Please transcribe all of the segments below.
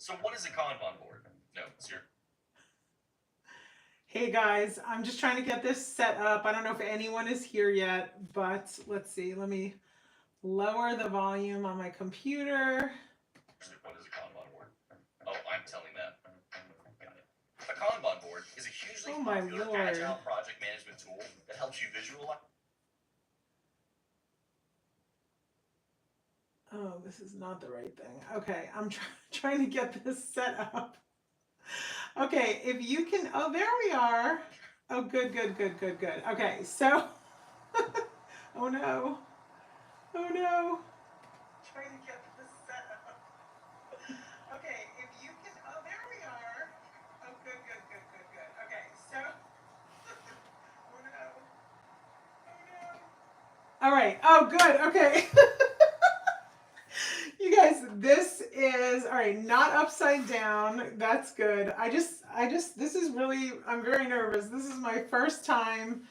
So what is a Kanban board? No, it's your... Hey guys, I'm just trying to get this set up. I don't know if anyone is here yet, but let's see. Let me lower the volume on my computer. What is a Kanban board? Oh, I'm telling that. Got it. A Kanban board is a hugely popular agile project management tool that helps you visualize. Oh, this is not the right thing. Okay, I'm trying to get this set up. Okay, if you can, oh, there we are. Oh, good. Okay, so, oh no. Oh no. Trying to get this set up. Okay, if you can, oh, there we are. Oh, good. Okay, so, oh no. Oh no. All right, oh, good, okay. You guys, this is, all right, not upside down. That's good. I just, this is really, I'm very nervous. This is my first time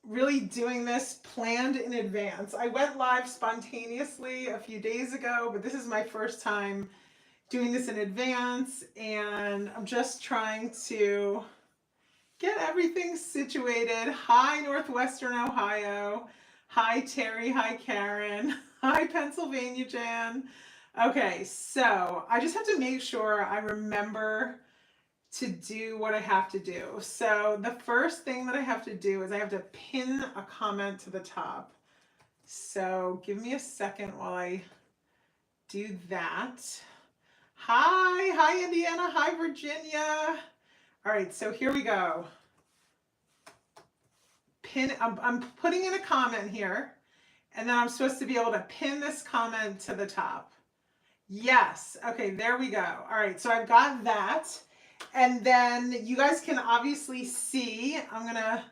really doing this planned in advance. I went live spontaneously a few days ago, but this is my first time doing this in advance, and I'm just trying to get everything situated. Hi, Northwestern Ohio. Hi, Terry. Hi, Karen. Hi, Pennsylvania Jan. Okay, so I just have to make sure I remember to do what I have to do. So the first thing that I have to do is I have to pin a comment to the top. So give me a second while I do that. Hi, Indiana. Hi, Virginia. All right, so here we go. I'm putting in a comment here, and then I'm supposed to be able to pin this comment to the top. Yes, okay, there we go. All right, so I've got that. And then you guys can obviously see, I'm gonna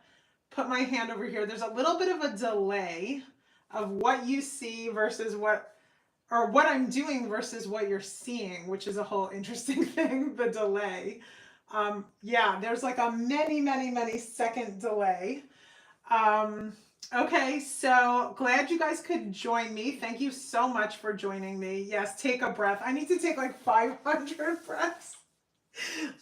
put my hand over here. There's a little bit of a delay of what you see versus what I'm doing versus what you're seeing, which is a whole interesting thing, the delay. Yeah, there's like a many second delay. Okay, so glad you guys could join me. Thank you so much for joining me. Yes, take a breath. I need to take like 500 breaths.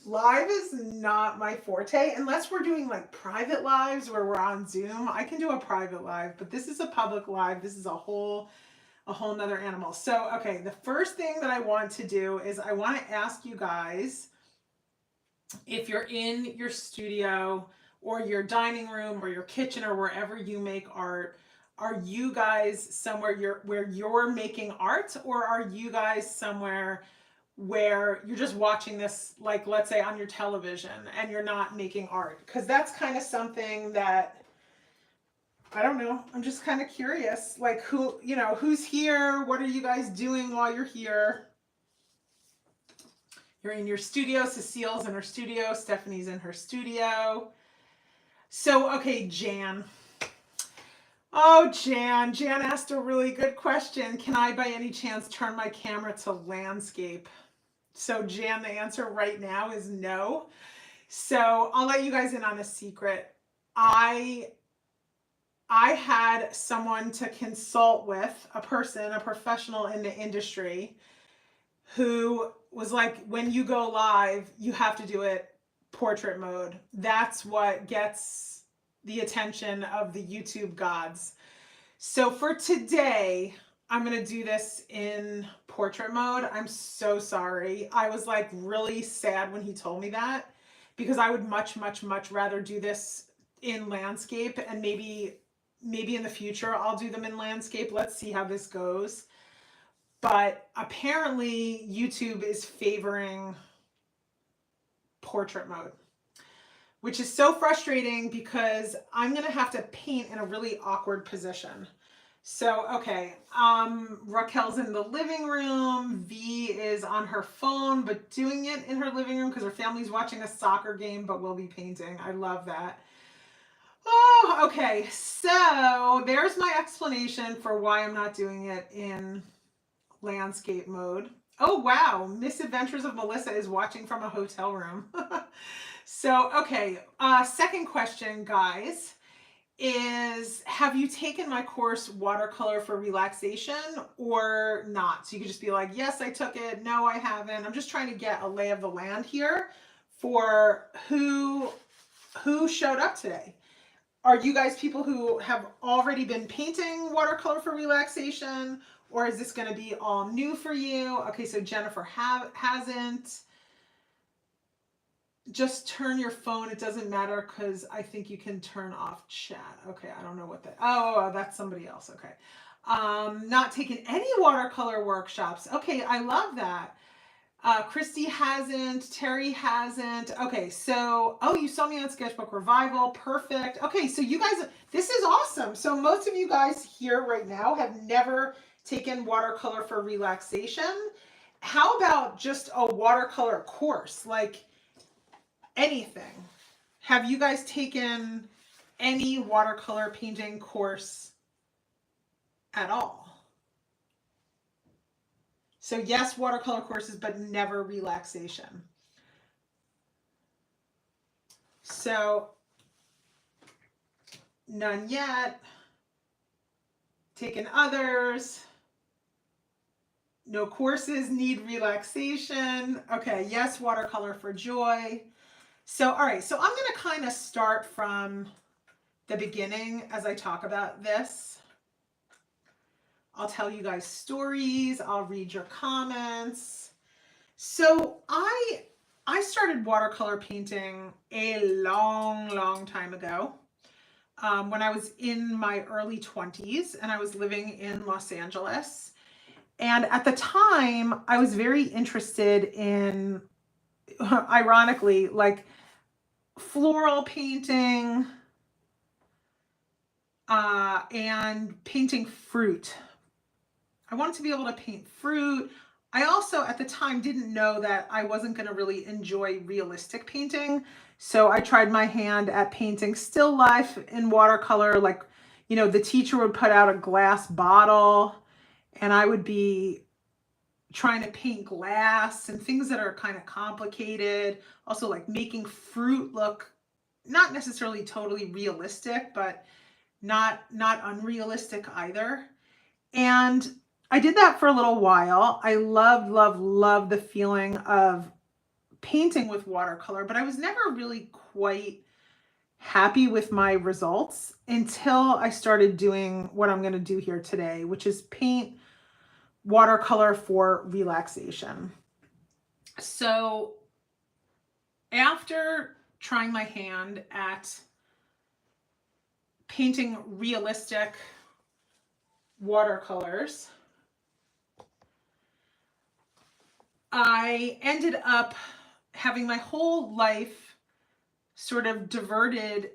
Live is not my forte unless we're doing like private lives where we're on Zoom. I can do a private live, but this is a public live. This is a whole nother animal. So, okay, the first thing that I want to do is I want to ask you guys, if you're in your studio or your dining room or your kitchen or wherever you make art, are you guys somewhere where you're making art, or are you guys somewhere where you're just watching this, like let's say on your television, and you're not making art? Because that's kind of something that, I don't know, I'm just kind of curious, like who's here? What are you guys doing while you're here? You're in your studio. Cecile's in her studio. Stephanie's in her studio. So, okay, Jan. Oh, Jan asked a really good question. Can I by any chance turn my camera to landscape? So Jan, the answer right now is no. So I'll let you guys in on a secret. I had someone to consult with, a professional in the industry, who was like, when you go live, you have to do it portrait mode. That's what gets the attention of the YouTube gods. So for today, I'm going to do this in portrait mode. I'm so sorry. I was like really sad when he told me that, because I would much rather do this in landscape, and maybe in the future I'll do them in landscape. Let's see how this goes. But apparently YouTube is favoring portrait mode, which is so frustrating because I'm going to have to paint in a really awkward position. So, okay, Raquel's in the living room. V is on her phone, but doing it in her living room because her family's watching a soccer game, but we'll be painting. I love that. Oh, okay, so there's my explanation for why I'm not doing it in landscape mode. Oh, wow, Misadventures of Melissa is watching from a hotel room. So, okay, second question, guys. is, have you taken my course Watercolor for Relaxation or not? So you could just be like, yes, I took it. No, I haven't. I'm just trying to get a lay of the land here for who showed up today. Are you guys people who have already been painting Watercolor for Relaxation, or is this going to be all new for you? Okay, so Jennifer hasn't. Just turn your phone. It doesn't matter because I think you can turn off chat. Okay, I don't know what that. Oh, that's somebody else. Okay. Not taking any watercolor workshops. Okay, I love that. Christy hasn't. Terry hasn't. Okay, so, oh, you saw me on Sketchbook Revival. Perfect. Okay, so you guys, this is awesome. So most of you guys here right now have never taken Watercolor for Relaxation. How about just a watercolor course? Like, anything. Have you guys taken any watercolor painting course at all? So yes, watercolor courses, but never relaxation. So none yet. Taken others. No courses, need relaxation. Okay, yes, watercolor for joy. So, all right, so I'm going to kind of start from the beginning as I talk about this. I'll tell you guys stories. I'll read your comments. So I started watercolor painting a long time ago when I was in my early 20s and I was living in Los Angeles. And at the time, I was very interested in, ironically, like floral painting and painting fruit. I wanted to be able to paint fruit. I also, at the time, didn't know that I wasn't going to really enjoy realistic painting. So I tried my hand at painting still life in watercolor. Like, you know, the teacher would put out a glass bottle and I would be trying to paint glass and things that are kind of complicated. Also like making fruit look not necessarily totally realistic, but not unrealistic either. And I did that for a little while. I loved the feeling of painting with watercolor, but I was never really quite happy with my results until I started doing what I'm going to do here today, which is paint watercolor for relaxation. So after trying my hand at painting realistic watercolors, I ended up having my whole life sort of diverted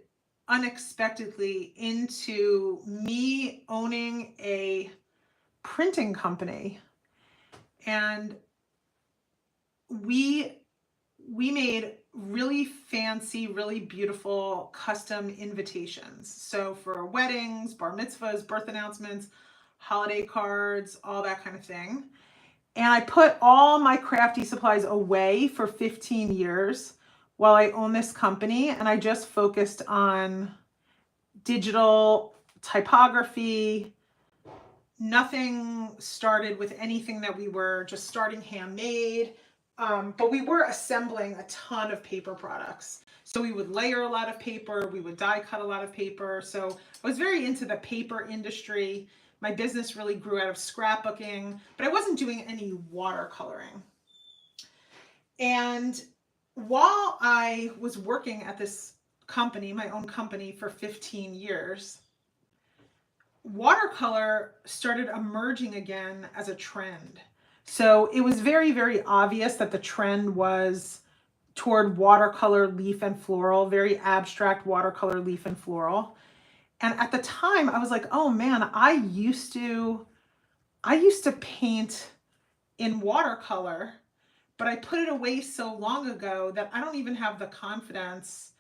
unexpectedly into me owning a printing company. And we made really fancy, really beautiful custom invitations. So for weddings, bar mitzvahs, birth announcements, holiday cards, all that kind of thing. And I put all my crafty supplies away for 15 years while I own this company. And I just focused on digital typography. Nothing started with anything that we were just starting Handmade. But we were assembling a ton of paper products. So we would layer a lot of paper, we would die cut a lot of paper. So I was very into the paper industry. My business really grew out of scrapbooking, but I wasn't doing any watercoloring. And while I was working at this company, my own company, for 15 years, watercolor started emerging again as a trend. So it was very obvious that the trend was toward watercolor, leaf and floral, very abstract watercolor, leaf and floral. And at the time I was like, oh man, I used to paint in watercolor, but I put it away so long ago that I don't even have the confidence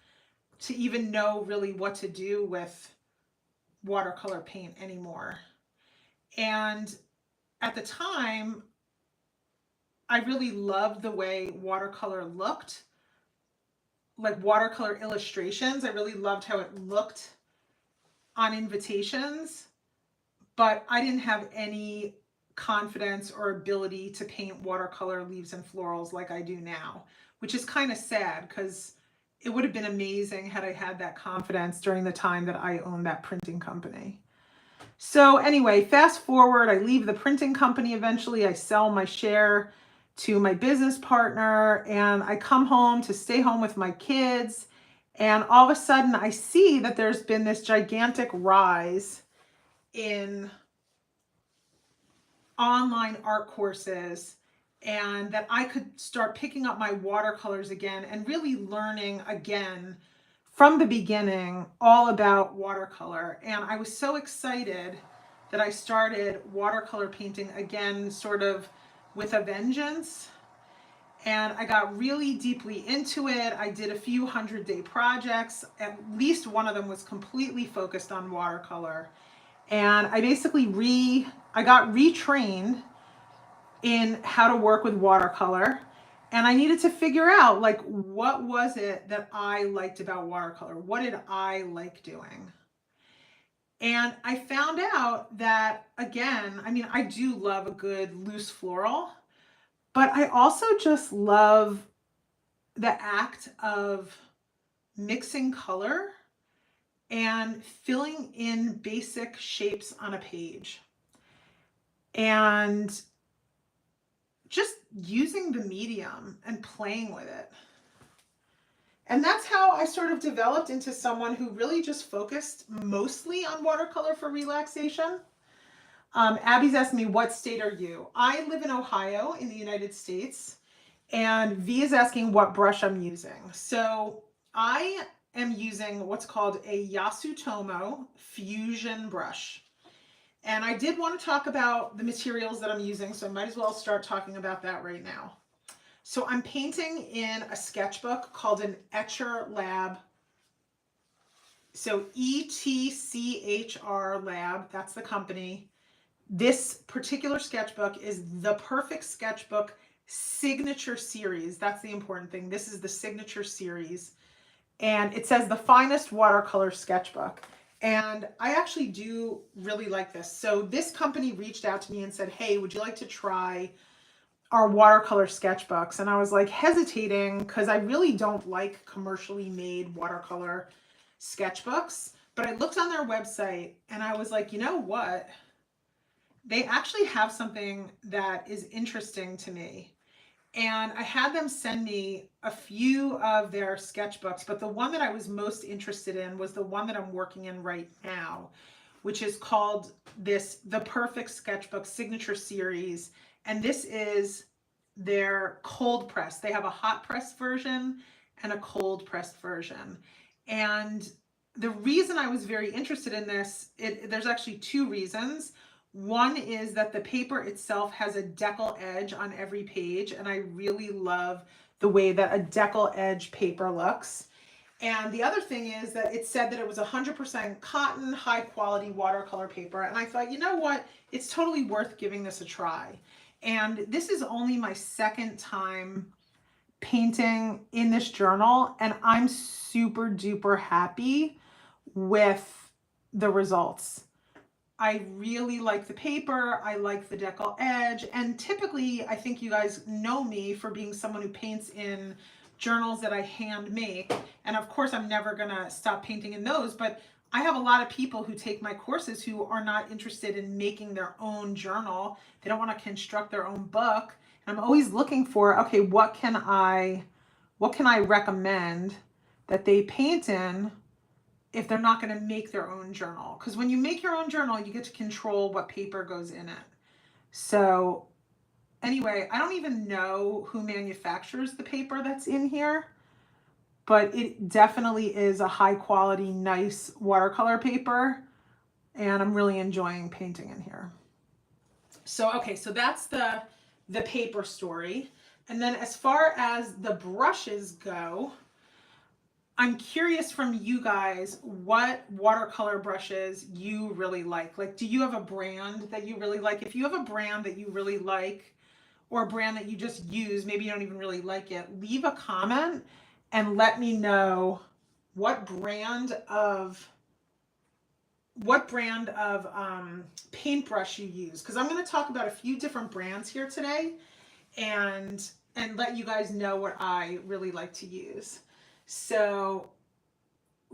to even know really what to do with watercolor paint anymore. And at the time, I really loved the way watercolor looked, like watercolor illustrations. I really loved how it looked on invitations, but I didn't have any confidence or ability to paint watercolor leaves and florals like I do now, which is kind of sad because it would have been amazing had I had that confidence during the time that I owned that printing company. So anyway, fast forward, I leave the printing company eventually. I sell my share to my business partner and I come home to stay home with my kids. And all of a sudden I see that there's been this gigantic rise in online art courses and that I could start picking up my watercolors again and really learning again from the beginning all about watercolor. And I was so excited that I started watercolor painting again, sort of with a vengeance. And I got really deeply into it. I did a few 100-day projects. At least one of them was completely focused on watercolor. And I basically I got retrained in how to work with watercolor. And I needed to figure out, like, what was it that I liked about watercolor? What did I like doing? And I found out that, again, I mean, I do love a good loose floral, but I also just love the act of mixing color and filling in basic shapes on a page. And just using the medium and playing with it. And that's how I sort of developed into someone who really just focused mostly on watercolor for relaxation. Abby's asking me, what state are you? I live in Ohio in the United States. And V is asking what brush I'm using. So I am using what's called a Yasutomo Fusion brush. And I did want to talk about the materials that I'm using, so I might as well start talking about that right now. So I'm painting in a sketchbook called an Etchr lab. So ETCHR lab, that's the company. This particular sketchbook is the Perfect Sketchbook Signature Series. That's the important thing. This is the Signature Series. And it says the finest watercolor sketchbook. And I actually do really like this. So this company reached out to me and said, hey, would you like to try our watercolor sketchbooks? And I was like hesitating because I really don't like commercially made watercolor sketchbooks. But I looked on their website and I was like, you know what? They actually have something that is interesting to me. And I had them send me a few of their sketchbooks, but the one that I was most interested in was the one that I'm working in right now, which is called the Perfect Sketchbook Signature Series. And this is their cold press. They have a hot press version and a cold pressed version. And the reason I was very interested in this, there's actually two reasons. One is that the paper itself has a decal edge on every page, and I really love the way that a decal edge paper looks. And the other thing is that it said that it was 100% cotton, high quality watercolor paper. And I thought, you know what? It's totally worth giving this a try. And this is only my second time painting in this journal, and I'm super duper happy with the results. I really like the paper. I like the decal edge. And typically, I think you guys know me for being someone who paints in journals that I hand make. And of course, I'm never going to stop painting in those. But I have a lot of people who take my courses who are not interested in making their own journal. They don't want to construct their own book. And I'm always looking for, okay, what can I recommend that they paint in if they're not going to make their own journal? Because when you make your own journal, you get to control what paper goes in it. So anyway, I don't even know who manufactures the paper that's in here, but it definitely is a high quality, nice watercolor paper. And I'm really enjoying painting in here. So, okay, so that's the paper story. And then as far as the brushes go, I'm curious from you guys what watercolor brushes you really like. Like, do you have a brand that you really like? If you have a brand that you really like, or a brand that you just use, maybe you don't even really like it, leave a comment and let me know what brand of what brand of paintbrush you use, because I'm going to talk about a few different brands here today, and let you guys know what I really like to use. So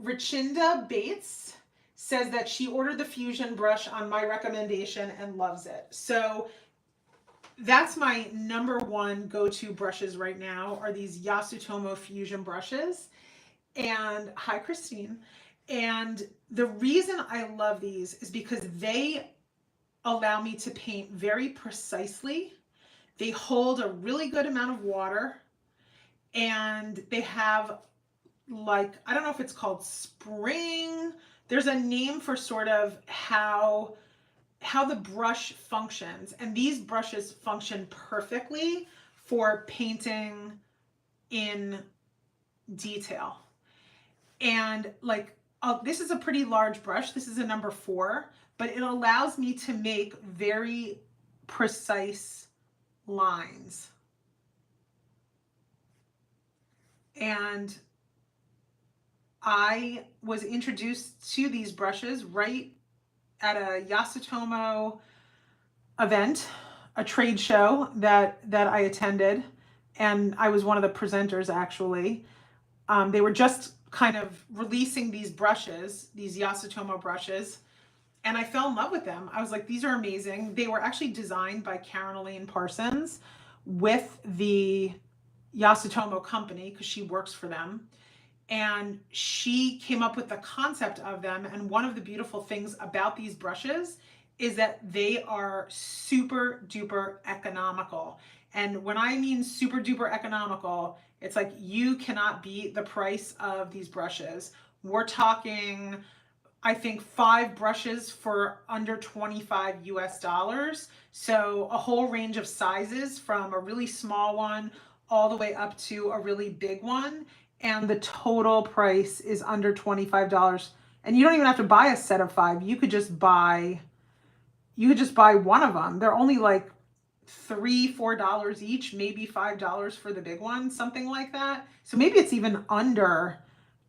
Richinda Bates says that she ordered the Fusion brush on my recommendation and loves it. So that's my number one go-to brushes right now, are these Yasutomo Fusion brushes. And hi, Christine. And the reason I love these is because they allow me to paint very precisely. They hold a really good amount of water, and they have, like, I don't know if it's called spring. There's a name for sort of how the brush functions. And these brushes function perfectly for painting in detail. And like, this is a pretty large brush. This is a number 4, but it allows me to make very precise lines. And I was introduced to these brushes right at a Yasutomo event, a trade show that I attended, and I was one of the presenters actually. They were just kind of releasing these brushes, these Yasutomo brushes, and I fell in love with them. I was like, these are amazing. They were actually designed by Caroline Parsons with the Yasutomo company, because she works for them. And she came up with the concept of them. And one of the beautiful things about these brushes is that they are super duper economical. And when I mean super duper economical, it's like you cannot beat the price of these brushes. We're talking, I think, 5 brushes for under $25 US. So a whole range of sizes, from a really small one all the way up to a really big one. And the total price is under $25. And you don't even have to buy a set of 5. You could just buy one of them. They're only like $3, $4 each, maybe $5 for the big one, something like that. So maybe it's even under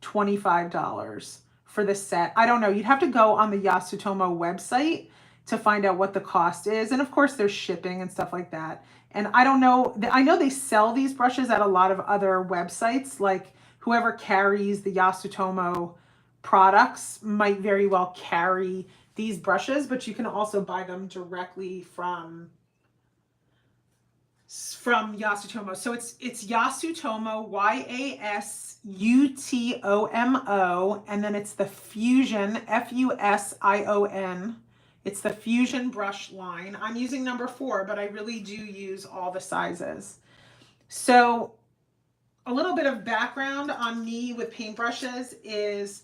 $25 for the set. I don't know. You'd have to go on the Yasutomo website to find out what the cost is. And of course there's shipping and stuff like that. And I don't know, I know they sell these brushes at a lot of other websites, like whoever carries the Yasutomo products might very well carry these brushes, but you can also buy them directly from Yasutomo. So it's Yasutomo, Yasutomo, and then it's the Fusion, Fusion. It's the Fusion brush line. I'm using number 4, but I really do use all the sizes. So a little bit of background on me with paintbrushes is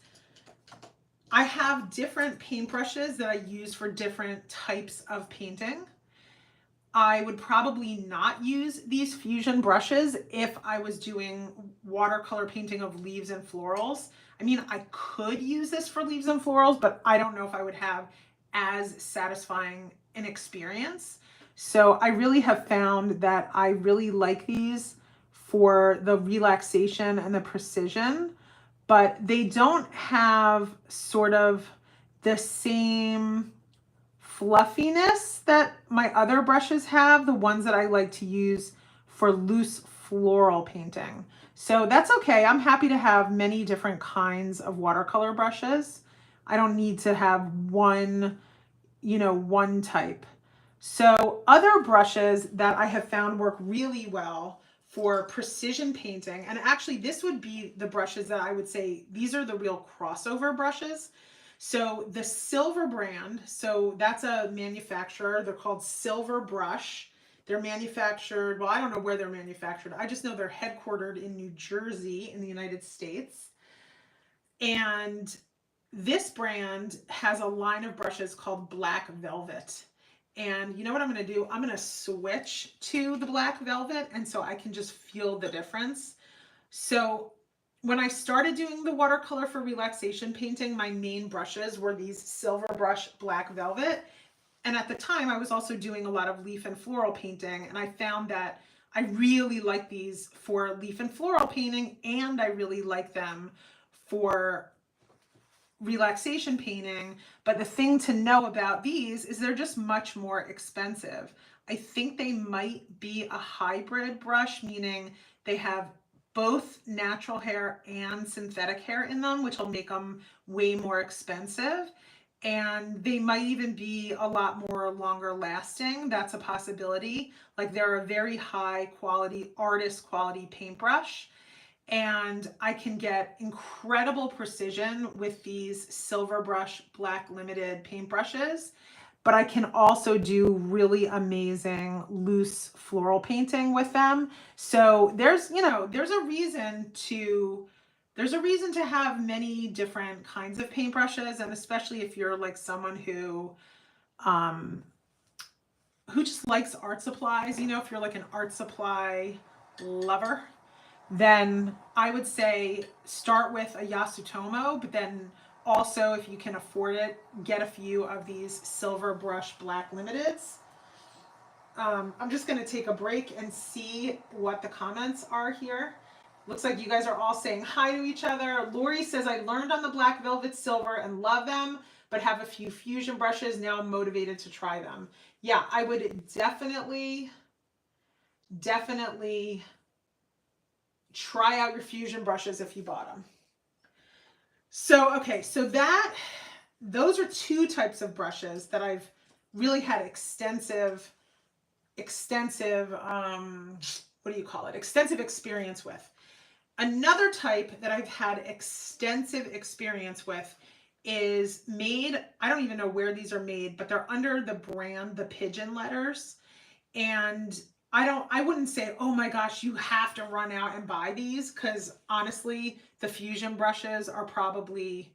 I have different paintbrushes that I use for different types of painting. I would probably not use these Fusion brushes if I was doing watercolor painting of leaves and florals. I mean, I could use this for leaves and florals, but I don't know if I would have as satisfying an experience. So I really have found that I really like these for the relaxation and the precision, but they don't have sort of the same fluffiness that my other brushes have, the ones that I like to use for loose floral painting. So that's okay. I'm happy to have many different kinds of watercolor brushes. I don't need to have one type. So other brushes that I have found work really well for precision painting, and actually this would be the brushes that I would say, these are the real crossover brushes. So the Silver brand, so that's a manufacturer. They're called Silver Brush. They're manufactured, well, I don't know where they're manufactured. I just know they're headquartered in New Jersey in the United States. And this brand has a line of brushes called Black Velvet. And you know what I'm going to do? I'm going to switch to the Black Velvet, and so I can just feel the difference. So when I started doing the watercolor for relaxation painting, my main brushes were these Silver Brush Black Velvet. And at the time, I was also doing a lot of leaf and floral painting, and I found that I really like these for leaf and floral painting, and I really like them for relaxation painting, but the thing to know about these is they're just much more expensive. I think they might be a hybrid brush, meaning they have both natural hair and synthetic hair in them, which will make them way more expensive. And they might even be a lot more longer lasting. That's a possibility. Like they're a very high quality, artist quality paintbrush. And I can get incredible precision with these Silver Brush Black Limited paintbrushes, but I can also do really amazing loose floral painting with them. So there's, you know, there's a reason to have many different kinds of paintbrushes, and especially if you're like someone who just likes art supplies, you know, if you're like an art supply lover, then I would say start with a Yasutomo, but then also, if you can afford it, get a few of these Silver Brush Black Limiteds. I'm just going to take a break and see what the comments are here. Looks like you guys are all saying hi to each other. Lori says, I learned on the Black Velvet Silver and love them, but have a few fusion brushes. Now I'm motivated to try them. Yeah, I would definitely try out your fusion brushes if you bought them. So, okay, so those are two types of brushes that I've really had extensive, extensive experience with. Another type that I've had extensive experience with is made, I don't even know where these are made, but they're under the brand, the Pigeon Letters. And I wouldn't say, oh my gosh, you have to run out and buy these, because honestly, the fusion brushes are probably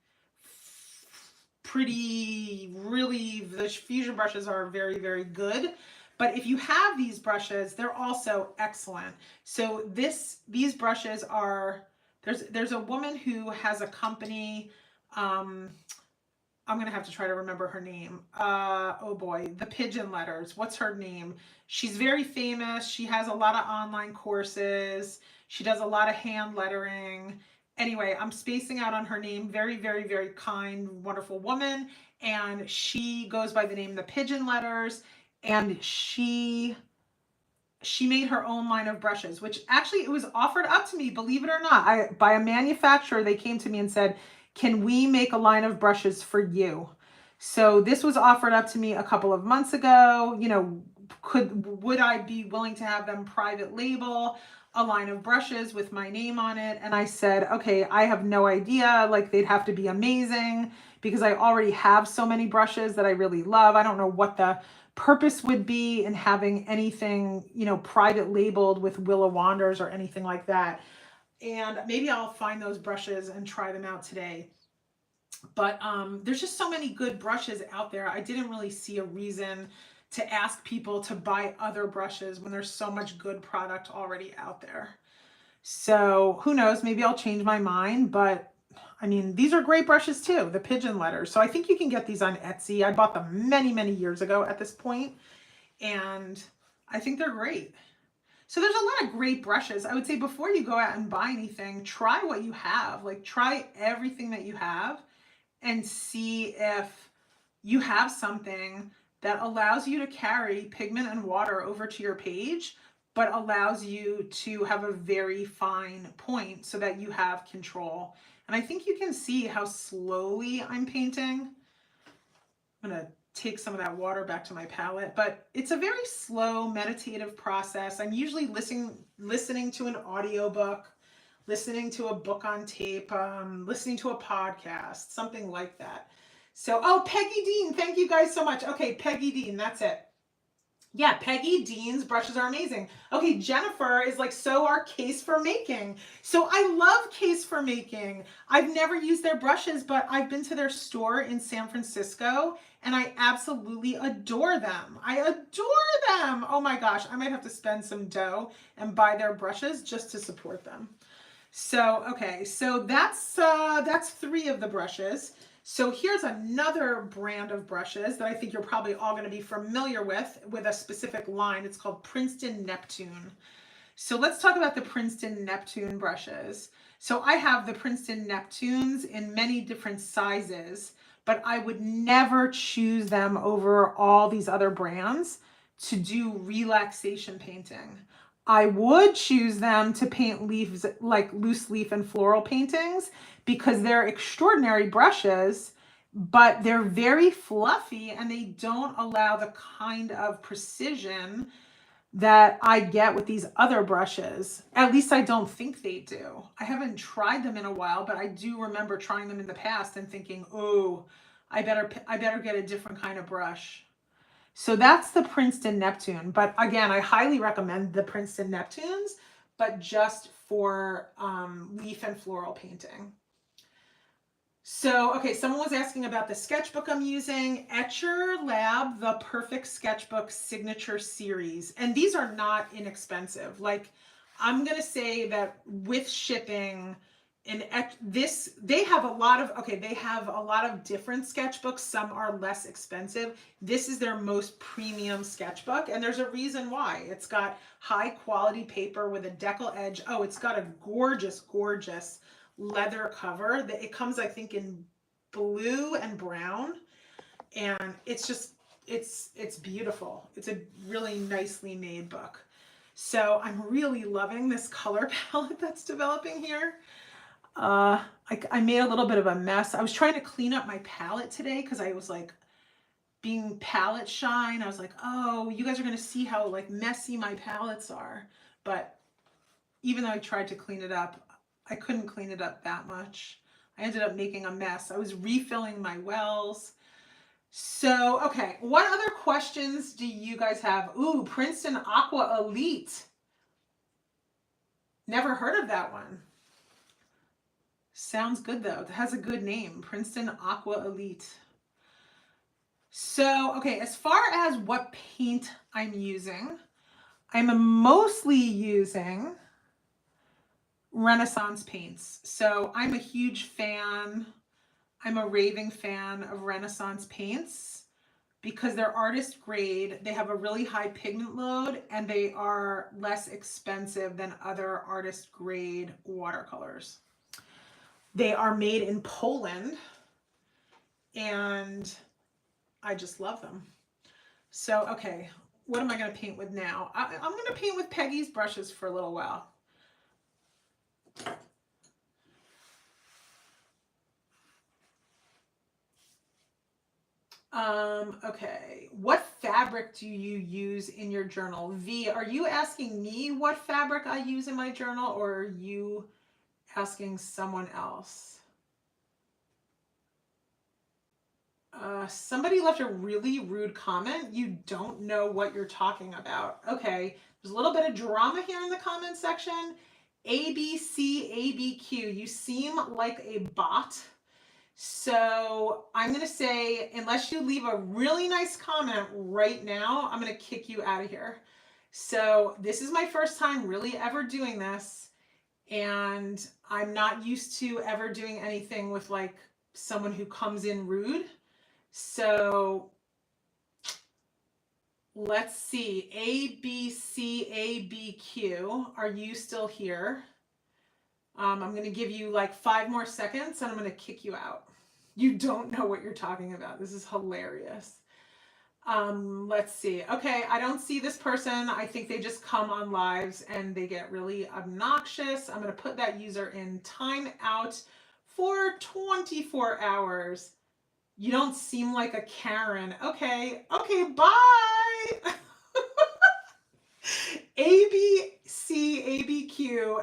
the fusion brushes are very, very good. But if you have these brushes, they're also excellent. So these brushes are, there's a woman who has a company, I'm going to have to try to remember her name. Oh boy, the Pigeon Letters. What's her name? She's very famous. She has a lot of online courses. She does a lot of hand lettering. Anyway, I'm spacing out on her name. Very, very, very kind, wonderful woman. And she goes by the name The Pigeon Letters. And she made her own line of brushes, which actually it was offered up to me, believe it or not. By a manufacturer, they came to me and said, can we make a line of brushes for you? So this was offered up to me a couple of months ago. You know, would I be willing to have them private label a line of brushes with my name on it? And I said, okay, I have no idea. Like, they'd have to be amazing because I already have so many brushes that I really love. I don't know what the purpose would be in having anything, you know, private labeled with Willa Wanders or anything like that. And maybe I'll find those brushes and try them out today. But there's just so many good brushes out there. I didn't really see a reason to ask people to buy other brushes when there's so much good product already out there. So who knows, maybe I'll change my mind, but I mean, these are great brushes too, the Pigeon Letters. So I think you can get these on Etsy. I bought them many, many years ago at this point, and I think they're great. So there's a lot of great brushes. I would say before you go out and buy anything, try what you have. Like, try everything that you have and see if you have something that allows you to carry pigment and water over to your page, but allows you to have a very fine point so that you have control. And I think you can see how slowly I'm painting. I'm gonna take some of that water back to my palette, but it's a very slow meditative process. I'm usually listening to an audiobook, listening to a book on tape, listening to a podcast, something like that. So, oh, Peggy Dean, thank you guys so much. Okay, Peggy Dean, that's it. Yeah, Peggy Dean's brushes are amazing. Okay, Jennifer is like, so are Case for Making. So I love Case for Making. I've never used their brushes, but I've been to their store in San Francisco and I absolutely adore them. I adore them. Oh my gosh, I might have to spend some dough and buy their brushes just to support them. So, okay, so that's 3 of the brushes. So here's another brand of brushes that I think you're probably all going to be familiar with a specific line. It's called Princeton Neptune. So let's talk about the Princeton Neptune brushes. So I have the Princeton Neptunes in many different sizes, but I would never choose them over all these other brands to do relaxation painting. I would choose them to paint leaves, like loose leaf and floral paintings, because they're extraordinary brushes, but they're very fluffy and they don't allow the kind of precision that I get with these other brushes. At least I don't think they do. I haven't tried them in a while, but I do remember trying them in the past and thinking, oh, I better get a different kind of brush. So that's the Princeton Neptune. But again, I highly recommend the Princeton Neptunes, but just for leaf and floral painting. So, okay, someone was asking about the sketchbook I'm using, Etchr Lab, the Perfect Sketchbook Signature Series. And these are not inexpensive. Like, I'm going to say that with shipping, they have a lot of different sketchbooks. Some are less expensive. This is their most premium sketchbook, and there's a reason why. It's got high quality paper with a decal edge. Oh, it's got a gorgeous, gorgeous leather cover that it comes, I think, in blue and brown, and it's just it's beautiful. It's a really nicely made book. So I'm really loving this color palette that's developing here. I made a little bit of a mess. I was trying to clean up my palette today because I was like being palette shy, and I was like, oh, you guys are gonna see how like messy my palettes are. But even though I tried to clean it up, I couldn't clean it up that much. I ended up making a mess. I was refilling my wells. So, okay, what other questions do you guys have? Ooh, Princeton Aqua Elite. Never heard of that one. Sounds good though. It has a good name, Princeton Aqua Elite. So, okay, as far as what paint I'm using, I'm mostly using Renesans paints. So I'm a huge fan. I'm a raving fan of Renesans paints because they're artist grade. They have a really high pigment load and they are less expensive than other artist grade watercolors. They are made in Poland and I just love them. So, okay, what am I going to paint with now? I'm going to paint with Peggy's brushes for a little while. Okay, what fabric do you use in your journal? V, are you asking me what fabric I use in my journal, or are you asking someone else? Somebody left a really rude comment. You don't know what you're talking about. Okay, there's a little bit of drama here in the comment section. ABCABQ, you seem like a bot. So I'm going to say, unless you leave a really nice comment right now, I'm going to kick you out of here. So this is my first time really ever doing this. And I'm not used to ever doing anything with like someone who comes in rude. So let's see, ABCABQ, are you still here? I'm going to give you like 5 more seconds and I'm going to kick you out. You don't know what you're talking about. This is hilarious. Let's see. Okay, I don't see this person. I think they just come on lives and they get really obnoxious. I'm going to put that user in timeout for 24 hours. You don't seem like a Karen. Okay, bye. ABCABQ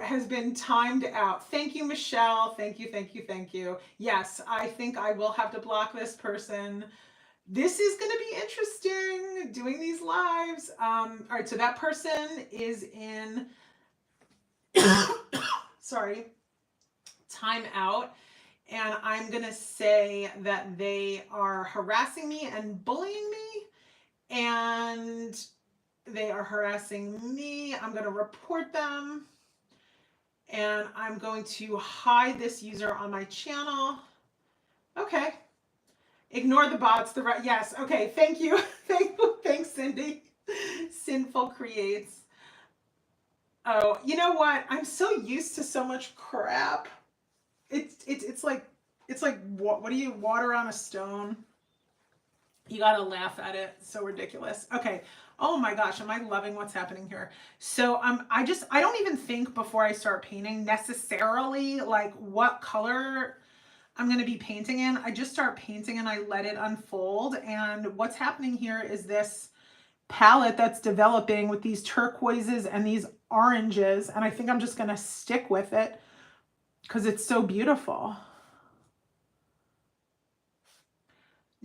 has been timed out. Thank you, Michelle. Thank you. Yes, I think I will have to block this person. This is going to be interesting, doing these lives. All right, so that person is in, sorry, timeout. And I'm going to say that they are harassing me and bullying me. And they are harassing me. I'm going to report them. And I'm going to hide this user on my channel. Okay. Ignore the bots. Yes. Okay. Thank you. Thanks, Cindy. Sinful Creates. Oh, you know what? I'm so used to so much crap. It's like what do you water on a stone? You gotta laugh at it. It's so ridiculous. Okay. Oh my gosh, am I loving what's happening here? So I don't even think before I start painting necessarily like what color I'm gonna be painting in. I just start painting and I let it unfold. And what's happening here is this palette that's developing with these turquoises and these oranges. And I think I'm just gonna stick with it because it's so beautiful.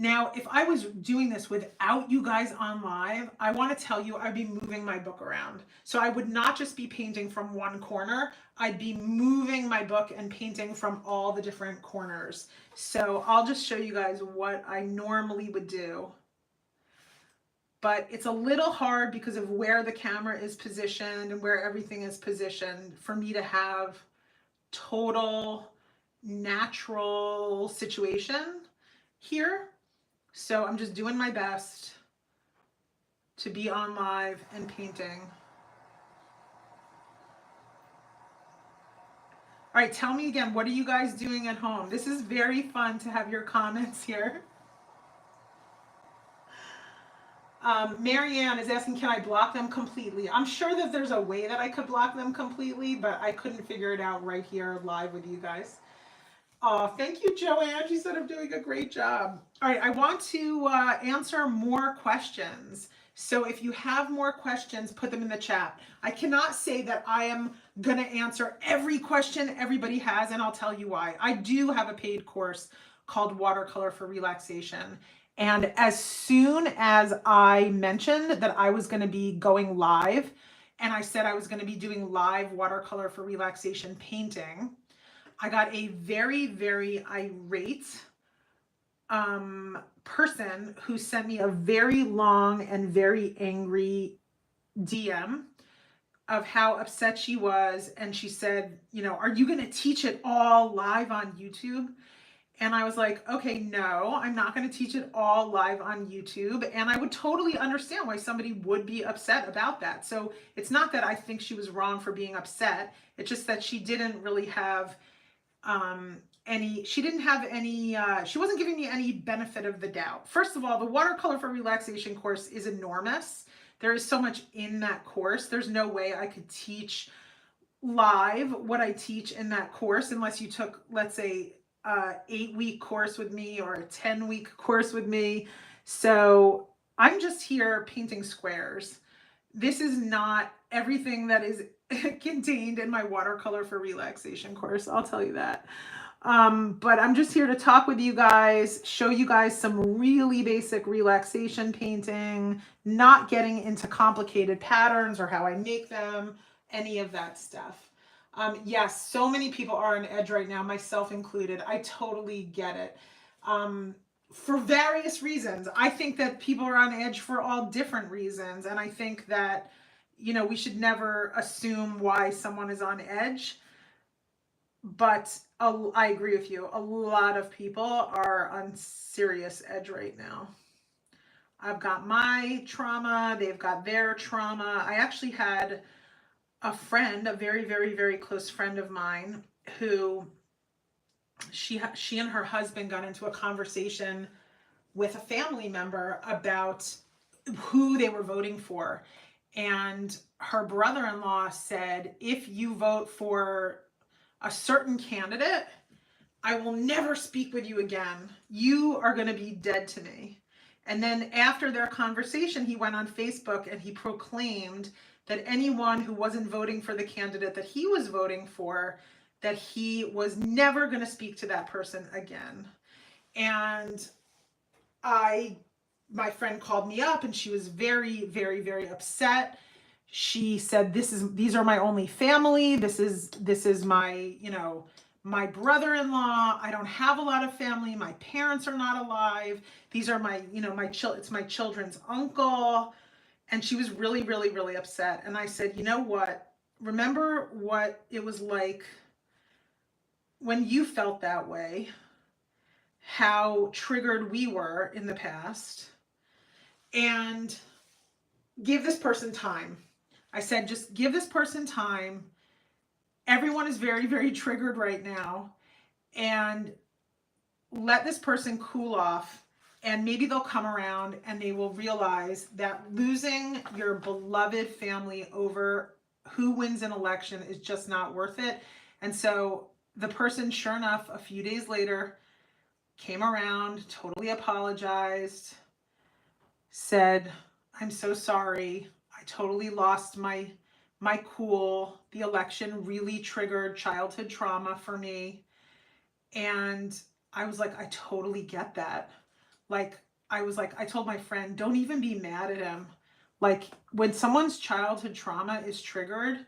Now, if I was doing this without you guys on live, I want to tell you I'd be moving my book around. So I would not just be painting from one corner, I'd be moving my book and painting from all the different corners. So I'll just show you guys what I normally would do. But it's a little hard because of where the camera is positioned and where everything is positioned for me to have total natural situation here. So I'm just doing my best to be on live and painting. All right, tell me again, what are you guys doing at home? This is very fun to have your comments here. Marianne is asking, can I block them completely? I'm sure that there's a way that I could block them completely, but I couldn't figure it out right here live with you guys. Oh, thank you, Joanne. She said I'm doing a great job. All right, I want to answer more questions. So if you have more questions, put them in the chat. I cannot say that I am going to answer every question everybody has, and I'll tell you why. I do have a paid course called Watercolor for Relaxation. And as soon as I mentioned that I was going to be going live, and I said I was going to be doing live Watercolor for Relaxation painting, I got a very, very irate person who sent me a very long and very angry DM of how upset she was. And she said, you know, are you going to teach it all live on YouTube? And I was like, okay, no, I'm not going to teach it all live on YouTube. And I would totally understand why somebody would be upset about that. So it's not that I think she was wrong for being upset. It's just that she didn't really have she wasn't giving me any benefit of the doubt. First of all, the Watercolor for Relaxation course is enormous. There is so much in that course. There's no way I could teach live what I teach in that course unless you took, let's say, a 8-week course with me or a 10-week course with me. So I'm just here painting squares. This is not everything that is contained in my Watercolor for Relaxation course, I'll tell you that. But I'm just here to talk with you guys, show you guys some really basic relaxation painting, not getting into complicated patterns or how I make them, any of that stuff. Yes, so many people are on edge right now, myself included. I totally get it. For various reasons. I think that people are on edge for all different reasons. And I think that, you know, we should never assume why someone is on edge. But I agree with you. A lot of people are on serious edge right now. I've got my trauma. They've got their trauma. I actually had a friend, a very, very, very close friend of mine, who she and her husband got into a conversation with a family member about who they were voting for. And her brother-in-law said, if you vote for a certain candidate, I will never speak with you again. You are going to be dead to me. And then after their conversation, he went on Facebook and he proclaimed that anyone who wasn't voting for the candidate that he was voting for, that he was never going to speak to that person again. And my friend called me up and she was very, very, very upset. She said, these are my only family. This is my, you know, my brother-in-law. I don't have a lot of family. My parents are not alive. These are my, you know, it's my children's uncle. And she was really, really, really upset. And I said, you know what? Remember what it was like when you felt that way, how triggered we were in the past, and give this person time. I said, just give this person time. Everyone is very, very triggered right now. And let this person cool off. And maybe they'll come around and they will realize that losing your beloved family over who wins an election is just not worth it. And so the person, sure enough, a few days later, came around, totally apologized, said, I'm so sorry. I totally lost my cool. The election really triggered childhood trauma for me. And I was like, I totally get that. Like, I was like, I told my friend, don't even be mad at him. Like, when someone's childhood trauma is triggered,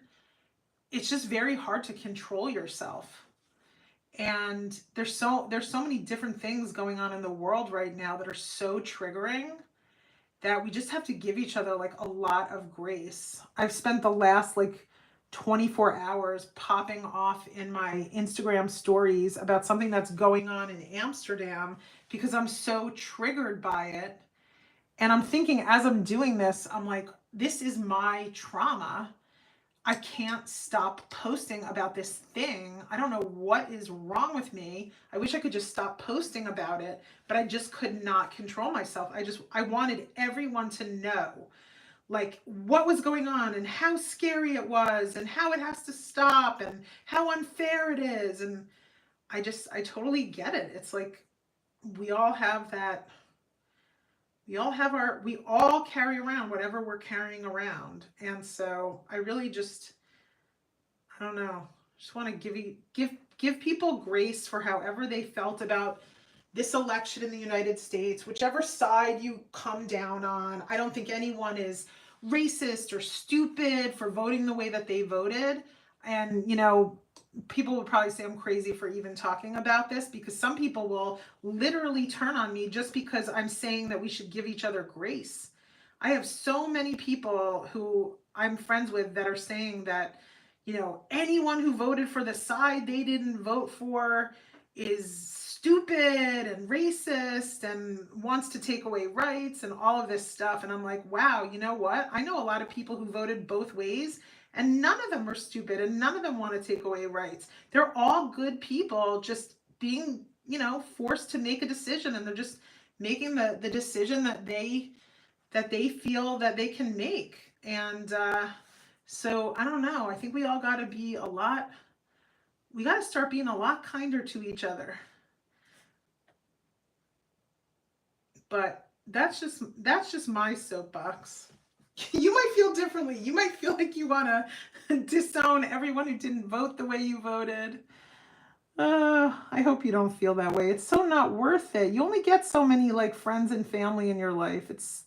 it's just very hard to control yourself. And there's so many different things going on in the world right now that are so triggering that we just have to give each other like a lot of grace. I've spent the last like 24 hours popping off in my Instagram stories about something that's going on in Amsterdam because I'm so triggered by it. And I'm thinking as I'm doing this, I'm like, this is my trauma. I can't stop posting about this thing. I don't know what is wrong with me. I wish I could just stop posting about it, but I just could not control myself. I wanted everyone to know like what was going on and how scary it was and how it has to stop and how unfair it is. And I totally get it. It's like, we all have that. We all carry around whatever we're carrying around. And so I really just, I don't know, just want to give people grace for however they felt about this election in the United States, whichever side you come down on. I don't think anyone is racist or stupid for voting the way that they voted. And, you know, people would probably say I'm crazy for even talking about this because some people will literally turn on me just because I'm saying that we should give each other grace. I have so many people who I'm friends with that are saying that, you know, anyone who voted for the side they didn't vote for is stupid and racist and wants to take away rights and all of this stuff. And I'm like, wow, you know what? I know a lot of people who voted both ways and none of them are stupid and none of them want to take away rights. They're all good people just being, you know, forced to make a decision, and they're just making the decision that they feel that they can make. And so I don't know. I think we all got to be we got to start being a lot kinder to each other. But that's just my soapbox. You might feel differently. You might feel like you want to disown everyone who didn't vote the way you voted. I hope you don't feel that way. It's so not worth it. You only get so many like friends and family in your life. It's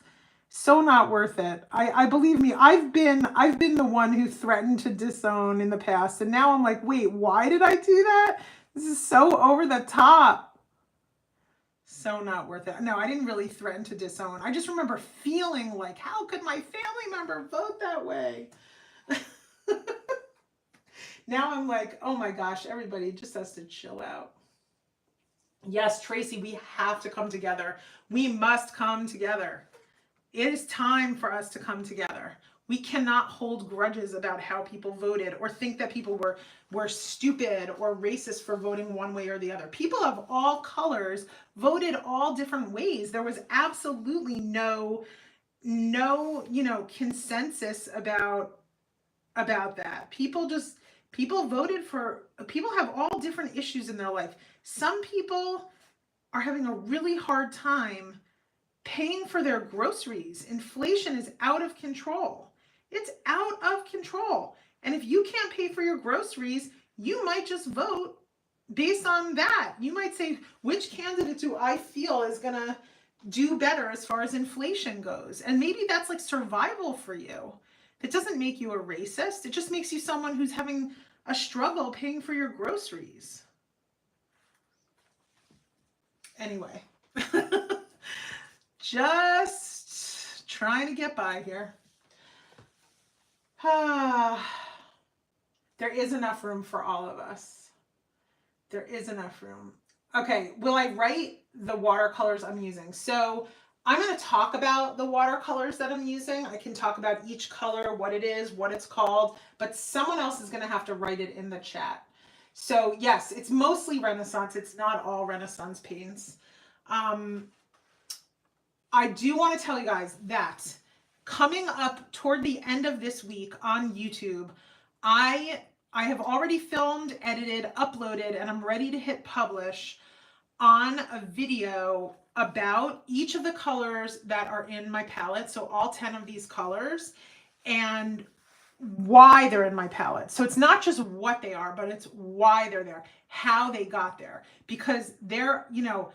so not worth it. I believe me, I've been the one who threatened to disown in the past, and now I'm like, wait, why did I do that? This is so over the top. So not worth it. No, I didn't really threaten to disown. I just remember feeling like, how could my family member vote that way? Now I'm like, oh my gosh, everybody just has to chill out. Yes, Tracy, we have to come together. We must come together. It is time for us to come together. We cannot hold grudges about how people voted or think that people were stupid or racist for voting one way or the other. People of all colors voted all different ways. There was absolutely no, you know, consensus about that. People voted for, people have all different issues in their life. Some people are having a really hard time paying for their groceries. Inflation is out of control. It's out of control. And if you can't pay for your groceries, you might just vote based on that. You might say, which candidate do I feel is going to do better as far as inflation goes? And maybe that's like survival for you. It doesn't make you a racist. It just makes you someone who's having a struggle paying for your groceries. Anyway, just trying to get by here. There is enough room for all of us. There is enough room. Okay, will I write the watercolors I'm using? So I'm going to talk about the watercolors that I'm using. I can talk about each color, what it is, what it's called, but someone else is going to have to write it in the chat. So yes, it's mostly Renaissance. It's not all Renaissance paints. I do want to tell you guys that coming up toward the end of this week on YouTube, I have already filmed, edited, uploaded, and I'm ready to hit publish on a video about each of the colors that are in my palette. So all 10 of these colors and why they're in my palette. So it's not just what they are, but it's why they're there, how they got there. Because they're, you know,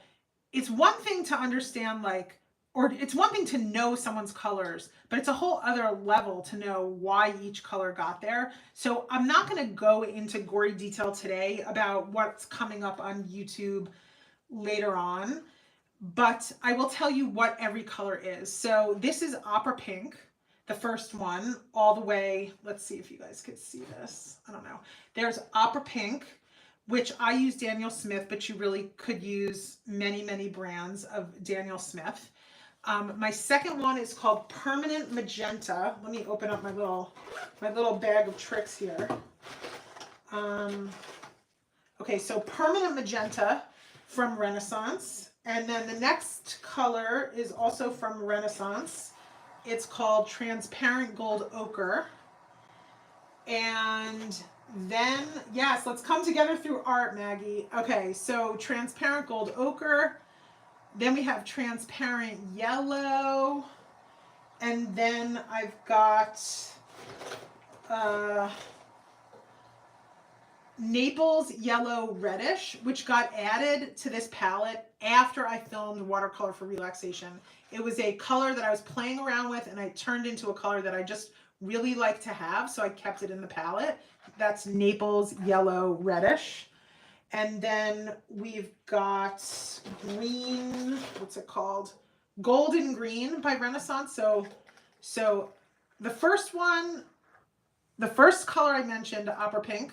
it's one thing to understand like, or it's one thing to know someone's colors, but it's a whole other level to know why each color got there. So I'm not going to go into gory detail today about what's coming up on YouTube later on, but I will tell you what every color is. So this is Opera Pink, the first one, all the way. Let's see if you guys could see this. I don't know. There's Opera Pink, which I use Daniel Smith, but you really could use many, many brands of Daniel Smith. My second one is called Permanent Magenta. Let me open up my little bag of tricks here. Okay, so Permanent Magenta from Renaissance. And then the next color is also from Renaissance. It's called Transparent Gold Ochre. And then, yes, let's come together through art, Maggie. Okay, so Transparent Gold Ochre. Then we have Transparent Yellow. And then I've got Naples Yellow Reddish, which got added to this palette after I filmed Watercolor for Relaxation. It was a color that I was playing around with and I turned into a color that I just really like to have, so I kept it in the palette. That's Naples Yellow Reddish. And then we've got green, what's it called? Golden Green by Renaissance. So the first one, the first color I mentioned, Opera Pink,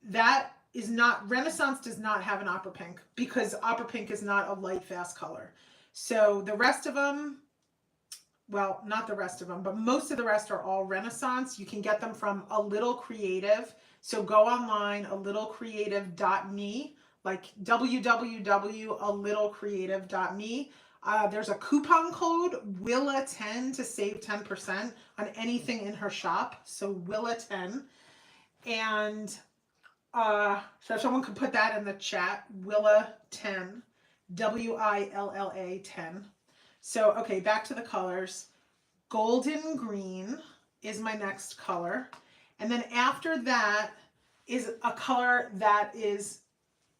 that is not, Renaissance does not have an Opera Pink because Opera Pink is not a light, fast color. So the rest of them, well, not the rest of them, but most of the rest are all Renaissance. You can get them from A Little Creative. So go online, alittlecreative.me, like www.alittlecreative.me. There's a coupon code, Willa10, to save 10% on anything in her shop. So Willa10. And so if someone could put that in the chat, Willa10, WILLA 10. So, okay, back to the colors. Golden Green is my next color. And then after that is a color that is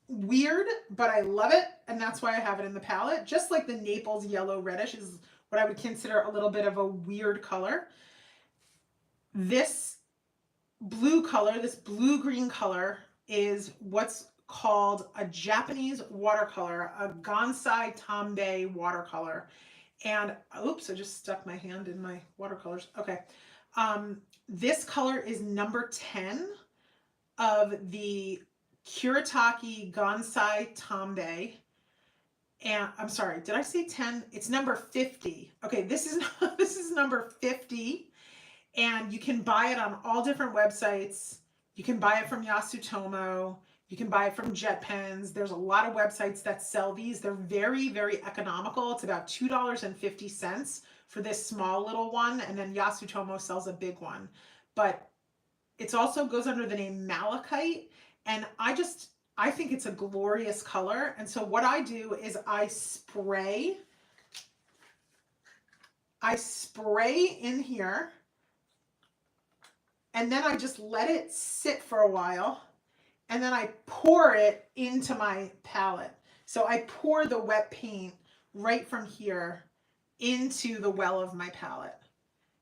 weird, but I love it. And that's why I have it in the palette. Just like the Naples Yellow Reddish is what I would consider a little bit of a weird color. This blue color, this blue-green color, is what's called a Japanese watercolor, a Gansai Tambay watercolor. And oops, I just stuck my hand in my watercolors. Okay. This color is number 10 of the Kuretake Gansai Tambay. And I'm sorry, did I say 10? It's number 50. Okay, this is number 50. And you can buy it on all different websites. You can buy it from Yasutomo. You can buy it from Jet Pens. There's a lot of websites that sell these. They're very, very economical. It's about $2.50 for this small little one. And then Yasutomo sells a big one. But it also goes under the name Malachite. And I think it's a glorious color. And so what I do is I spray in here. And then I just let it sit for a while. And then I pour it into my palette. So I pour the wet paint right from here into the well of my palette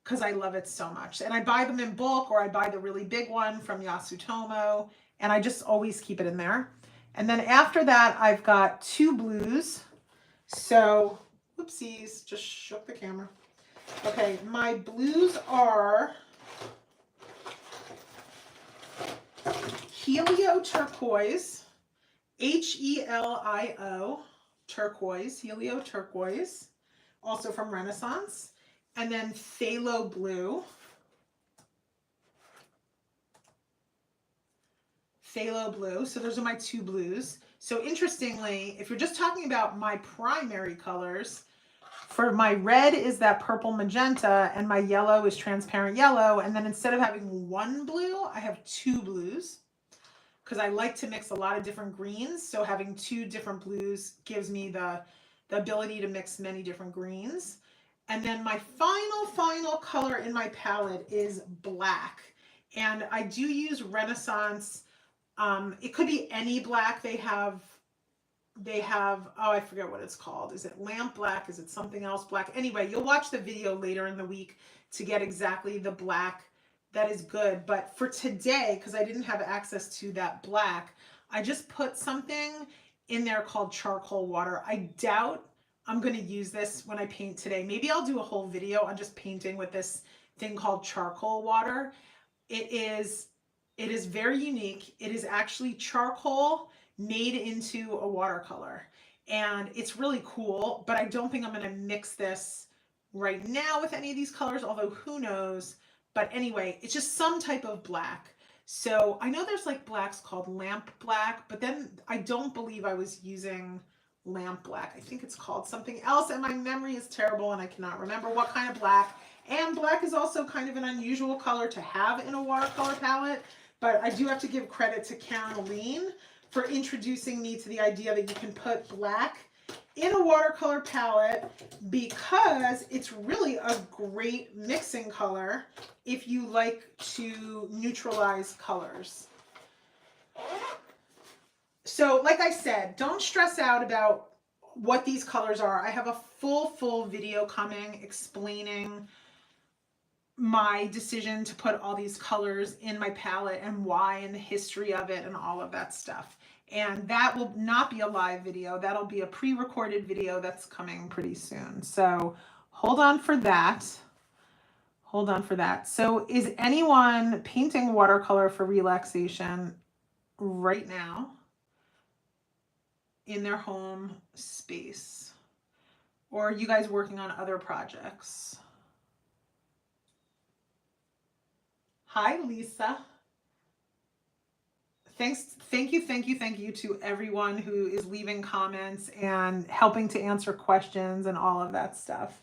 because I love it so much. And I buy them in bulk, or I buy the really big one from Yasutomo, and I just always keep it in there. And then after that, I've got two blues. So, whoopsies, just shook the camera. Okay, my blues are Helio Turquoise, Helio Turquoise, Helio Turquoise, also from Renesans. And then phthalo blue. Phthalo blue. So those are my two blues. So interestingly, if you're just talking about my primary colors, for my red is that purple magenta and my yellow is transparent yellow. And then instead of having one blue, I have two blues because I like to mix a lot of different greens. So having two different blues gives me the ability to mix many different greens. And then my final color in my palette is black. And I do use Renesans. It could be any black. They have, oh, I forget what it's called. Is it lamp black? Is it something else black? Anyway, you'll watch the video later in the week to get exactly the black that is good. But for today, because I didn't have access to that black, I just put something in there called charcoal water. I doubt I'm going to use this when I paint today. Maybe I'll do a whole video on just painting with this thing called charcoal water. It is very unique. It is actually charcoal made into a watercolor. And it's really cool, but I don't think I'm going to mix this right now with any of these colors, although who knows. But anyway, it's just some type of black. So I know there's like blacks called lamp black, but then I don't believe I was using lamp black. I think it's called something else, and my memory is terrible and I cannot remember what kind of black. And black is also kind of an unusual color to have in a watercolor palette, but I do have to give credit to Caroline for introducing me to the idea that you can put black in a watercolor palette because it's really a great mixing color if you like to neutralize colors. So like I said, don't stress out about what these colors are. I have a full video coming explaining my decision to put all these colors in my palette and why and the history of it and all of that stuff. And that will not be a live video. That'll be a pre-recorded video that's coming pretty soon. So hold on for that. Hold on for that. So is anyone painting watercolor for relaxation right now in their home space? Or are you guys working on other projects? Hi, Lisa. Thank you to everyone who is leaving comments and helping to answer questions and all of that stuff.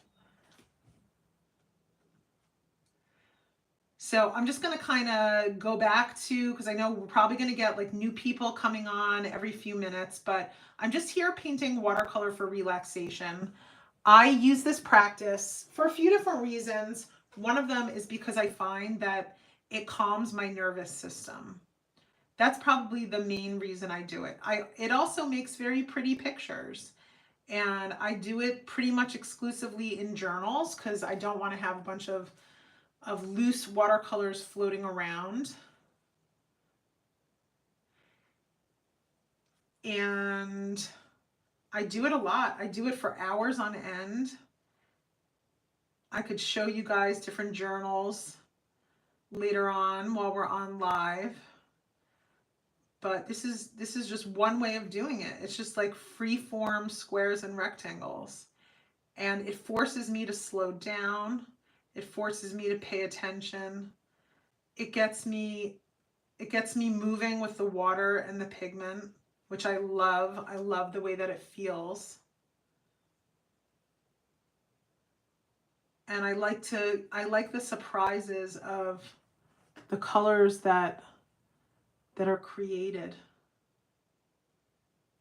So I'm just going to kind of go back to, because I know we're probably going to get like new people coming on every few minutes, but I'm just here painting watercolor for relaxation. I use this practice for a few different reasons. One of them is because I find that it calms my nervous system. That's probably the main reason I do it. It also makes very pretty pictures, and I do it pretty much exclusively in journals because I don't want to have a bunch of loose watercolors floating around. And I do it a lot. I do it for hours on end. I could show you guys different journals later on while we're on live. But this is just one way of doing it. It's just like free form squares and rectangles. And it forces me to slow down. It forces me to pay attention. It gets me moving with the water and the pigment, which I love. I love the way that it feels. And I like the surprises of the colors that are created.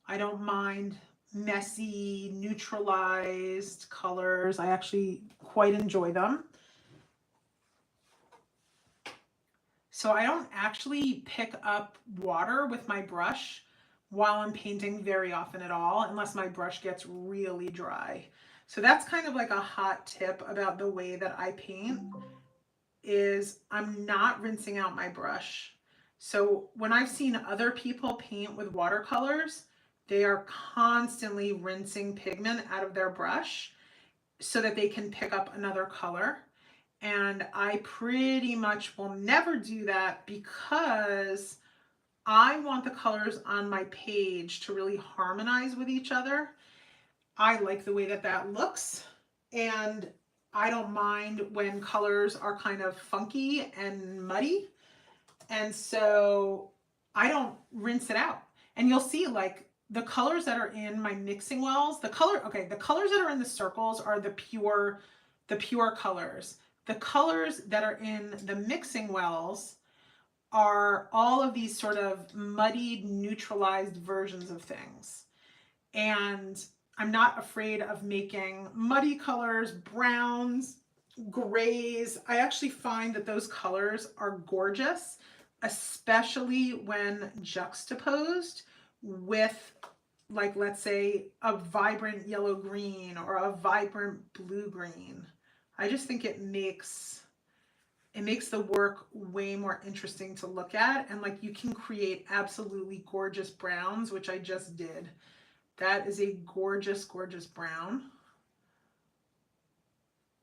I don't mind messy, neutralized colors. I actually quite enjoy them. So I don't actually pick up water with my brush while I'm painting very often at all, unless my brush gets really dry. So that's kind of like a hot tip about the way that I paint, is I'm not rinsing out my brush. So when I've seen other people paint with watercolors, they are constantly rinsing pigment out of their brush so that they can pick up another color. And I pretty much will never do that because I want the colors on my page to really harmonize with each other. I like the way that that looks. and I don't mind when colors are kind of funky and muddy. And so I don't rinse it out. And you'll see like the colors that are in my mixing wells, the colors that are in the circles are the pure colors. The colors that are in the mixing wells are all of these sort of muddied, neutralized versions of things. And I'm not afraid of making muddy colors, browns, grays. I actually find that those colors are gorgeous, especially when juxtaposed with, like, let's say a vibrant yellow green or a vibrant blue green. I just think it makes the work way more interesting to look at, and like you can create absolutely gorgeous browns, which I just did. That is a gorgeous, gorgeous brown.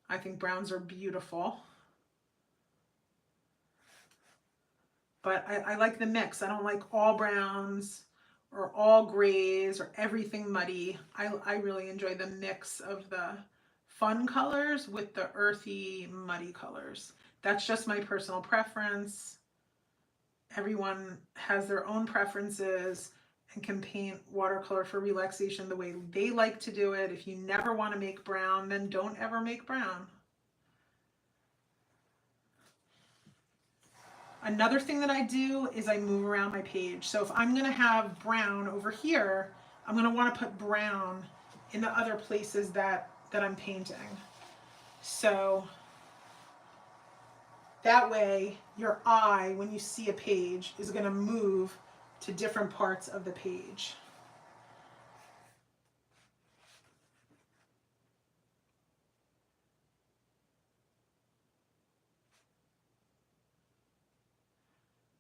I think browns are beautiful. But I like the mix. I don't like all browns or all grays or everything muddy. I really enjoy the mix of the fun colors with the earthy, muddy colors. That's just my personal preference. Everyone has their own preferences and can paint watercolor for relaxation the way they like to do it. If you never want to make brown, then don't ever make brown. Another thing that I do is I move around my page. So if I'm going to have brown over here, I'm going to want to put brown in the other places that I'm painting. So that way your eye, when you see a page, is going to move to different parts of the page.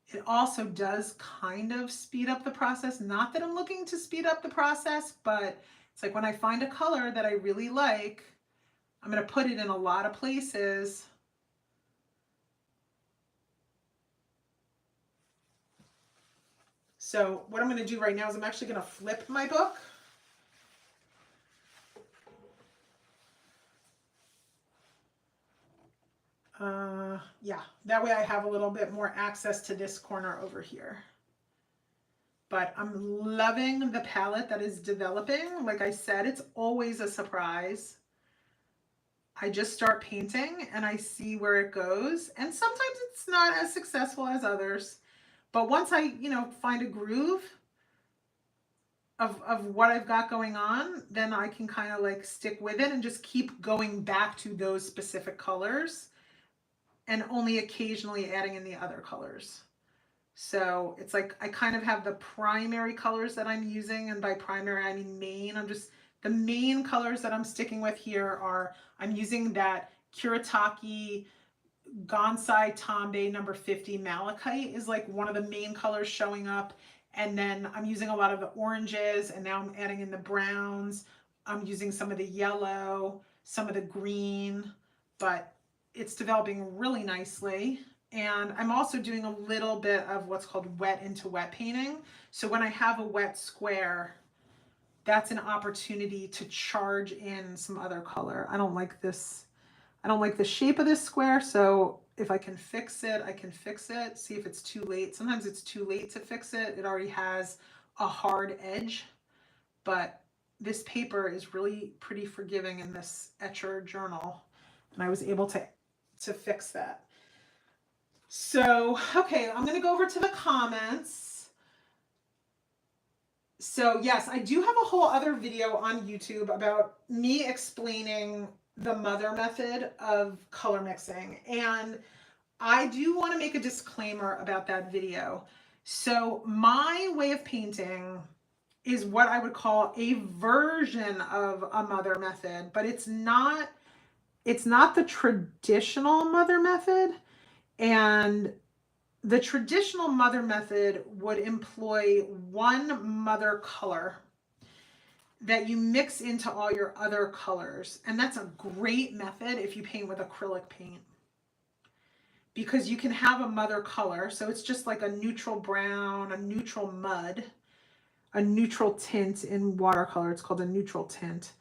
It also does kind of speed up the process. Not that I'm looking to speed up the process, but it's like when I find a color that I really like, I'm going to put it in a lot of places. So what I'm going to do right now is I'm actually going to flip my book. Yeah, that way I have a little bit more access to this corner over here. But I'm loving the palette that is developing. Like I said, it's always a surprise. I just start painting and I see where it goes. And sometimes it's not as successful as others. But once I, find a groove of what I've got going on, then I can kind of like stick with it and just keep going back to those specific colors and only occasionally adding in the other colors. So it's like I kind of have the primary colors that I'm using, and by primary I mean main. The main colors that I'm sticking with here are, I'm using that Kuretake Gansai Tombe number 50 Malachite is like one of the main colors showing up. And then I'm using a lot of the oranges, and now I'm adding in the browns. I'm using some of the yellow, some of the green, but it's developing really nicely. And I'm also doing a little bit of what's called wet into wet painting. So when I have a wet square, that's an opportunity to charge in some other color. I don't like this. I don't like the shape of this square. So if I can fix it, I can fix it. See if it's too late. Sometimes it's too late to fix it. It already has a hard edge, but this paper is really pretty forgiving in this Etchr journal. And I was able to fix that. So, okay, I'm going to go over to the comments. So yes, I do have a whole other video on YouTube about me explaining the mother method of color mixing. And I do want to make a disclaimer about that video. So my way of painting is what I would call a version of a mother method, but it's not the traditional mother method. And the traditional mother method would employ one mother color that you mix into all your other colors. And that's a great method if you paint with acrylic paint, because you can have a mother color. So it's just like a neutral brown, a neutral mud, a neutral tint in watercolor. It's called a neutral tint.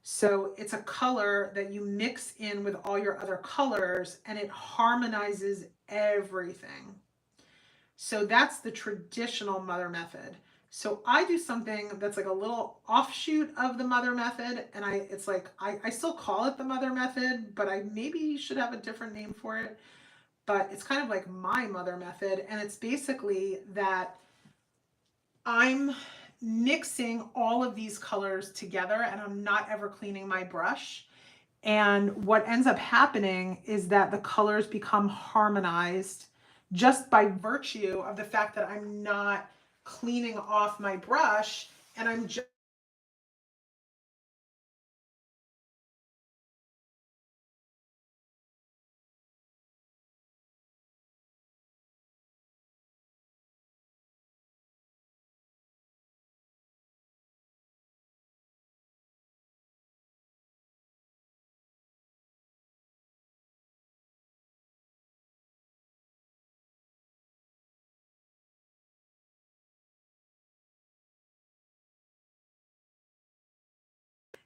So it's a color that you mix in with all your other colors and it harmonizes everything. So that's the traditional mother method. So I do something that's like a little offshoot of the mother method, and it's like I still call it the mother method, but I maybe should have a different name for it. But it's kind of like my mother method, and it's basically that I'm mixing all of these colors together and I'm not ever cleaning my brush. And what ends up happening is that the colors become harmonized just by virtue of the fact that I'm not cleaning off my brush and I'm just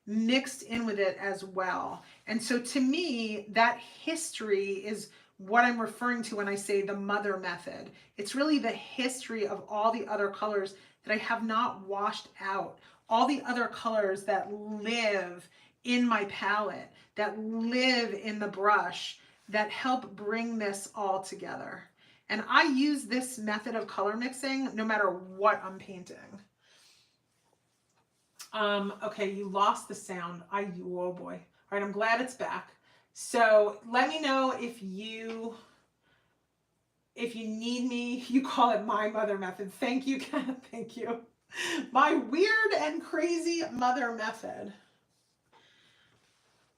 mixed in with it as well. And so to me, that history is what I'm referring to when I say the mother method. It's really the history of all the other colors that I have not washed out, all the other colors that live in my palette, that live in the brush, that help bring this all together. And I use this method of color mixing no matter what I'm painting. Okay, you lost the sound. Oh boy. All right, I'm glad it's back. So let me know if you need me. You call it my mother method. Thank you, Kat. Thank you. My weird and crazy mother method.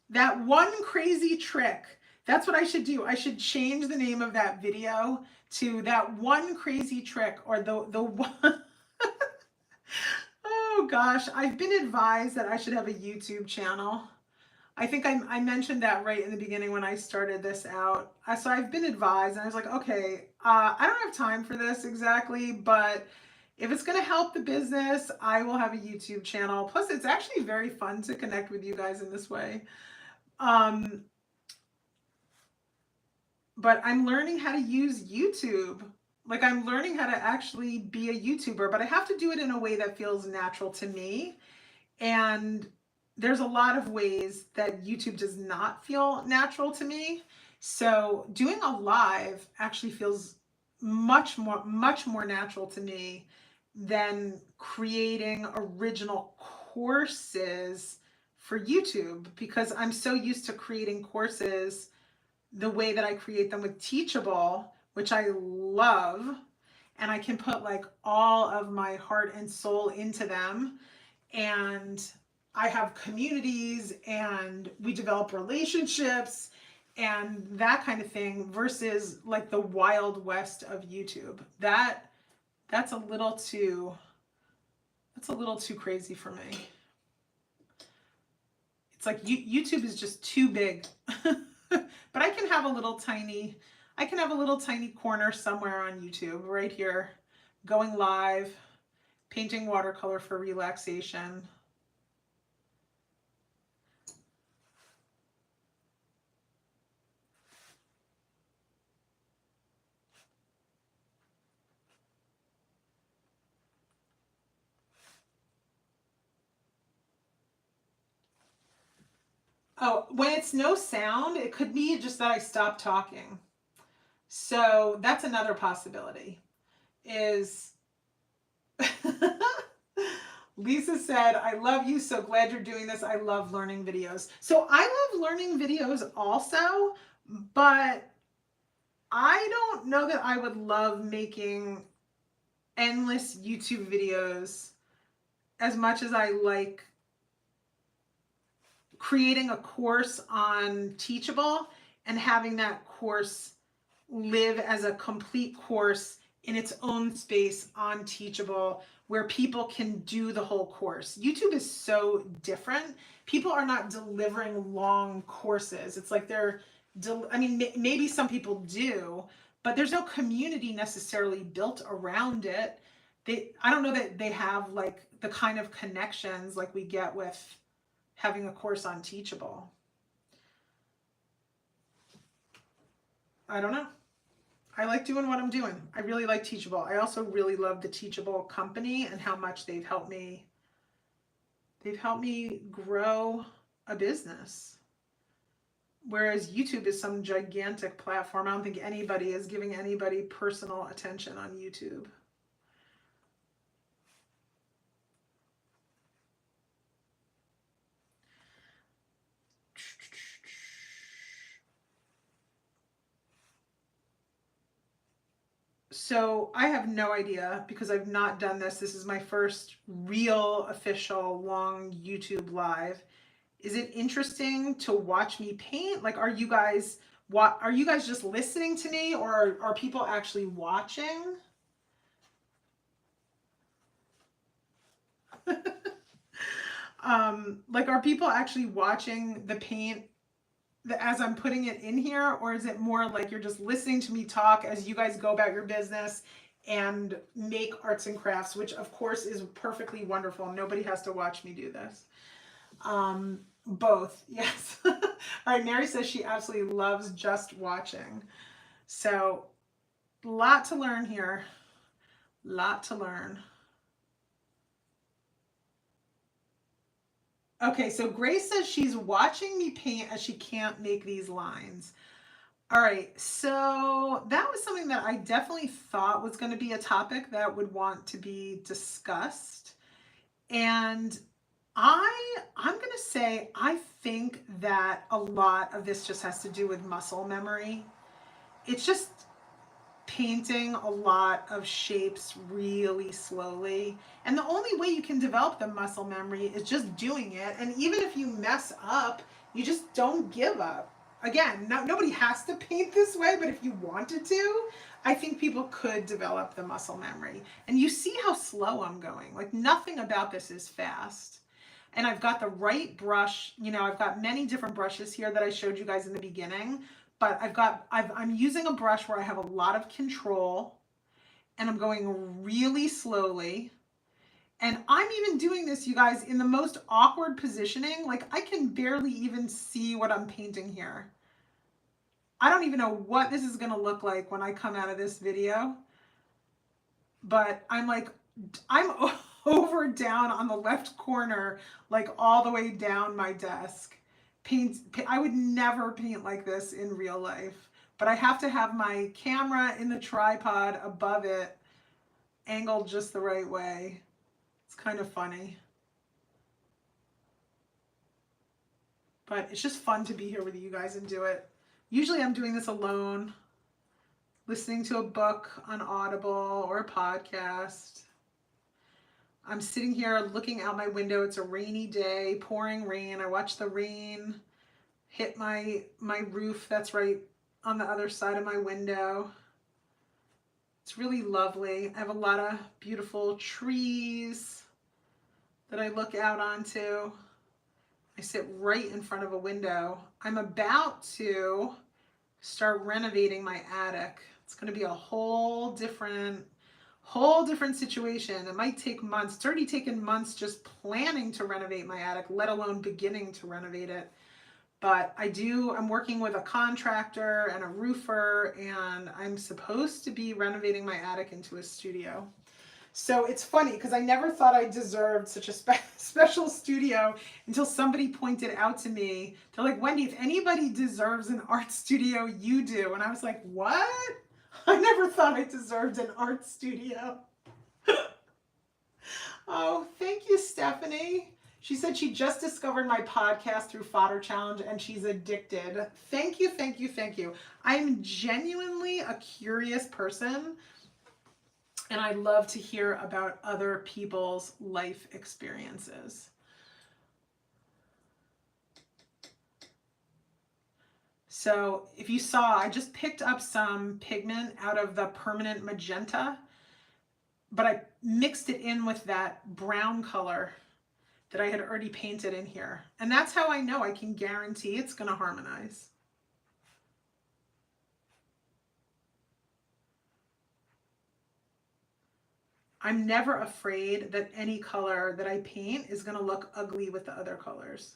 That one crazy trick. That's what I should do. I should change the name of that video to that one crazy trick, or the one. Oh gosh, I've been advised that I should have a YouTube channel. I think I mentioned that right in the beginning when I started this out. So I've been advised, and I was like, okay, I don't have time for this exactly, but if it's going to help the business, I will have a YouTube channel. Plus, it's actually very fun to connect with you guys in this way. But I'm learning how to use YouTube. Like, I'm learning how to actually be a YouTuber, but I have to do it in a way that feels natural to me. And there's a lot of ways that YouTube does not feel natural to me. So doing a live actually feels much more natural to me than creating original courses for YouTube, because I'm so used to creating courses the way that I create them with Teachable, which I love, and I can put like all of my heart and soul into them. And I have communities and we develop relationships and that kind of thing, versus like the wild west of YouTube. That's a little too crazy for me. It's like YouTube is just too big. But I can have a little tiny corner somewhere on YouTube right here, going live, painting watercolor for relaxation. Oh, when it's no sound, it could be just that I stopped talking. So that's another possibility. Is Lisa said, I love you, so glad you're doing this. I love learning videos. So I love learning videos also, but I don't know that I would love making endless YouTube videos as much as I like creating a course on Teachable and having that course live as a complete course in its own space on Teachable, where people can do the whole course. YouTube is so different. People are not delivering long courses. It's like I mean, maybe some people do, but there's no community necessarily built around it. I don't know that they have like the kind of connections like we get with having a course on Teachable. I don't know. I like doing what I'm doing. I really like Teachable. I also really love the Teachable company and how much they've helped me. They've helped me grow a business. Whereas YouTube is some gigantic platform. I don't think anybody is giving anybody personal attention on YouTube. So I have no idea because I've not done this. This is my first real official long YouTube live. Is it interesting to watch me paint? Like, are you guys just listening to me, or are people actually watching? Like, are people actually watching the paint as I'm putting it in here, or is it more like you're just listening to me talk as you guys go about your business and make arts and crafts, which of course is perfectly wonderful. Nobody has to watch me do this. Both, yes. All right, Mary says she absolutely loves just watching. So, lot to learn here. Lot to learn. Okay, so Grace says she's watching me paint as she can't make these lines. All right, so that was something that I definitely thought was going to be a topic that would want to be discussed. And I'm going to say I think that a lot of this just has to do with muscle memory. It's just painting a lot of shapes really slowly. And the only way you can develop the muscle memory is just doing it. And even if you mess up, you just don't give up. Again, nobody has to paint this way, but if you wanted to, I think people could develop the muscle memory. And you see how slow I'm going. Like, nothing about this is fast. And I've got the right brush. You know, I've got many different brushes here that I showed you guys in the beginning. But I'm using a brush where I have a lot of control, and I'm going really slowly. And I'm even doing this, you guys, in the most awkward positioning. Like, I can barely even see what I'm painting here. I don't even know what this is going to look like when I come out of this video. But I'm over down on the left corner, like all the way down my desk. I would never paint like this in real life, but I have to have my camera in the tripod above it, angled just the right way. It's kind of funny, but it's just fun to be here with you guys and do it. Usually I'm doing this alone, listening to a book on Audible or a podcast. I'm sitting here looking out my window. It's a rainy day, pouring rain. I watch the rain hit my roof that's right on the other side of my window. It's really lovely. I have a lot of beautiful trees that I look out onto. I sit right in front of a window. I'm about to start renovating my attic. It's going to be a whole different situation. It might take months. It's already taken months just planning to renovate my attic, let alone beginning to renovate it. But I'm working with a contractor and a roofer, and I'm supposed to be renovating my attic into a studio. So it's funny because I never thought I deserved such a special studio until somebody pointed out to me. They're like, Wendy, if anybody deserves an art studio, you do. And I was like, what? I never thought I deserved an art studio. Oh, thank you, Stephanie. She said she just discovered my podcast through Fodder Challenge and she's addicted. Thank you, thank you, thank you. I'm genuinely a curious person, and I love to hear about other people's life experiences. So if you saw, I just picked up some pigment out of the permanent magenta, but I mixed it in with that brown color that I had already painted in here. And that's how I know I can guarantee it's going to harmonize. I'm never afraid that any color that I paint is going to look ugly with the other colors.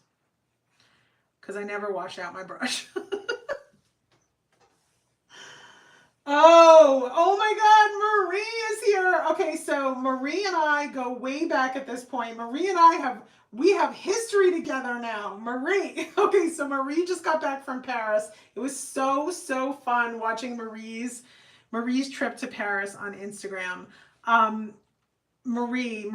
because I never wash out my brush. Oh my God, Marie is here. Okay, so Marie and I go way back at this point. Marie and we have history together now. Marie. Okay, so Marie just got back from Paris. It was so fun watching Marie's trip to Paris on Instagram. Marie.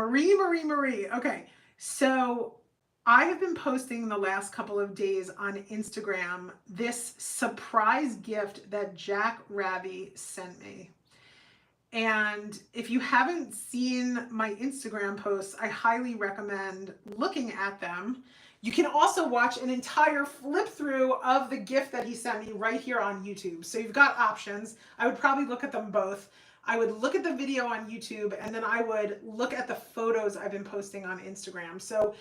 Okay, so I have been posting the last couple of days on Instagram this surprise gift that Jack Ravi sent me. And if you haven't seen my Instagram posts, I highly recommend looking at them. You can also watch an entire flip through of the gift that he sent me right here on YouTube. So you've got options. I would probably look at them both. I would look at the video on YouTube, and then I would look at the photos I've been posting on Instagram. So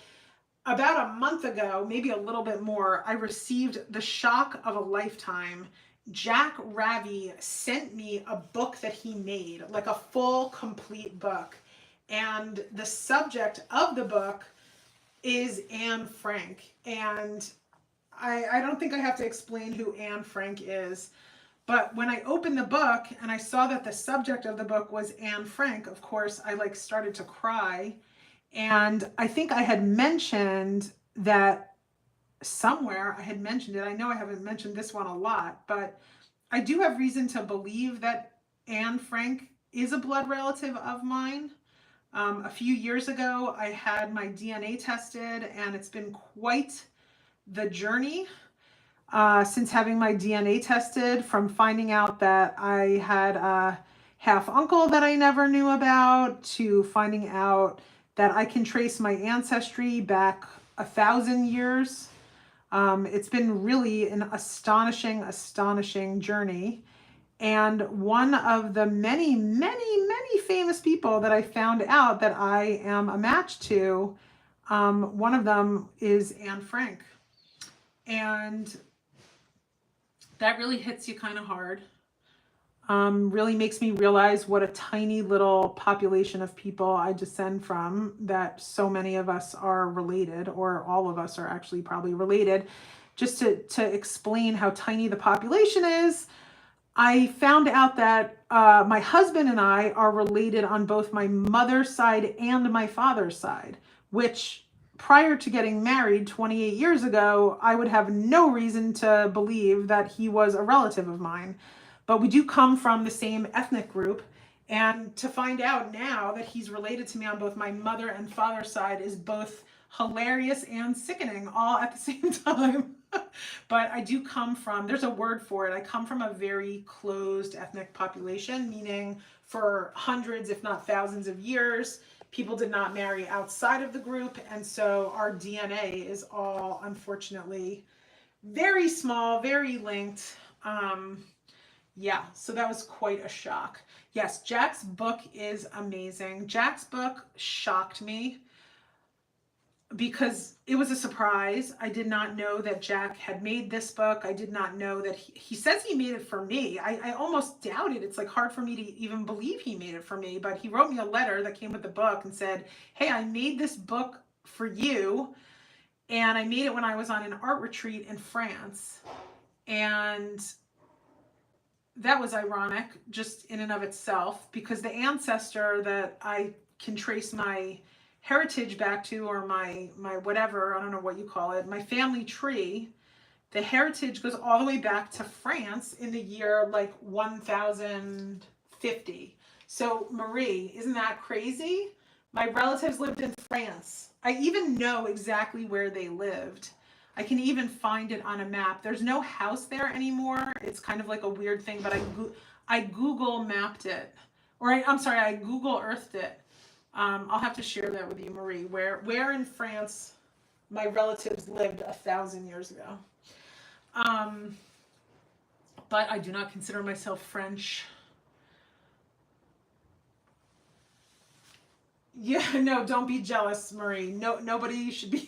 about a month ago, maybe a little bit more, I received the shock of a lifetime. Jack Ravi sent me a book that he made, like a full, complete book. And the subject of the book is Anne Frank. And I don't think I have to explain who Anne Frank is. But when I opened the book and I saw that the subject of the book was Anne Frank, of course, I started to cry. And I think I had mentioned that somewhere. I had mentioned it. I know I haven't mentioned this one a lot, but I do have reason to believe that Anne Frank is a blood relative of mine. A few years ago, I had my DNA tested, and it's been quite the journey since having my DNA tested, from finding out that I had a half uncle that I never knew about, to finding out that I can trace my ancestry back 1,000 years. It's been really an astonishing journey. And one of the many famous people that I found out that I am a match to, one of them is Anne Frank. And that really hits you kind of hard. Really makes me realize what a tiny little population of people I descend from, that so many of us are related, or all of us are actually probably related. Just to explain how tiny the population is, I found out that my husband and I are related on both my mother's side and my father's side, which prior to getting married 28 years ago, I would have no reason to believe that he was a relative of mine. But we do come from the same ethnic group, and to find out now that he's related to me on both my mother and father's side is both hilarious and sickening all at the same time. But I do come from, there's a word for it, I come from a very closed ethnic population, meaning for hundreds, if not thousands of years, people did not marry outside of the group, and so our DNA is all, unfortunately, very small, very linked. Yeah, so that was quite a shock. Yes, Jack's book is amazing. Jack's book shocked me because it was a surprise. I did not know that Jack had made this book. I did not know that he says he made it for me. I almost doubted. It's like hard for me to even believe he made it for me, but he wrote me a letter that came with the book and said, hey, I made this book for you, and I made it when I was on an art retreat in France. And that was ironic just in and of itself, because the ancestor that I can trace my heritage back to, or my whatever, I don't know what you call it, my family tree, the heritage goes all the way back to France in the year like 1050. So Marie, isn't that crazy? My relatives lived in France. I even know exactly where they lived. I can even find it on a map. There's no house there anymore. It's kind of like a weird thing, but I Google mapped it, or I Google Earthed it. I'll have to share that with you, Marie, where in France my relatives lived 1,000 years ago. But I do not consider myself French. Yeah, no, don't be jealous, Marie. No, nobody should be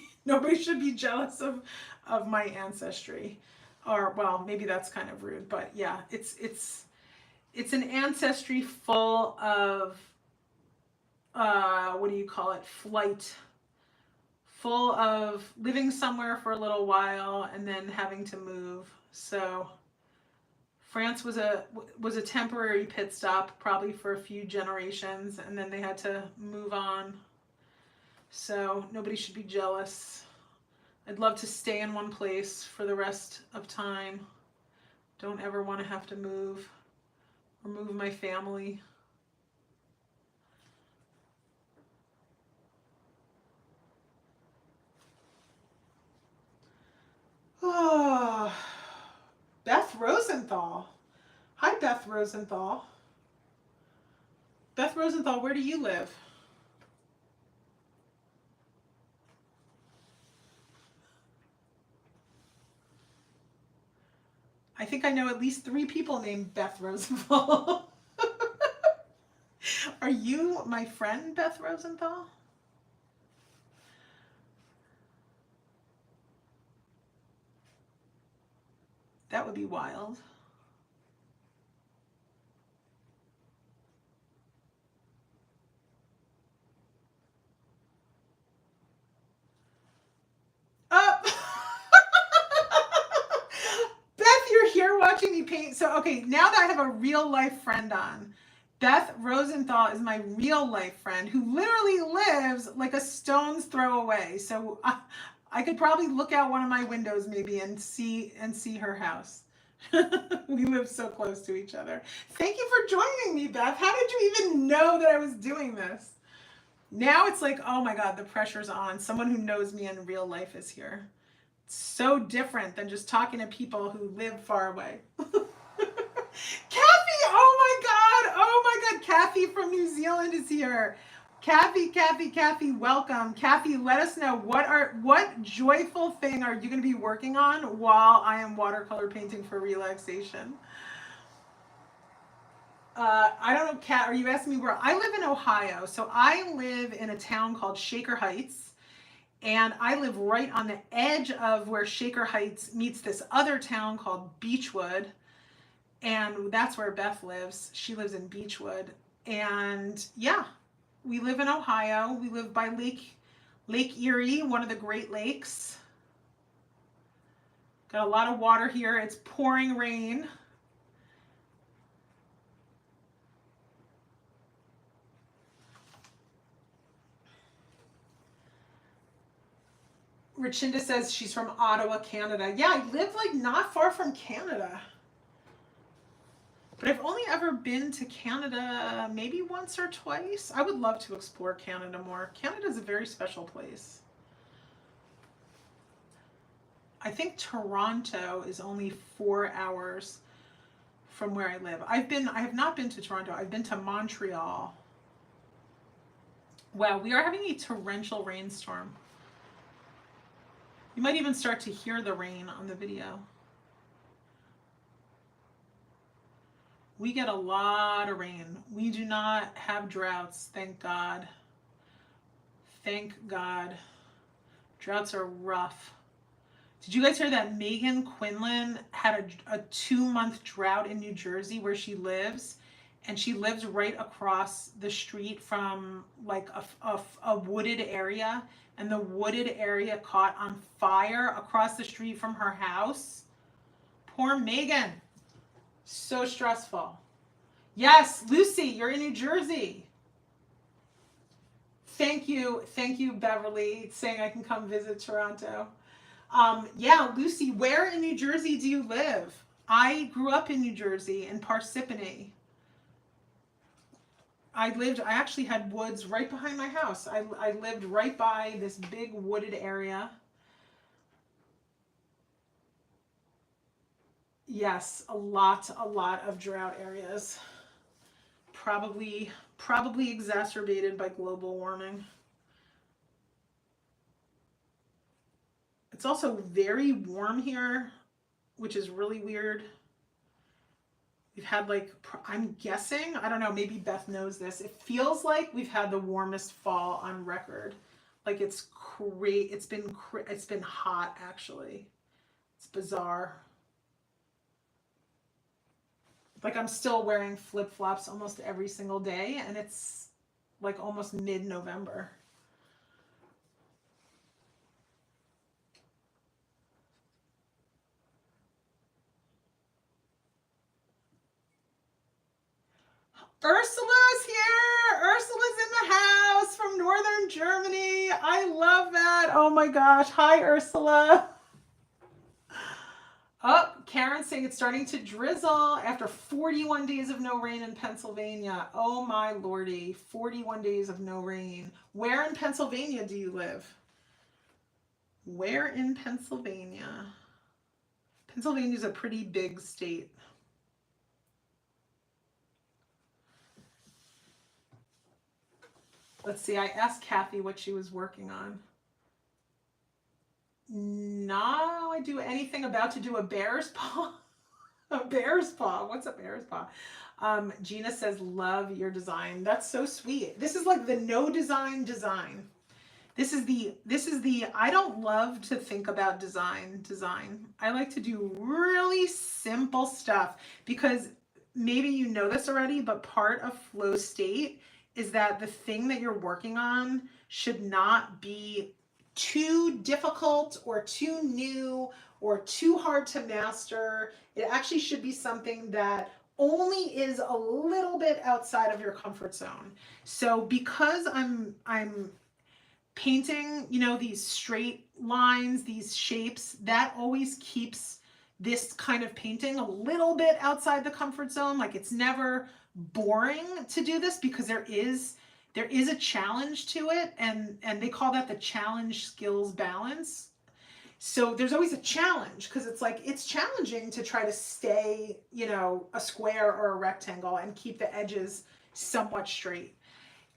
jealous of my ancestry. Or, well, maybe that's kind of rude, but yeah, it's an ancestry full of what do you call it? full of living somewhere for a little while and then having to move. So France was a temporary pit stop, probably for a few generations, and then they had to move on. So nobody should be jealous. I'd love to stay in one place for the rest of time. Don't ever want to have to move or move my family. Oh, Beth Rosenthal. Hi, Beth Rosenthal. Beth Rosenthal, where do you live? I think I know at least 3 people named Beth Rosenthal. Are you my friend, Beth Rosenthal? That would be wild. Oh! Beth, you're here watching me paint. So, okay, now that I have a real life friend on, Beth Rosenthal is my real life friend who literally lives like a stone's throw away. So I could probably look out one of my windows maybe and see her house. We live so close to each other. Thank you for joining me, Beth. How did you even know that I was doing this? Now it's like, oh my God, the pressure's on. Someone who knows me in real life is here. It's so different than just talking to people who live far away. Kathy, oh my God, Kathy from New Zealand is here. Kathy, welcome. Kathy, let us know what joyful thing are you going to be working on while I am watercolor painting for relaxation? I don't know, Kat, are you asking me where? I live in Ohio, so I live in a town called Shaker Heights, and I live right on the edge of where Shaker Heights meets this other town called Beechwood, and that's where Beth lives. She lives in Beechwood, and yeah, we live in Ohio. We live by Lake Erie, one of the Great Lakes. Got a lot of water here. It's pouring rain. Richinda says she's from Ottawa, Canada. Yeah, I live like not far from Canada. But I've only ever been to Canada maybe once or twice. I would love to explore Canada more. Canada is a very special place. I think Toronto is only 4 hours from where I live. I have not been to Toronto. I've been to Montreal. Wow, we are having a torrential rainstorm. You might even start to hear the rain on the video. We get a lot of rain. We do not have droughts, thank God. Thank God. Droughts are rough. Did you guys hear that Megan Quinlan had a 2-month drought in New Jersey where she lives? And she lives right across the street from like a wooded area. And the wooded area caught on fire across the street from her house. Poor Megan. So stressful. Yes, Lucy, you're in New Jersey. Thank you, Beverly, saying I can come visit Toronto. Yeah, Lucy, where in New Jersey do you live? I grew up in New Jersey, in Parsippany. I actually had woods right behind my house. I lived right by this big wooded area. Yes, a lot of drought areas. Probably exacerbated by global warming. It's also very warm here, which is really weird. We've had like, I'm guessing, I don't know, maybe Beth knows this. It feels like we've had the warmest fall on record. Like it's been hot actually. It's bizarre. Like I'm still wearing flip-flops almost every single day and it's like almost mid-November. Ursula's here. Ursula's in the house from Northern Germany. I love that. Oh my gosh. Hi, Ursula. Oh, Karen's saying it's starting to drizzle after 41 days of no rain in Pennsylvania. Oh my lordy, 41 days of no rain. Where in Pennsylvania do you live? Where in Pennsylvania? Pennsylvania's a pretty big state. Let's see, I asked Kathy what she was working on. Now I do anything about to do a bear's paw. A bear's paw. What's a bear's paw? Gina says, love your design. That's so sweet. This is like the no design. This is the, I don't love to think about design. I like to do really simple stuff because maybe you know this already, but part of flow state is that the thing that you're working on should not be too difficult or too new or too hard to master. It actually should be something that only is a little bit outside of your comfort zone. So because I'm painting, you know, these straight lines, these shapes, that always keeps this kind of painting a little bit outside the comfort zone. Like it's never boring to do this because there is a challenge to it, and they call that the challenge skills balance. So there's always a challenge because it's like it's challenging to try to stay, you know, a square or a rectangle and keep the edges somewhat straight.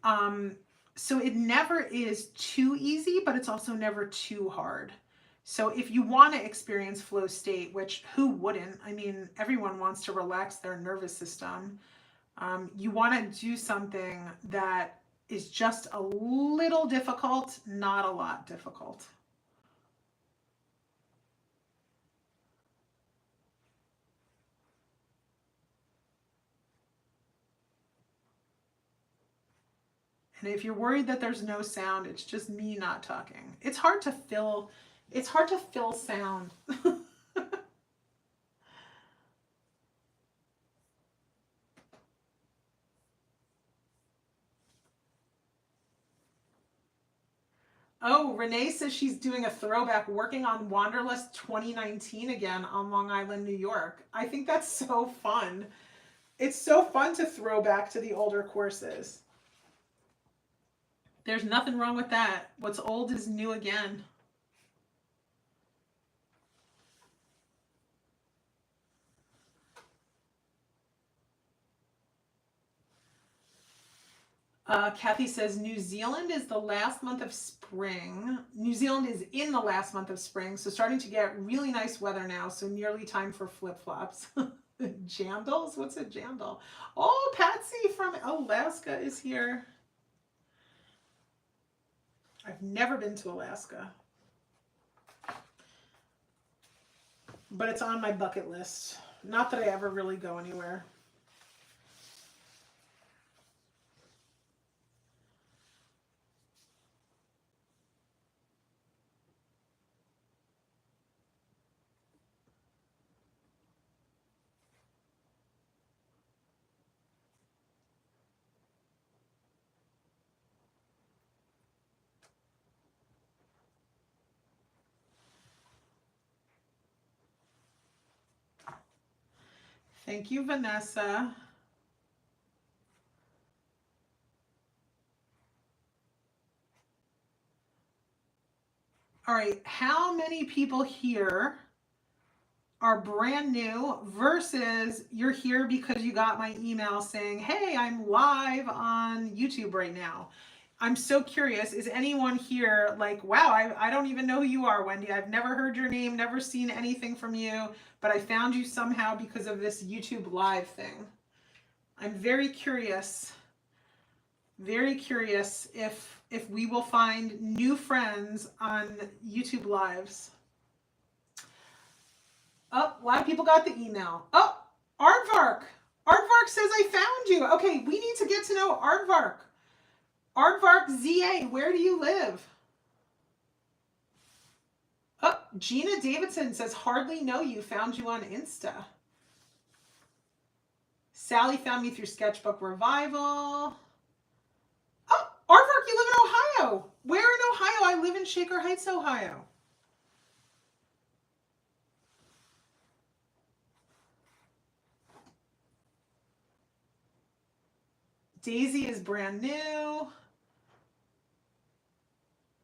So it never is too easy, but it's also never too hard. So if you want to experience flow state, which who wouldn't? I mean, everyone wants to relax their nervous system. You want to do something that is just a little difficult, not a lot difficult. And if you're worried that there's no sound, it's just me not talking. It's hard to fill sound. Oh, Renee says she's doing a throwback, working on Wanderlust 2019 again on Long Island, New York. I think that's so fun. It's so fun to throw back to the older courses. There's nothing wrong with that. What's old is new again. Kathy says New Zealand is the last month of spring. New Zealand is in the last month of spring, so starting to get really nice weather now, so nearly time for flip-flops. Jandals? What's a jandal? Oh, Patsy from Alaska is here. I've never been to Alaska, but it's on my bucket list. Not that I ever really go anywhere. Thank you, Vanessa. All right, how many people here are brand new versus you're here because you got my email saying, hey, I'm live on YouTube right now? I'm so curious. Is anyone here like, wow, I don't even know who you are, Wendy. I've never heard your name, never seen anything from you, but I found you somehow because of this YouTube live thing. I'm very curious if we will find new friends on YouTube lives. Oh, a lot of people got the email. Oh, Aardvark. Aardvark says I found you. Okay, we need to get to know Aardvark. Aardvark ZA, where do you live? Oh, Gina Davidson says hardly know you, found you on Insta. Sally found me through Sketchbook Revival. Oh, Aardvark, you live in Ohio. Where in Ohio? I live in Shaker Heights, Ohio. Daisy is brand new.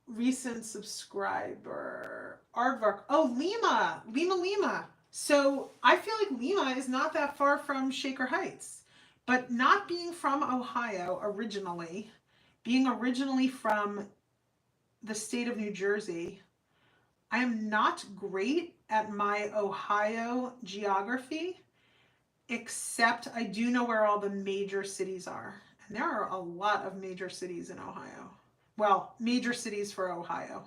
Recent subscriber. Aardvark. Oh, Lima. Lima. So I feel like Lima is not that far from Shaker Heights. But not being from Ohio originally, being originally from the state of New Jersey, I am not great at my Ohio geography, except I do know where all the major cities are. And there are a lot of major cities in Ohio. Well, major cities for Ohio.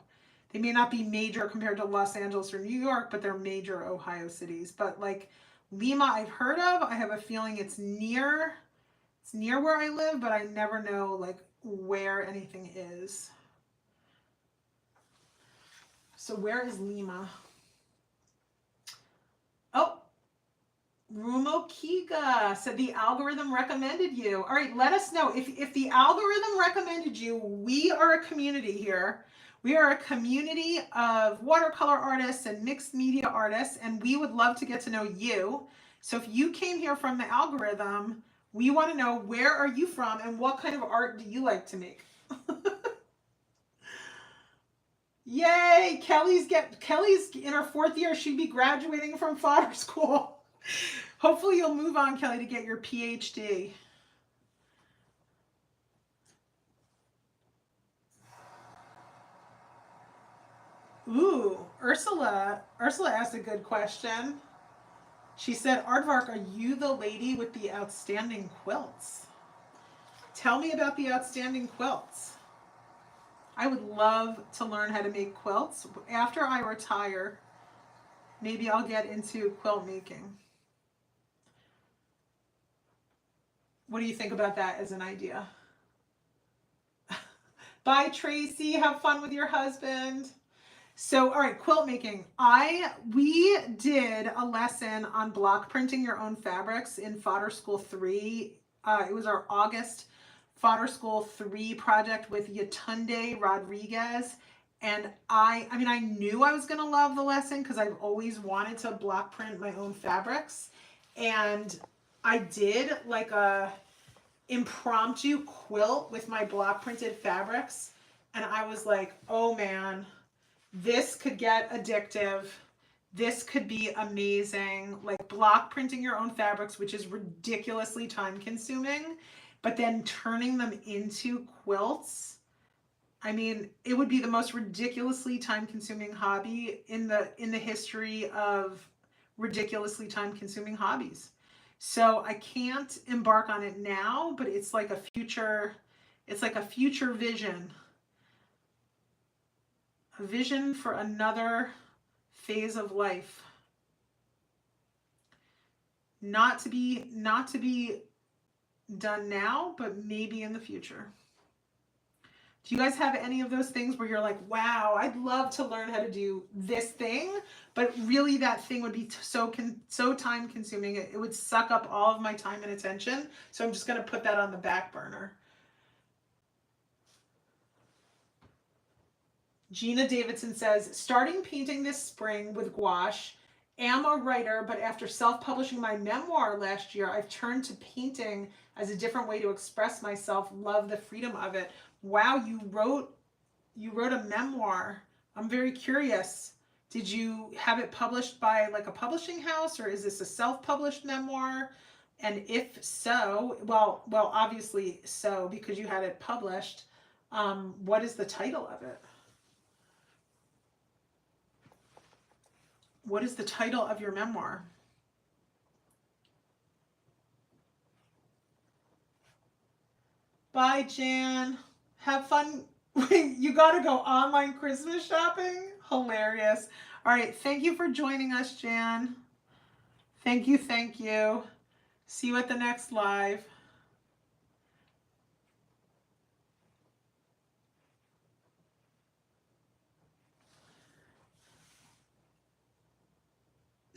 They may not be major compared to Los Angeles or New York, but they're major Ohio cities. But like Lima, I've heard of. I have a feeling it's near where I live, but I never know like where anything is. So where is Lima? Oh, Rumo Kiga said the algorithm recommended you. All right, let us know. If the algorithm recommended you, we are a community here. We are a community of watercolor artists and mixed media artists, and we would love to get to know you. So if you came here from the algorithm, we want to know where are you from and what kind of art do you like to make? Yay! Kelly's in her 4th year. She'd be graduating from fodder school. Hopefully you'll move on, Kelly, to get your PhD. Ooh, Ursula asked a good question. She said, Aardvark, are you the lady with the outstanding quilts? Tell me about the outstanding quilts. I would love to learn how to make quilts. After I retire, maybe I'll get into quilt making. What do you think about that as an idea? Bye, Tracy. Have fun with your husband. So, all right, quilt making. We did a lesson on block printing your own fabrics in Fodder School 3. It was our August Fodder School 3 project with Yatunde Rodriguez. And I knew I was going to love the lesson because I've always wanted to block print my own fabrics. And I did like a impromptu quilt with my block printed fabrics. And I was like, oh man, this could get addictive. This could be amazing. Like block printing your own fabrics, which is ridiculously time consuming, but then turning them into quilts. I mean, it would be the most ridiculously time consuming hobby in the history of ridiculously time consuming hobbies. So I can't embark on it now, but it's like a future vision. A vision for another phase of life. Not to be done now, but maybe in the future. Do you guys have any of those things where you're like, wow, I'd love to learn how to do this thing, but really that thing would be so time consuming. It would suck up all of my time and attention. So I'm just going to put that on the back burner. Gina Davidson says, starting painting this spring with gouache. Am a writer, but after self-publishing my memoir last year, I've turned to painting as a different way to express myself. Love the freedom of it. Wow, you wrote a memoir. I'm very curious. Did you have it published by like a publishing house, or is this a self-published memoir? And if so, well, obviously so, because you had it published. What is the title of it? What is the title of your memoir? Bye, Jan. Have fun. You got to go online Christmas shopping? Hilarious. All right. Thank you for joining us, Jan. Thank you. Thank you. See you at the next live.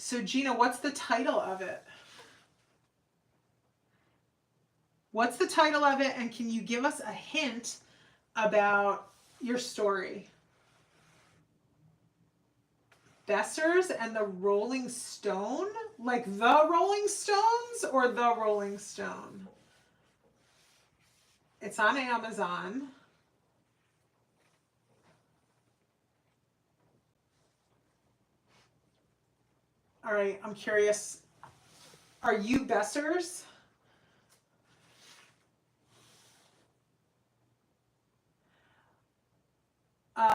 So Gina, what's the title of it? What's the title of it? And can you give us a hint about your story? Bessers and the Rolling Stone? Like the Rolling Stones or the Rolling Stone? It's on Amazon. All right, I'm curious. Are you Bessers?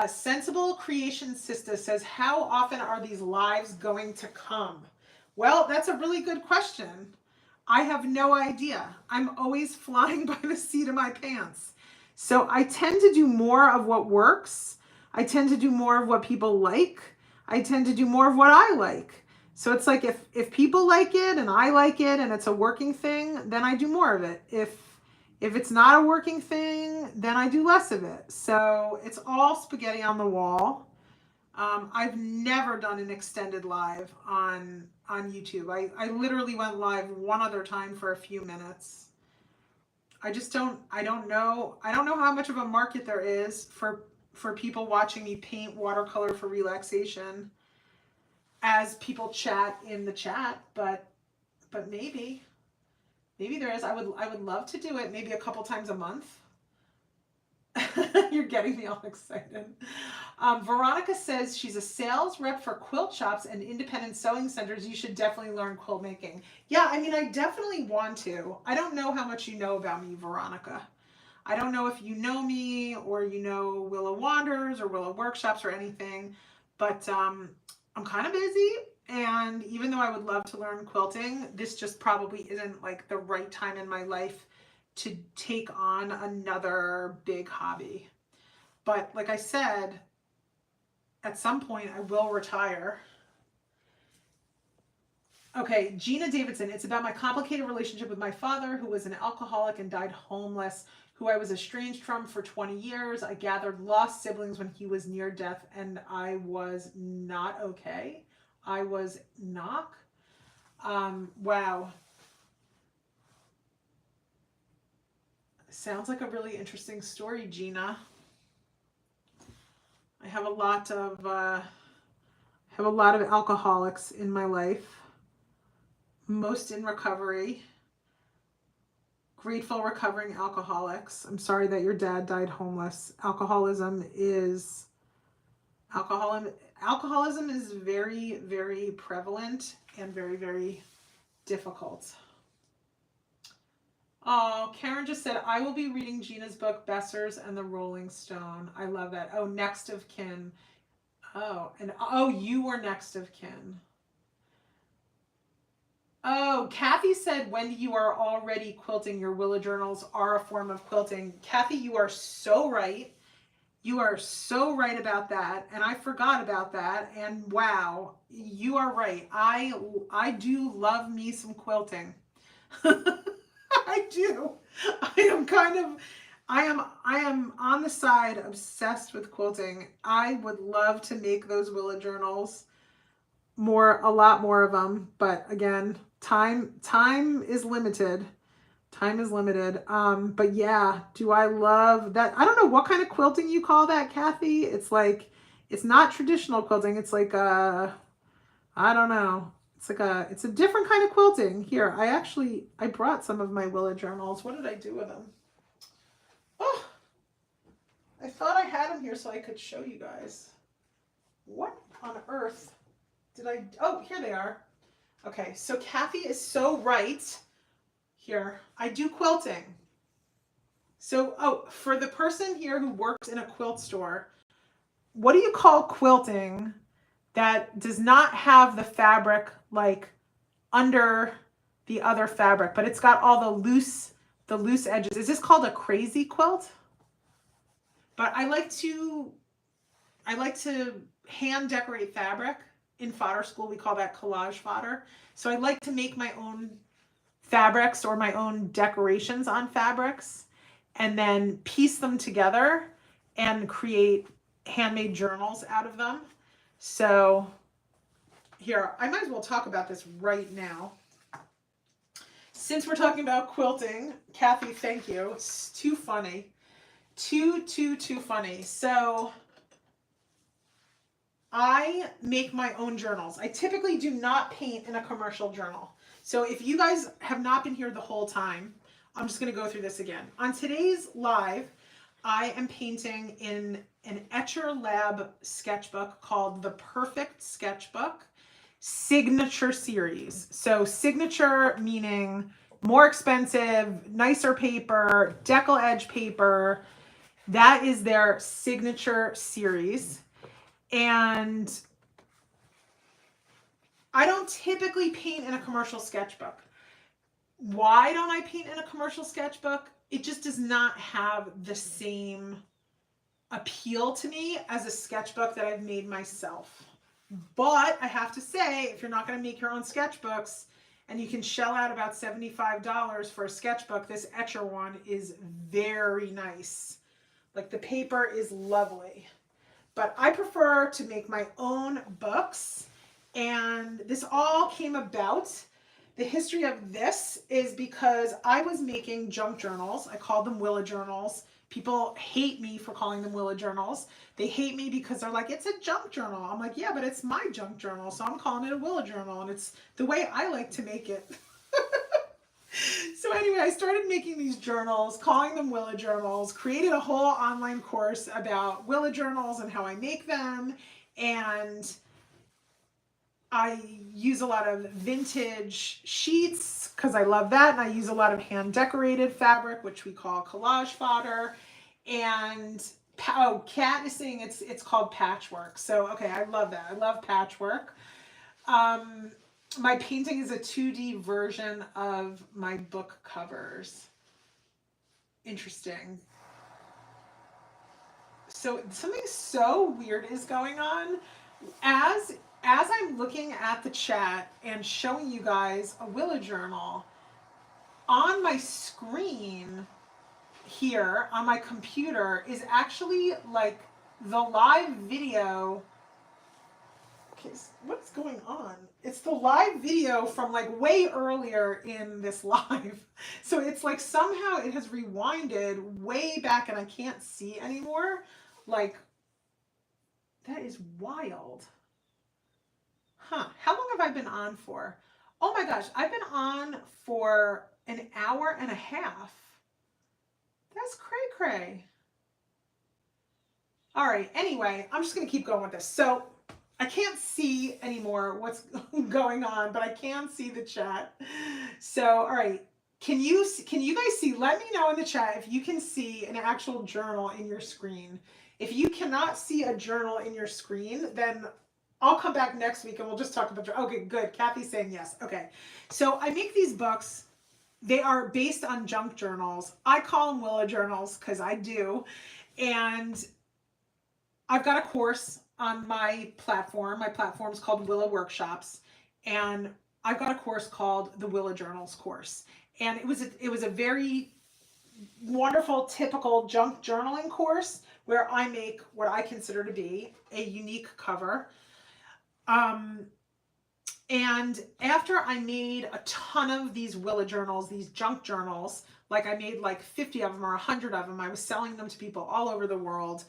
Sensible Creation Sister says, how often are these lives going to come? Well, that's a really good question. I have no idea. I'm always flying by the seat of my pants. So I tend to do more of what works. I tend to do more of what people like. I tend to do more of what I like. So it's like if people like it and I like it and it's a working thing, then I do more of it. If it's not a working thing, then I do less of it. So it's all spaghetti on the wall. I've never done an extended live on YouTube. I literally went live one other time for a few minutes. I don't know how much of a market there is for people watching me paint watercolor for relaxation as people chat in the chat, but maybe there is. I would love to do it maybe a couple times a month. You're getting me all excited. Veronica says she's a sales rep for quilt shops and independent sewing centers. You should definitely learn quilt making. Yeah, I mean, I definitely want to. I don't know how much you know about me, Veronica. I don't know if you know me or you know Willa Wanders or Willa Workshops or anything, but I'm kind of busy. And even though I would love to learn quilting, this just probably isn't like the right time in my life to take on another big hobby. But like I said, at some point I will retire. Okay, Gina Davidson, it's about my complicated relationship with my father, who was an alcoholic and died homeless, who I was estranged from for 20 years. I gathered lost siblings when he was near death, and I was not okay. I was knock. Wow. Sounds like a really interesting story, Gina. I have a lot of alcoholics in my life, most in recovery. Grateful recovering alcoholics. I'm sorry that your dad died homeless. Alcoholism is very, very prevalent and very, very difficult. Oh, Karen just said, I will be reading Gina's book, Bessers and the Rolling Stone. I love that. Oh, next of kin. Oh, you were next of kin. Oh, Kathy said, Wendy, you are already quilting. Your Willa journals are a form of quilting. Kathy, you are so right. You are so right about that. And I forgot about that. And wow, you are right. I do love me some quilting. I do. I am on the side obsessed with quilting. I would love to make those Willa journals, a lot more of them, but again, time is limited. Time is limited. But yeah, do I love that? I don't know what kind of quilting you call that, Kathy. It's like, it's not traditional quilting. It's like I don't know. It's a different kind of quilting. Here, I brought some of my Willa journals. What did I do with them? Oh, I thought I had them here so I could show you guys. What on earth did I, oh, here they are. Okay, so Kathy is so right. Here, I do quilting. So, for the person here who works in a quilt store, what do you call quilting that does not have the fabric like under the other fabric, but it's got all the loose edges? Is this called a crazy quilt? But I like to hand decorate fabric. In fodder school, we call that collage fodder. So I like to make my own fabrics or my own decorations on fabrics and then piece them together and create handmade journals out of them. So here, I might as well talk about this right now. Since we're talking about quilting, Kathy, thank you. It's too funny. Too funny. So I make my own journals. I typically do not paint in a commercial journal. So if you guys have not been here the whole time, I'm just going to go through this again. On today's live, I am painting in an Etchr Lab sketchbook called The Perfect Sketchbook Signature Series. So signature meaning more expensive, nicer paper, decal edge paper. That is their signature series. And I don't typically paint in a commercial sketchbook. Why don't I paint in a commercial sketchbook? It just does not have the same appeal to me as a sketchbook that I've made myself. But I have to say, if you're not going to make your own sketchbooks and you can shell out about $75 for a sketchbook, this Etchr one is very nice. Like the paper is lovely. But I prefer to make my own books. And this all came about. The history of this is because I was making junk journals. I called them Willa journals. People hate me for calling them Willa journals. They hate me because they're like, it's a junk journal. I'm like, yeah, but it's my junk journal, so I'm calling it a Willa journal, and it's the way I like to make it. So anyway, I started making these journals, calling them Willa journals, created a whole online course about Willa journals and how I make them, and I use a lot of vintage sheets because I love that, and I use a lot of hand decorated fabric, which we call collage fodder. And oh, Kat is saying it's called patchwork. So okay, I love that. I love patchwork. My painting is a 2D version of my book covers. Interesting. So something so weird is going on. As I'm looking at the chat and showing you guys a Willa journal, on my screen here on my computer is actually like the live video. Okay, what is going on? It's the live video from like way earlier in this live. So it's like somehow it has rewinded way back and I can't see anymore. Like, that is wild. Huh, how long have I been on for? Oh my gosh, I've been on for an hour and a half. That's cray-cray. All right, anyway, I'm just gonna keep going with this. So I can't see anymore what's going on, but I can see the chat. So, all right, can you guys see? Let me know in the chat if you can see an actual journal in your screen. If you cannot see a journal in your screen, then I'll come back next week and we'll just talk about, okay, good. Kathy's saying yes. Okay. So I make these books. They are based on junk journals. I call them Willa journals because I do. And I've got a course on my platform. My platform is called Willa Workshops. And I've got a course called the Willa Journals course. And it was a very wonderful, typical junk journaling course where I make what I consider to be a unique cover. And after I made a ton of these Willa journals, these junk journals, like I made like 50 of them or 100 of them, I was selling them to people all over the world.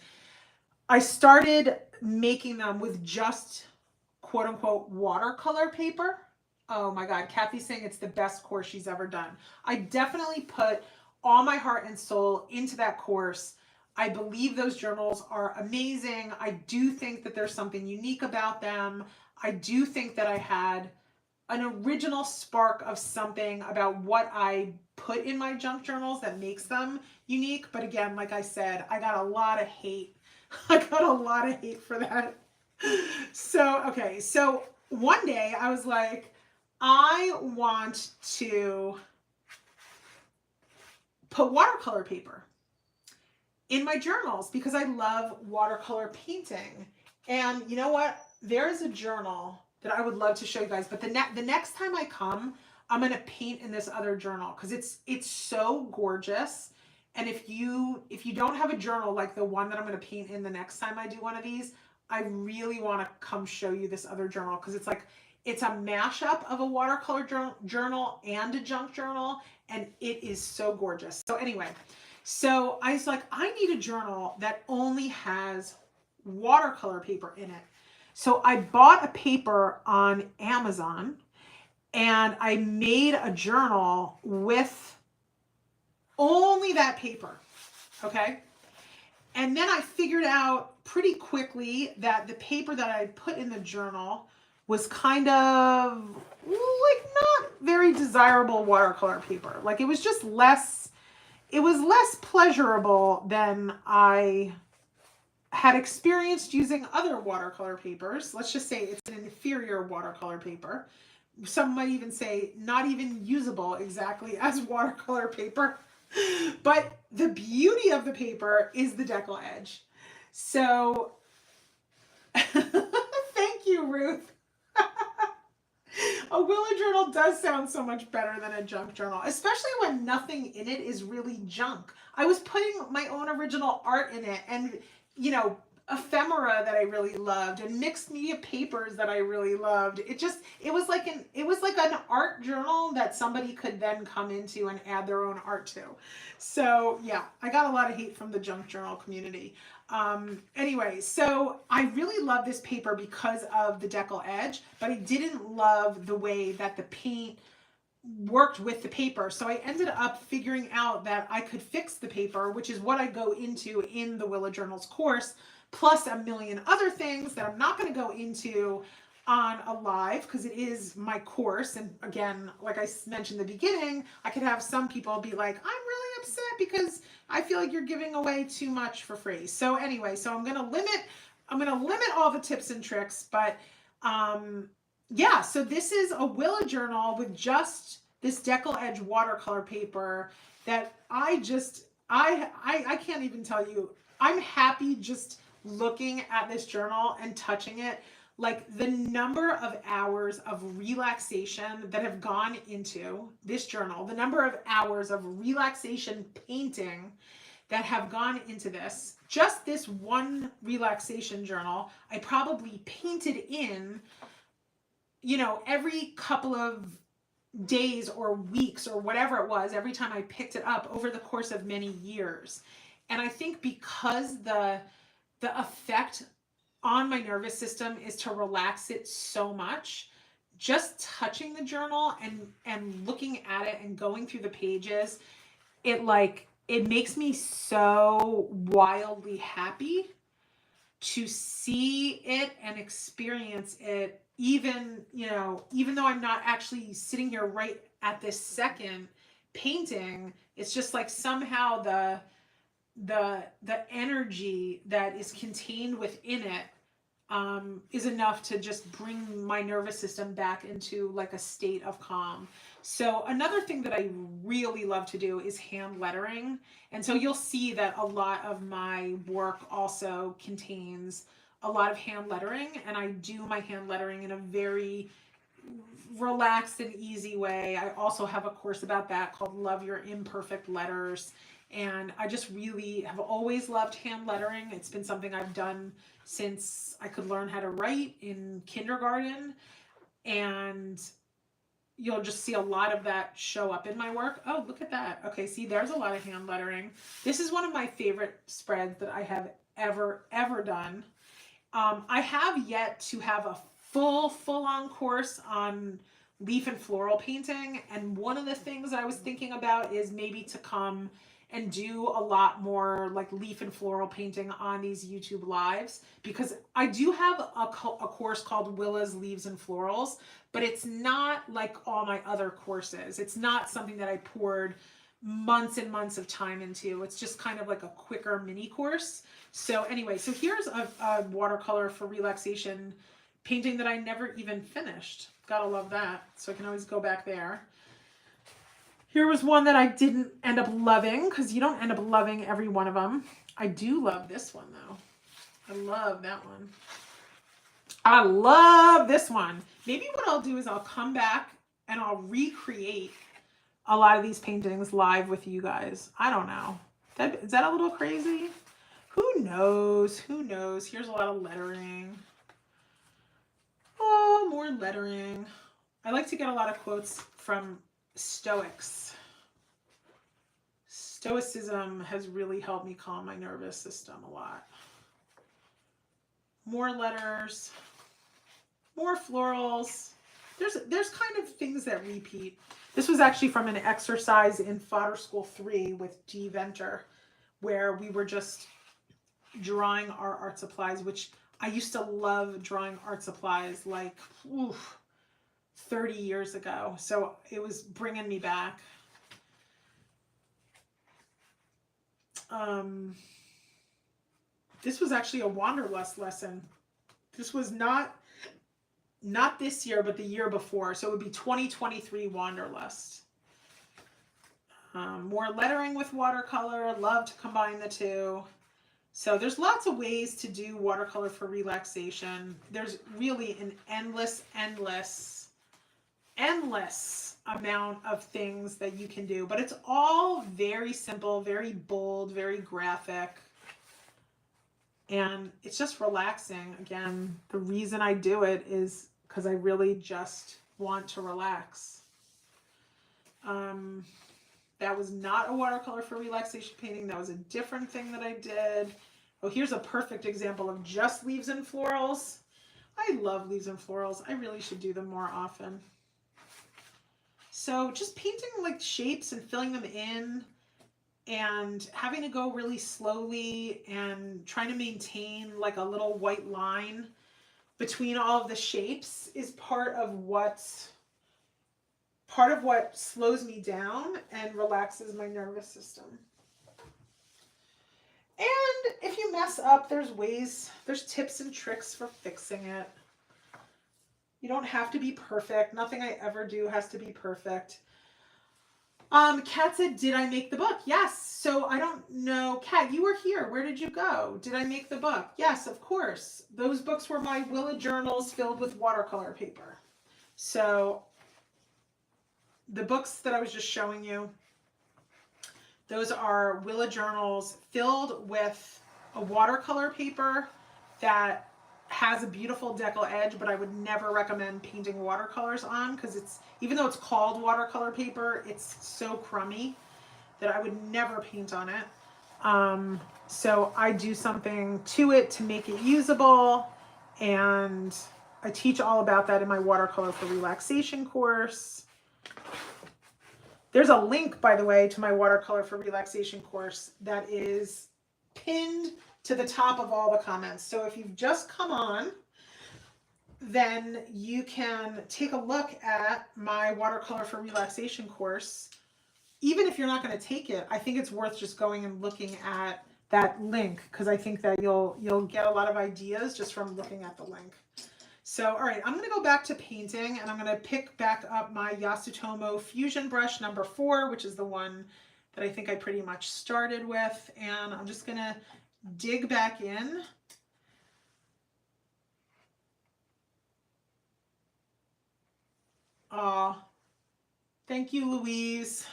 I started making them with just quote unquote watercolor paper. Oh my God, Kathy's saying it's the best course she's ever done. I definitely put all my heart and soul into that course. I believe those journals are amazing. I do think that there's something unique about them. I do think that I had an original spark of something about what I put in my junk journals that makes them unique. But again, like I said, I got a lot of hate. I got a lot of hate for that. So, okay. So one day I was like, I want to put watercolor paper in my journals because I love watercolor painting. And you know what? There's a journal that I would love to show you guys, but the next time I come, I'm going to paint in this other journal because it's so gorgeous. And if you don't have a journal like the one that I'm going to paint in the next time I do one of these, I really want to come show you this other journal because it's like, It's a mashup of a watercolor journal and a junk journal, and it is so gorgeous. So anyway, so I was like, I need a journal that only has watercolor paper in it. So I bought a paper on Amazon, and I made a journal with only that paper, okay? And then I figured out pretty quickly that the paper that I put in the journal was kind of like not very desirable watercolor paper. Like it was just less, it was less pleasurable than I had experienced using other watercolor papers. Let's just say it's an inferior watercolor paper. Some might even say not even usable exactly as watercolor paper. But the beauty of the paper is the decal edge. So thank you, Ruth. A Willa journal does sound so much better than a junk journal, especially when nothing in it is really junk. I was putting my own original art in it, and, you know, ephemera that I really loved, and mixed media papers that I really loved. It was like an art journal that somebody could then come into and add their own art to. So yeah, I got a lot of hate from the junk journal community. Anyway, so I really love this paper because of the decal edge, but I didn't love the way that the paint worked with the paper. So I ended up figuring out that I could fix the paper, which is what I go into in the Willa Journals course, plus a million other things that I'm not going to go into on a live because it is my course. And again, like I mentioned in the beginning, I could have some people be like, I'm really upset because I feel like you're giving away too much for free. So anyway, so I'm going to limit all the tips and tricks, but yeah, so this is a Willa journal with just this decal edge watercolor paper that I can't even tell you. I'm happy just looking at this journal and touching it. Like the number of hours of relaxation that have gone into this journal, the number of hours of relaxation painting that have gone into this, just this one relaxation journal, I probably painted in, you know, every couple of days or weeks or whatever it was, every time I picked it up over the course of many years. And I think because the effect on my nervous system is to relax it so much, just touching the journal and looking at it and going through the pages, it makes me so wildly happy to see it and experience it, even though I'm not actually sitting here right at this second painting. It's just like somehow the energy that is contained within it is enough to just bring my nervous system back into like a state of calm. So another thing that I really love to do is hand lettering. And so you'll see that a lot of my work also contains a lot of hand lettering, and I do my hand lettering in a very relaxed and easy way. I also have a course about that called Love Your Imperfect Letters. And I just really have always loved hand lettering. It's been something I've done since I could learn how to write in kindergarten. And you'll just see a lot of that show up in my work. Oh, look at that. Okay, see, there's a lot of hand lettering. This is one of my favorite spreads that I have ever done. I have yet to have a full-on course on leaf and floral painting. And one of the things I was thinking about is maybe to come and do a lot more like leaf and floral painting on these YouTube lives, because I do have a course called Willa's Leaves and Florals, but it's not like all my other courses. It's not something that I poured months and months of time into. It's just kind of like a quicker mini course. So anyway, so here's a watercolor for relaxation painting that I never even finished. Gotta love that. So I can always go back there. Here was one that I didn't end up loving, because you don't end up loving every one of them. I do love this one though. I love that one. I love this one. Maybe what I'll do is I'll come back and I'll recreate a lot of these paintings live with you guys. I don't know. Is that a little crazy? Who knows? Who knows? Here's a lot of lettering. Oh, more lettering. I like to get a lot of quotes from Stoics. Stoicism has really helped me calm my nervous system a lot. More letters, more florals. There's kind of things that repeat. This was actually from an exercise in Fodder School 3 with G. Venter, where we were just drawing our art supplies, which I used to love drawing art supplies like 30 years ago. So it was bringing me back. This was actually a Wanderlust lesson. This was not this year, but the year before. So it would be 2023 Wanderlust. More lettering with watercolor. Love to combine the two. So there's lots of ways to do watercolor for relaxation. There's really an endless amount of things that you can do, but it's all very simple, very bold, very graphic. And it's just relaxing. Again, the reason I do it is because I really just want to relax. That was not a watercolor for relaxation painting. That was a different thing that I did. Oh, here's a perfect example of just leaves and florals. I love leaves and florals. I really should do them more often. So just painting like shapes and filling them in and having to go really slowly and trying to maintain like a little white line between all of the shapes is part of what slows me down and relaxes my nervous system. And if you mess up, there's tips and tricks for fixing it. You don't have to be perfect. Nothing I ever do has to be perfect. Kat said, did I make the book? Yes. So I don't know. Kat, you were here. Where did you go? Did I make the book? Yes, of course. Those books were my Willa journals filled with watercolor paper. So the books that I was just showing you, those are Willa journals filled with a watercolor paper that has a beautiful decal edge, but I would never recommend painting watercolors on because even though it's called watercolor paper, it's so crummy that I would never paint on it. So I do something to it to make it usable, and I teach all about that in my Watercolor for Relaxation course. There's a link, by the way, to my Watercolor for Relaxation course that is pinned to the top of all the comments. So if you've just come on, then you can take a look at my Watercolor for Relaxation course. Even if you're not going to take it, I think it's worth just going and looking at that link because I think that you'll get a lot of ideas just from looking at the link. So, all right, I'm going to go back to painting and I'm going to pick back up my Yasutomo Fusion brush number 4, which is the one that I think I pretty much started with. And I'm just going to dig back in. Thank you, Louise.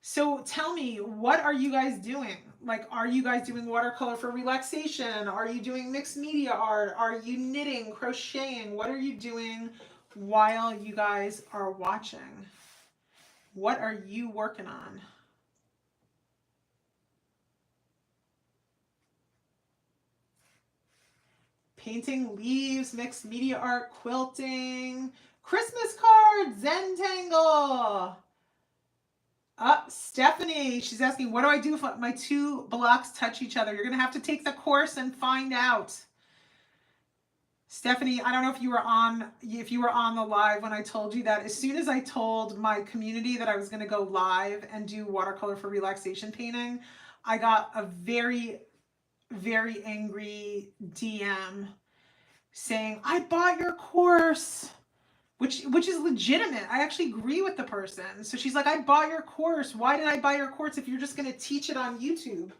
So tell me, what are you guys doing? Like, are you guys doing watercolor for relaxation? Are you doing mixed media art? Are you knitting, crocheting? What are you doing while you guys are watching? What are you working on? Painting leaves, mixed media art, quilting, Christmas cards, Zentangle. Stephanie, she's asking, what do I do if my two blocks touch each other? You're going to have to take the course and find out. Stephanie, I don't know if you were on the live when I told you that. As soon as I told my community that I was going to go live and do watercolor for relaxation painting, I got a very, very angry DM saying, I bought your course. Which is legitimate. I actually agree with the person. So she's like, I bought your course. Why did I buy your course if you're just going to teach it on YouTube?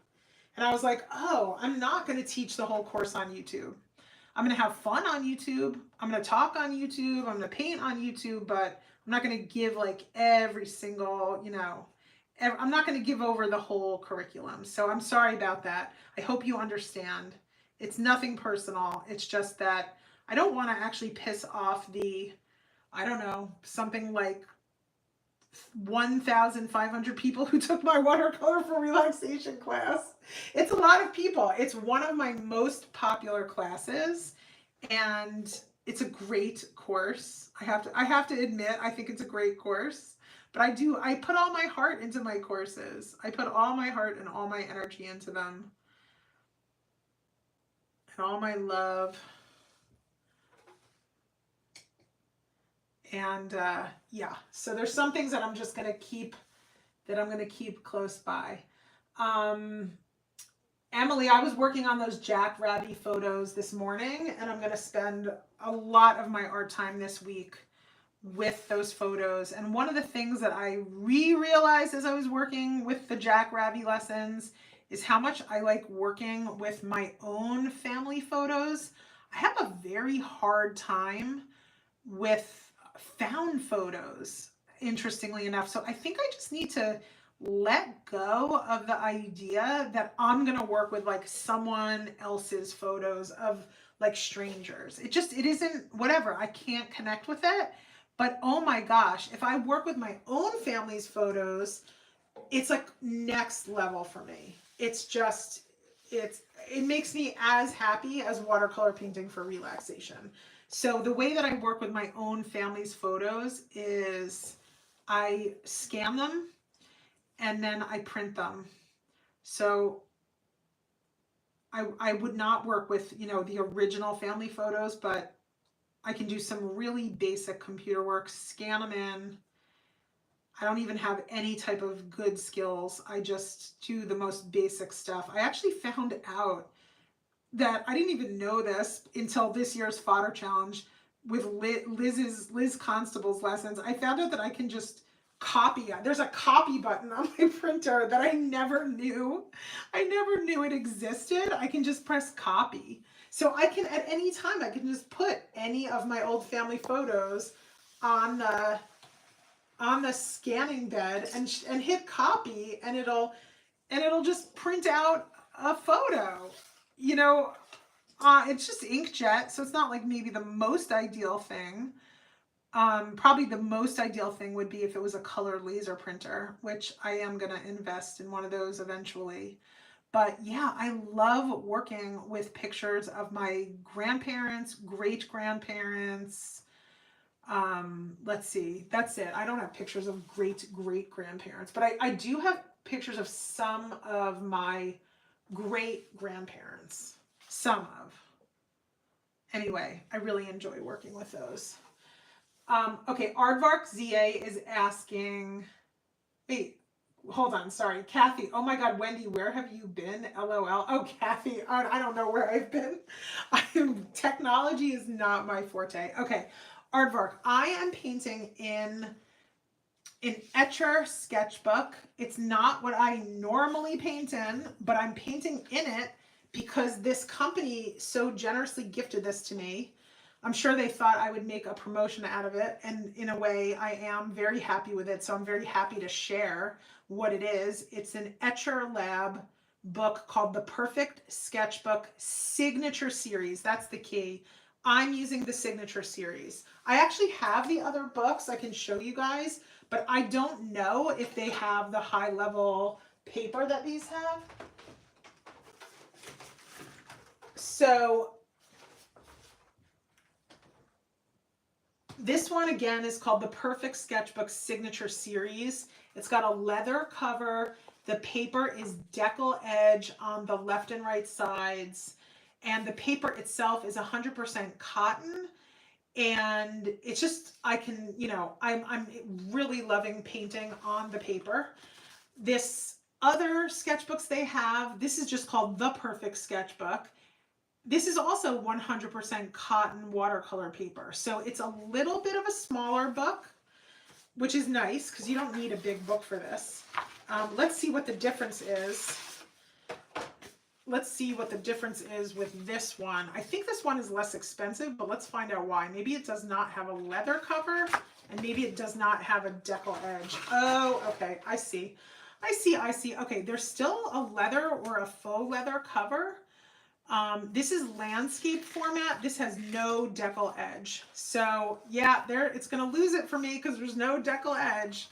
And I was like, oh, I'm not going to teach the whole course on YouTube. I'm going to have fun on YouTube. I'm going to talk on YouTube. I'm going to paint on YouTube, but I'm not going to give like every single, I'm not going to give over the whole curriculum. So I'm sorry about that. I hope you understand. It's nothing personal. It's just that I don't want to actually piss off the, I don't know, something like 1,500 people who took my watercolor for relaxation class. It's a lot of people. It's one of my most popular classes, and it's a great course. I have to admit, I think it's a great course. But I put all my heart into my courses. I put all my heart and all my energy into them. And all my love. And yeah, so there's some things that I'm just gonna keep close by. Emily, I was working on those jackrabbit photos this morning, and I'm gonna spend a lot of my art time this week with those photos. And one of the things that I realized as I was working with the jackrabbit lessons is how much I like working with my own family photos. I have a very hard time with found photos, interestingly enough. So I think I just need to let go of the idea that I'm going to work with like someone else's photos of like strangers. It isn't, whatever. I can't connect with it. But oh my gosh, if I work with my own family's photos, it's like next level for me. It's just, it makes me as happy as watercolor painting for relaxation. So the way that I work with my own family's photos is I scan them and then I print them. So I would not work with, you know, the original family photos, but I can do some really basic computer work, scan them in. I don't even have any type of good skills. I just do the most basic stuff. I actually found out that I didn't even know this until this year's fodder challenge with Liz Constable's lessons. I found out that I can just copy. There's a copy button on my printer that I never knew. I never knew it existed. I can just press copy. So I can, at any time, I can just put any of my old family photos on the scanning bed and hit copy, and it'll just print out a photo. You know, it's just inkjet, so it's not like maybe the most ideal thing. Probably the most ideal thing would be if it was a color laser printer, which I am going to invest in one of those eventually. But yeah, I love working with pictures of my grandparents, great-grandparents. Let's see, that's it. I don't have pictures of great-great-grandparents, but I do have pictures of some of my great-grandparents. Some of. Anyway, I really enjoy working with those. Okay, Aardvark ZA is asking, wait, hold on, sorry. Kathy, oh my God, Wendy, where have you been? LOL. Oh, Kathy, I don't know where I've been. Technology is not my forte. Okay, Aardvark, I am painting in an Etchr sketchbook. It's not what I normally paint in, but I'm painting in it because this company so generously gifted this to me. I'm sure they thought I would make a promotion out of it, and in a way I am very happy with it, so I'm very happy to share what it is. It's an Etchr Lab book called The Perfect Sketchbook Signature Series. That's the key. I'm using the Signature Series. I actually have the other books I can show you guys, but I don't know if they have the high level paper that these have. So this one again is called the Perfect Sketchbook Signature Series. It's got a leather cover. The paper is decal edge on the left and right sides. And the paper itself is 100% cotton. And it's just, I can, you know, I'm really loving painting on the paper. This other sketchbooks they have, this is just called The Perfect Sketchbook. This is also 100% cotton watercolor paper. So it's a little bit of a smaller book, which is nice because you don't need a big book for this. Let's see what the difference is. Let's see what the difference is with this one. I think this one is less expensive, but let's find out why. Maybe it does not have a leather cover, and maybe it does not have a decal edge. Oh, okay, I see. I see. Okay, there's still a leather or a faux leather cover, This is landscape format. This has no decal edge. So yeah, it's gonna lose it for me because there's no decal edge.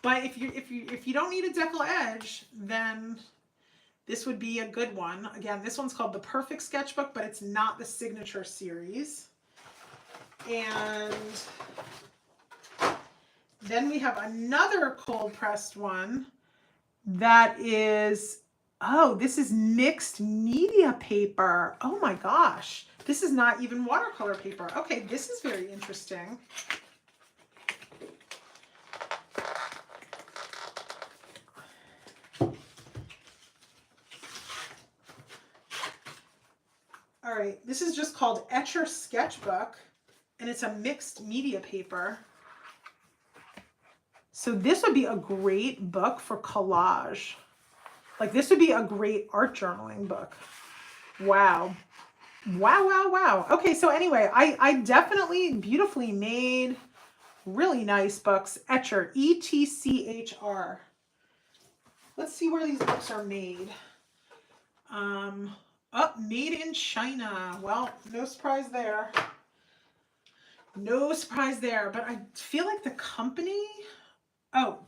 But if you don't need a decal edge, then this would be a good one. Again, this one's called the Perfect Sketchbook, but it's not the signature series. And then we have another cold pressed one that is, oh, this is mixed media paper. Oh my gosh. This is not even watercolor paper. Okay, this is very interesting. All right, this is just called Etchr Sketchbook, and it's a mixed media paper. So this would be a great book for collage. Like this would be a great art journaling book. Wow. Wow, wow, wow. Okay, so anyway, I definitely beautifully made really nice books. Etchr, E-T-C-H-R. Let's see where these books are made. Made in China. Well, no surprise there. No surprise there, but I feel like the company,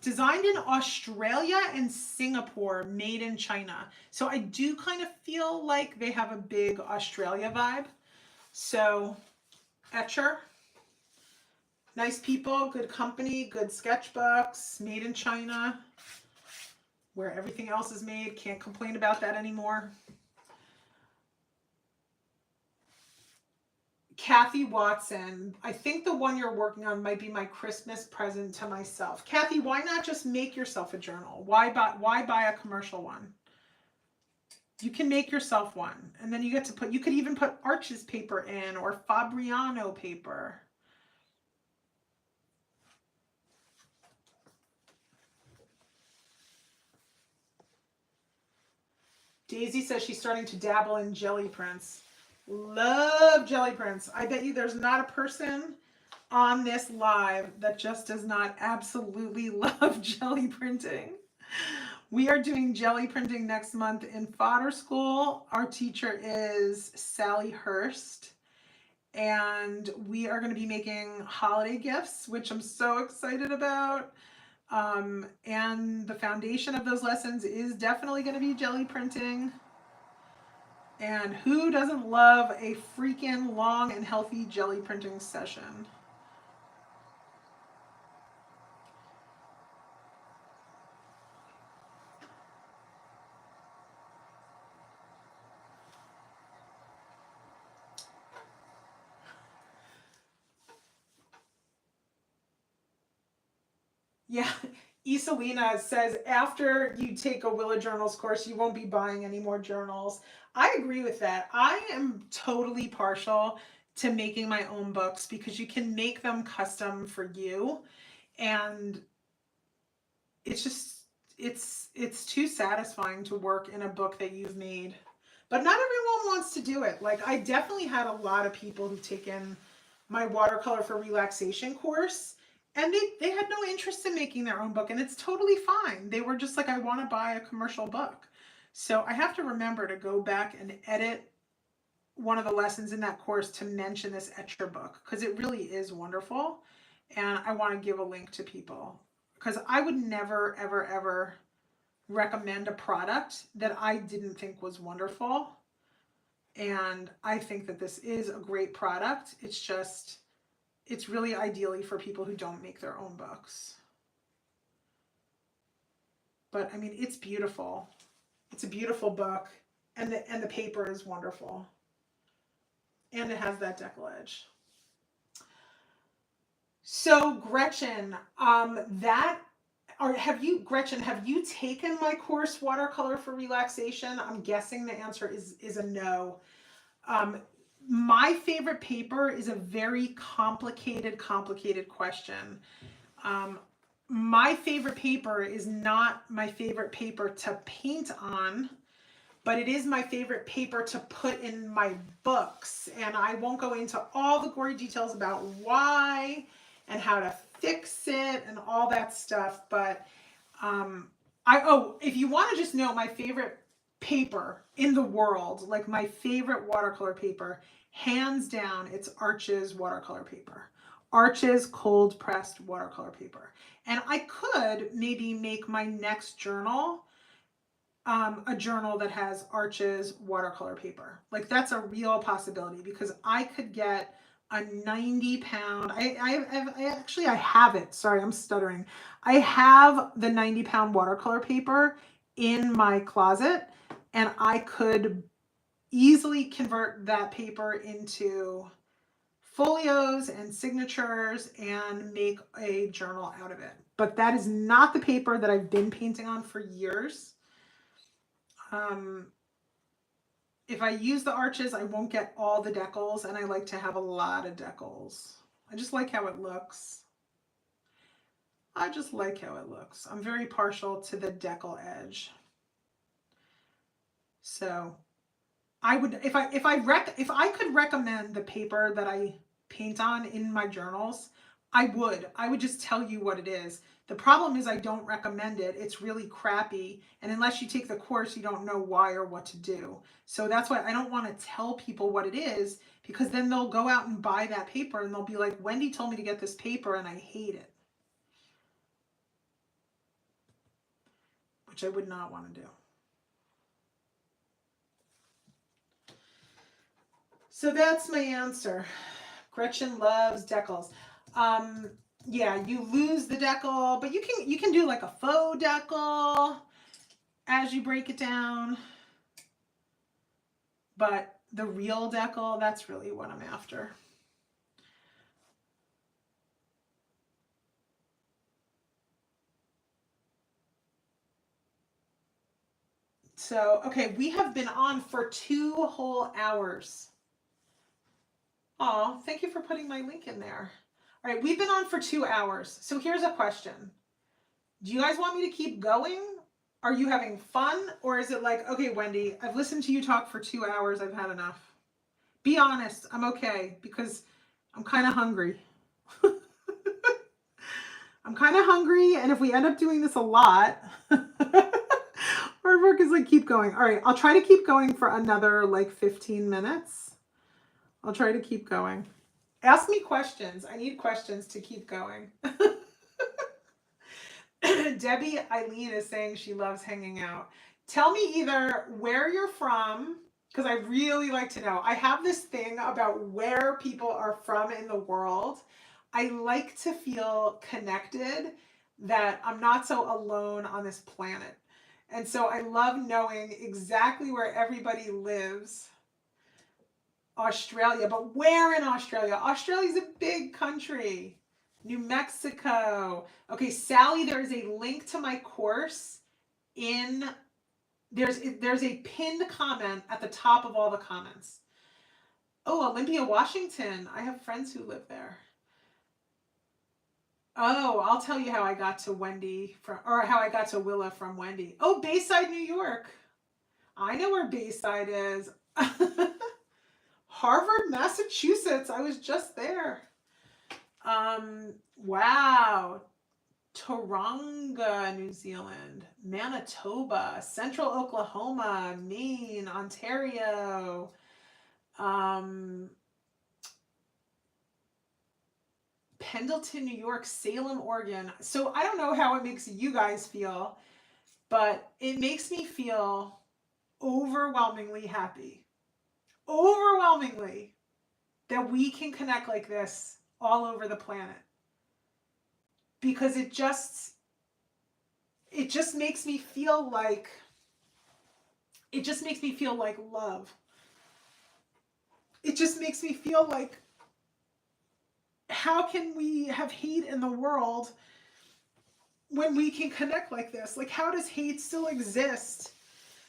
designed in Australia and Singapore, made in China. So I do kind of feel like they have a big Australia vibe. So Etchr, nice people, good company, good sketchbooks, made in China, where everything else is made. Can't complain about that anymore. Kathy Watson, I think the one you're working on might be my Christmas present to myself. Kathy, why not just make yourself a journal? Why buy a commercial one? You can make yourself one, and then you get to put, you could even put Arches paper in or Fabriano paper. Daisy says she's starting to dabble in jelly prints. Love jelly prints. I bet you there's not a person on this live that just does not absolutely love jelly printing. We are doing jelly printing next month in fodder school. Our teacher is Sally Hurst, and we are going to be making holiday gifts, which I'm so excited about. And the foundation of those lessons is definitely going to be jelly printing. And who doesn't love a freaking long and healthy jelly printing session? Yeah, Iselina says after you take a Willa Journals course, you won't be buying any more journals. I agree with that. I am totally partial to making my own books because you can make them custom for you, and it's just it's too satisfying to work in a book that you've made. But not everyone wants to do it. Like I definitely had a lot of people who've taken my Watercolor for Relaxation course, and they had no interest in making their own book, and it's totally fine. They were just like, I want to buy a commercial book. So I have to remember to go back and edit one of the lessons in that course to mention this Etchr book, because it really is wonderful, and I want to give a link to people, because I would never, ever, ever recommend a product that I didn't think was wonderful. And I think that this is a great product. It's just, it's really ideally for people who don't make their own books. But I mean, it's beautiful. It's a beautiful book, and the paper is wonderful. And it has that decal edge. So Gretchen, Gretchen, have you taken my course Watercolor for Relaxation? I'm guessing the answer is a no. My favorite paper is a very complicated question. My favorite paper is not my favorite paper to paint on, but it is my favorite paper to put in my books. And I won't go into all the gory details about why and how to fix it and all that stuff. But if you want to just know my favorite paper in the world, like my favorite watercolor paper, hands down, it's Arches watercolor paper. Arches cold pressed watercolor paper. And I could maybe make my next journal a journal that has Arches watercolor paper. Like that's a real possibility, because I could get a 90-pound, I have it. Sorry, I'm stuttering. I have the 90-pound watercolor paper in my closet, and I could easily convert that paper into folios and signatures and make a journal out of it. But that is not the paper that I've been painting on for years. If I use the Arches, I won't get all the decals, and I like to have a lot of decals. I just like how it looks. I just like how it looks. I'm very partial to the decal edge. So I would, if I could recommend the paper that I paint on in my journals, I would just tell you what it is. The problem is I don't recommend it. It's really crappy. And unless you take the course, you don't know why or what to do. So that's why I don't want to tell people what it is, because then they'll go out and buy that paper and they'll be like, Wendy told me to get this paper and I hate it. Which I would not want to do. So that's my answer. Gretchen loves decals. Yeah, you lose the decal, but you can do like a faux decal as you break it down. But the real decal, that's really what I'm after. So, okay, we have been on for 2 whole hours. Oh, thank you for putting my link in there. All right, we've been on for 2 hours. So here's a question. Do you guys want me to keep going? Are you having fun? Or is it like, okay, Wendy, I've listened to you talk for 2 hours. I've had enough. Be honest. I'm okay, because I'm kind of hungry. I'm kind of hungry. And if we end up doing this a lot, our work is like, keep going. All right, I'll try to keep going for another like 15 minutes. I'll try to keep going. Ask me questions. I need questions to keep going. Debbie Eileen is saying she loves hanging out. Tell me either where you're from, because I really like to know. I have this thing about where people are from in the world. I like to feel connected, that I'm not so alone on this planet. And so I love knowing exactly where everybody lives. Australia, but where in Australia? Australia's a big country. New Mexico. Okay, Sally, there is a link to my course in, there's a pinned comment at the top of all the comments. Oh, Olympia, Washington. I have friends who live there. Oh, I'll tell you how I got to Wendy or how I got to Willa from Wendy. Oh, Bayside, New York. I know where Bayside is. Harvard, Massachusetts. I was just there. Wow. Taronga, New Zealand. Manitoba. Central Oklahoma. Maine. Ontario. Pendleton, New York. Salem, Oregon. So I don't know how it makes you guys feel, but it makes me feel overwhelmingly happy. Overwhelmingly, that we can connect like this all over the planet, because it just makes me feel like love. It just makes me feel like, how can we have hate in the world when we can connect like this? Like, how does hate still exist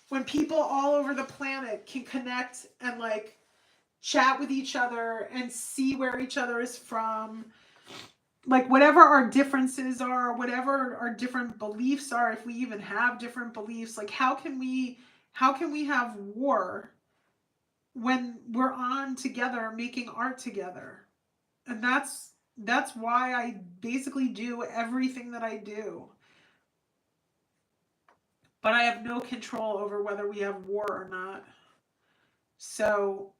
when people all over the planet can connect and like chat with each other and see where each other is from? Like, whatever our differences are, whatever our different beliefs are, if we even have different beliefs, like how can we have war when we're on together making art together? And that's why I basically do everything that I do. but I have no control over whether we have war or not. So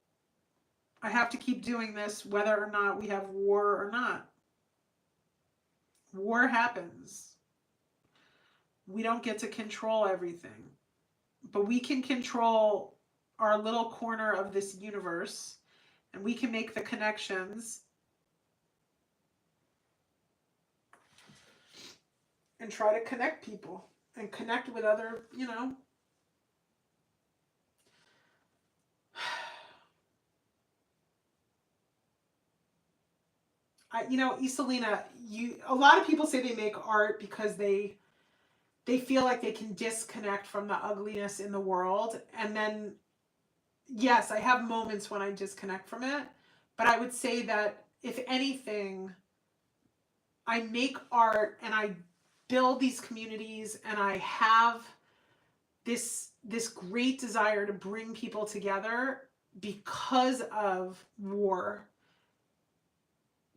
I have to keep doing this whether or not we have war or not. War happens. We don't get to control everything, but we can control our little corner of this universe, and we can make the connections and try to connect people and connect with other, you know. You know, Iselina, a lot of people say they make art because they feel like they can disconnect from the ugliness in the world. And then, yes, I have moments when I disconnect from it, but I would say that if anything, I make art and I build these communities and I have this great desire to bring people together because of war.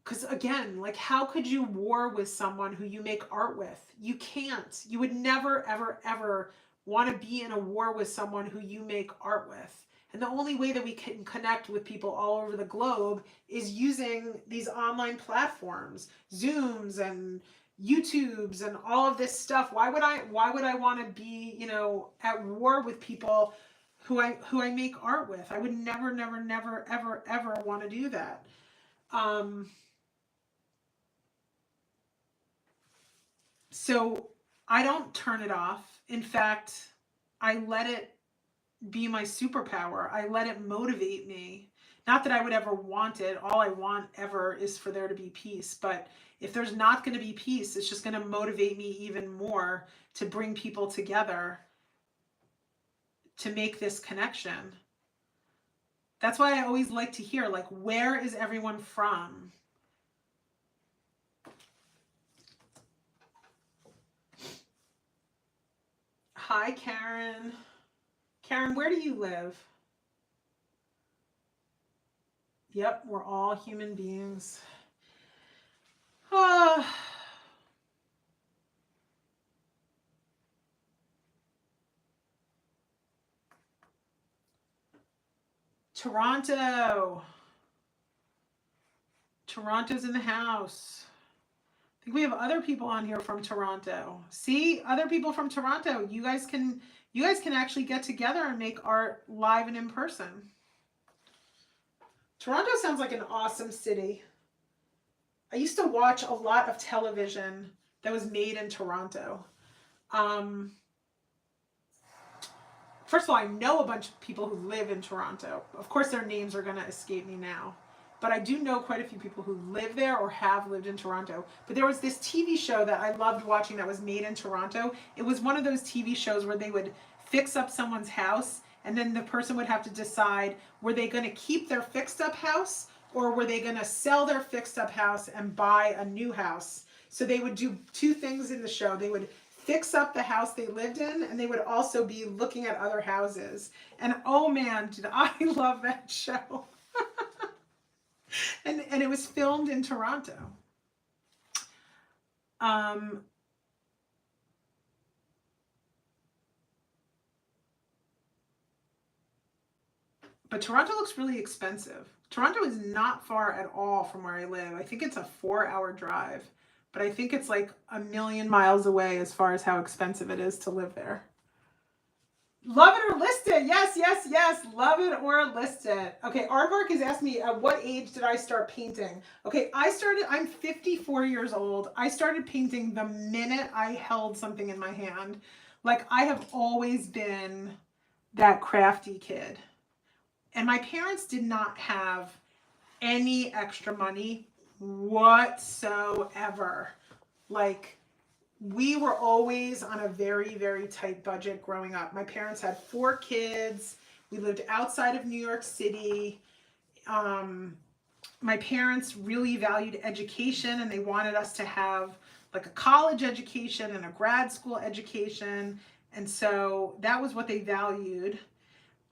Because again, like, how could you war with someone who you make art with? You can't. You would never, ever, ever want to be in a war with someone who you make art with. And the only way that we can connect with people all over the globe is using these online platforms, Zooms and YouTubes and all of this stuff. Why would I want to be, you know, at war with people who I make art with? I would never, never, never, ever, ever want to do that. So I don't turn it off. In fact, I let it be my superpower. I let it motivate me. Not that I would ever want it. All I want ever is for there to be peace. But if there's not going to be peace, it's just going to motivate me even more to bring people together to make this connection. That's why I always like to hear, like, where is everyone from? Hi, Karen. Karen, where do you live? Yep, we're all human beings. Toronto. Toronto's in the house. I think we have other people on here from Toronto. See, other people from Toronto. You guys can actually get together and make art live and in person. Toronto sounds like an awesome city. I used to watch a lot of television that was made in Toronto. First of all, I know a bunch of people who live in Toronto. Of course, their names are going to escape me now. But I do know quite a few people who live there or have lived in Toronto. But there was this TV show that I loved watching that was made in Toronto. It was one of those TV shows where they would fix up someone's house, and then the person would have to decide, were they going to keep their fixed up house, or were they going to sell their fixed up house and buy a new house? So they would do two things in the show. They would fix up the house they lived in, and they would also be looking at other houses. And oh man, did I love that show. And it was filmed in Toronto. But Toronto looks really expensive. Toronto is not far at all from where I live. I think it's a 4-hour drive, but I think it's like 1,000,000 miles away as far as how expensive it is to live there. Love it or list it. Yes, yes, yes. Love it or list it. Okay, Aardvark has asked me, at what age did I start painting? Okay, I'm 54 years old. I started painting the minute I held something in my hand. Like, I have always been that crafty kid. And my parents did not have any extra money whatsoever. Like, we were always on a very, very tight budget growing up. My parents had 4 kids. We lived outside of New York City. My parents really valued education, and they wanted us to have like a college education and a grad school education. And so that was what they valued.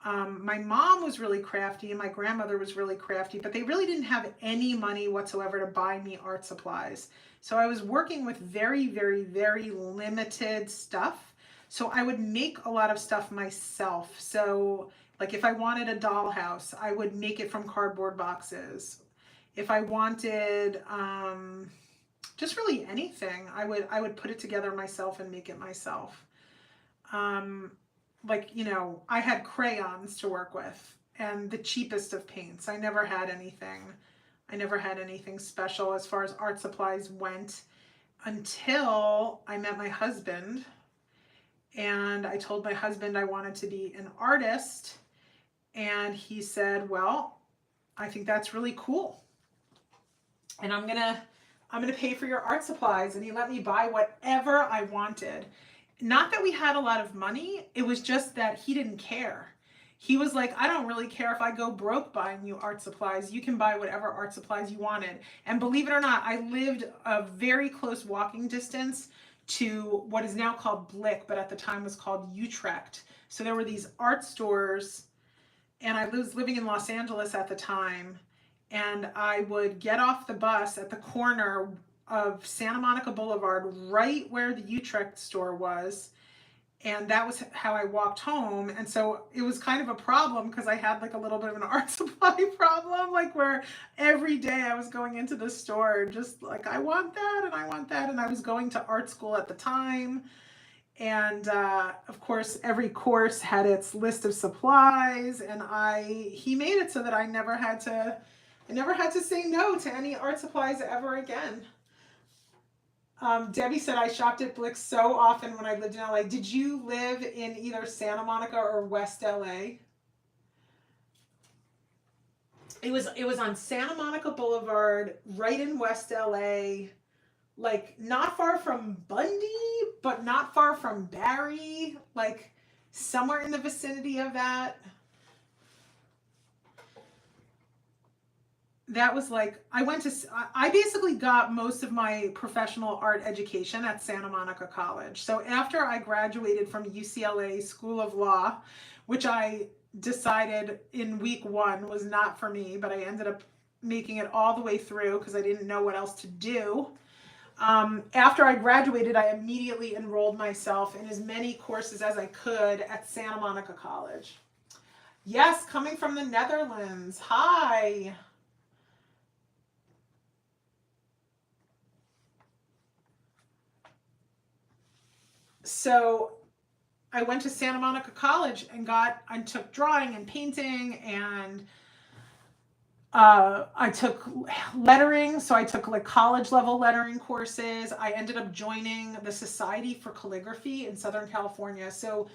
My mom was really crafty and my grandmother was really crafty, but they really didn't have any money whatsoever to buy me art supplies. So I was working with very, very, very limited stuff. So I would make a lot of stuff myself. So like if I wanted a dollhouse, I would make it from cardboard boxes. If I wanted just really anything, I would put it together myself and make it myself. Like, you know, I had crayons to work with and the cheapest of paints. I never had anything special as far as art supplies went until I met my husband. And I told my husband I wanted to be an artist. And he said, well, I think that's really cool. And I'm gonna pay for your art supplies. And he let me buy whatever I wanted. Not that we had a lot of money. It was just that he didn't care. He was like, I don't really care if I go broke buying you art supplies. You can buy whatever art supplies you wanted. And believe it or not, I lived a very close walking distance to what is now called Blick, but at the time was called Utrecht. So there were these art stores, and I was living in Los Angeles at the time, and I would get off the bus at the corner of Santa Monica Boulevard, right where the Utrecht store was, and that was how I walked home. And so it was kind of a problem because I had like a little bit of an art supply problem, like where every day I was going into the store just like, I want that and I want that. And I was going to art school at the time. And of course, every course had its list of supplies, and he made it so that I never had to say no to any art supplies ever again. Debbie said I shopped at Blick so often when I lived in LA. Did you live in either Santa Monica or West LA? It was on Santa Monica Boulevard, right in West LA, like not far from Bundy, but not far from Barry, like somewhere in the vicinity of that. That was like, I basically got most of my professional art education at Santa Monica College. So after I graduated from UCLA School of Law, which I decided in week 1 was not for me, but I ended up making it all the way through because I didn't know what else to do. After I graduated, I immediately enrolled myself in as many courses as I could at Santa Monica College. Yes, coming from the Netherlands. Hi. So I went to Santa Monica College and took drawing and painting, and I took lettering. So I took like college level lettering courses. I ended up joining the Society for Calligraphy in Southern California. So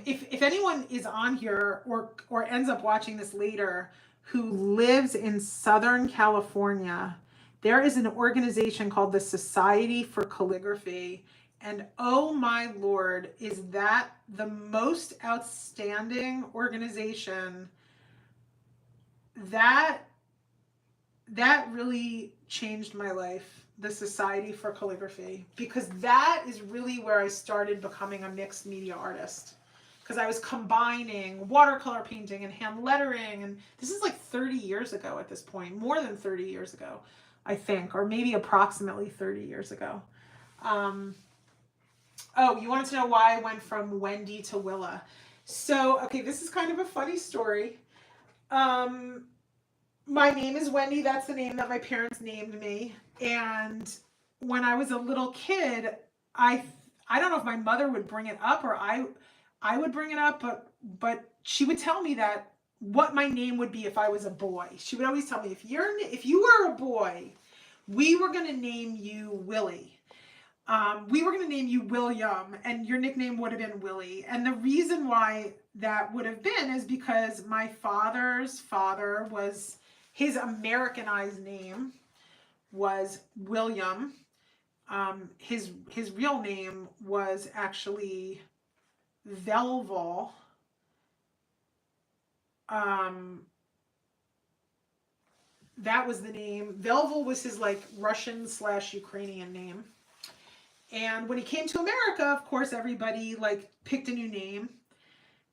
if anyone is on here or ends up watching this later who lives in Southern California, there is an organization called the Society for Calligraphy. And oh my Lord, is that the most outstanding organization? That really changed my life, the Society for Calligraphy, because that is really where I started becoming a mixed media artist. Because I was combining watercolor painting and hand lettering, and this is like 30 years ago at this point, more than 30 years ago, I think, or maybe approximately 30 years ago. Oh, you wanted to know why I went from Wendy to Willa. So, okay, this is kind of a funny story. My name is Wendy. That's the name that my parents named me. And when I was a little kid, I don't know if my mother would bring it up or I would bring it up, but she would tell me that what my name would be if I was a boy. She would always tell me, if you were a boy, we were going to name you Willie. We were going to name you William, and your nickname would have been Willie. And the reason why that would have been is because my father's father was, his Americanized name was William. His real name was actually Velval. That was the name. Velval was his like Russian/Ukrainian name. And when he came to America, of course, everybody like picked a new name.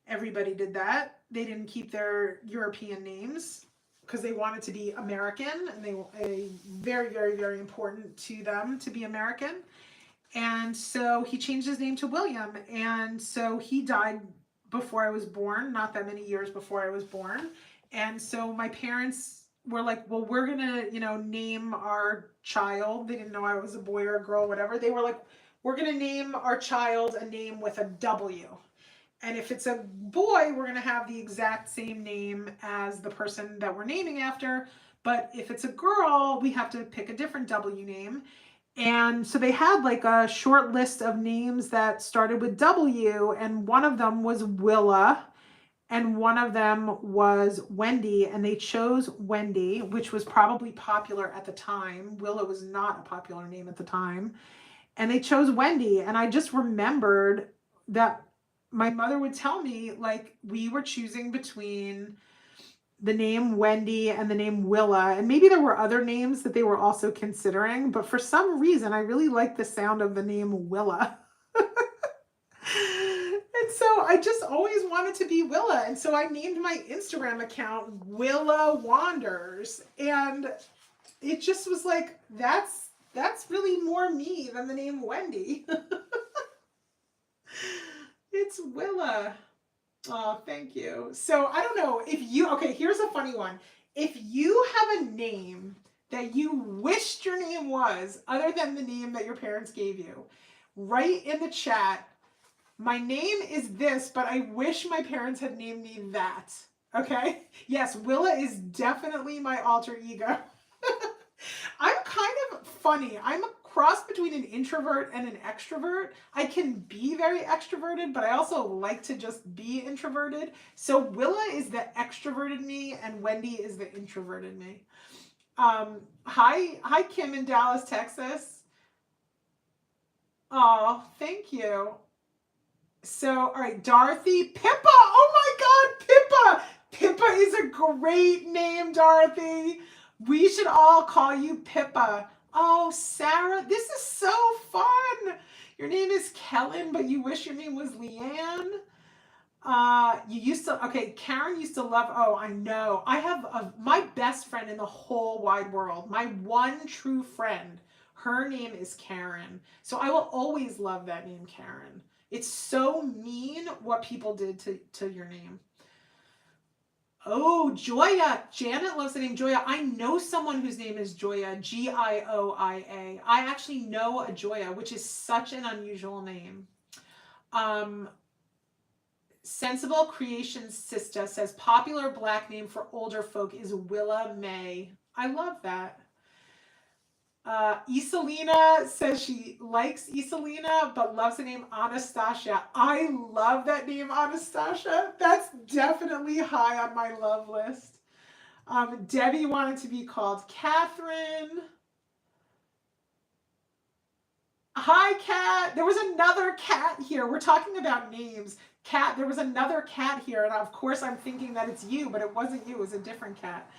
Everybody did that. They didn't keep their European names because they wanted to be American, and they very, very, very important to them to be American. And so he changed his name to William. And so he died before I was born, not that many years before I was born. And so my parents were like, well, we're going to, you know, name our child. They didn't know I was a boy or a girl, whatever. They were like, we're going to name our child a name with a W. And if it's a boy, we're going to have the exact same name as the person that we're naming after. But if it's a girl, we have to pick a different W name. And so they had like a short list of names that started with W, and one of them was Willa, and one of them was Wendy, and they chose Wendy, which was probably popular at the time. Willa was not a popular name at the time. And they chose Wendy, and I just remembered that my mother would tell me, like, we were choosing between the name Wendy and the name Willa, and maybe there were other names that they were also considering, but for some reason I really like the sound of the name Willa. And so I just always wanted to be Willa, and so I named my Instagram account Willa Wanders, and it just was like, that's really more me than the name Wendy. It's Willa. Oh, thank you. So I don't know if you, okay, here's a funny one. If you have a name that you wished your name was, other than the name that your parents gave you, write in the chat, my name is this, but I wish my parents had named me that. Okay? Yes, Willa is definitely my alter ego. I'm kind of funny. I'm a cross between an introvert and an extrovert. I can be very extroverted, but I also like to just be introverted. So Willa is the extroverted me and Wendy is the introverted me. Hi Kim in Dallas, Texas. Oh, thank you. So, all right, Dorothy, Pippa. Oh my God, Pippa. Pippa is a great name, Dorothy. We should all call you Pippa. Oh, Sarah, this is so fun. Your name is Kellen, but you wish your name was Leanne. You used to, okay, Karen used to love, oh, I know. I have my best friend in the whole wide world, my one true friend. Her name is Karen. So I will always love that name, Karen. It's so mean what people did to your name. Oh, Joya. Janet loves the name Joya. I know someone whose name is Joya, Gioia. I actually know a Joya, which is such an unusual name. Sensible Creations Sister says popular Black name for older folk is Willa May. I love that. Iselina says she likes Iselina, but loves the name Anastasia. I love that name, Anastasia. That's definitely high on my love list. Debbie wanted to be called Catherine. Hi, Kat. There was another cat here. We're talking about names. Cat, there was another cat here, and of course I'm thinking that it's you, but it wasn't you. It was a different cat.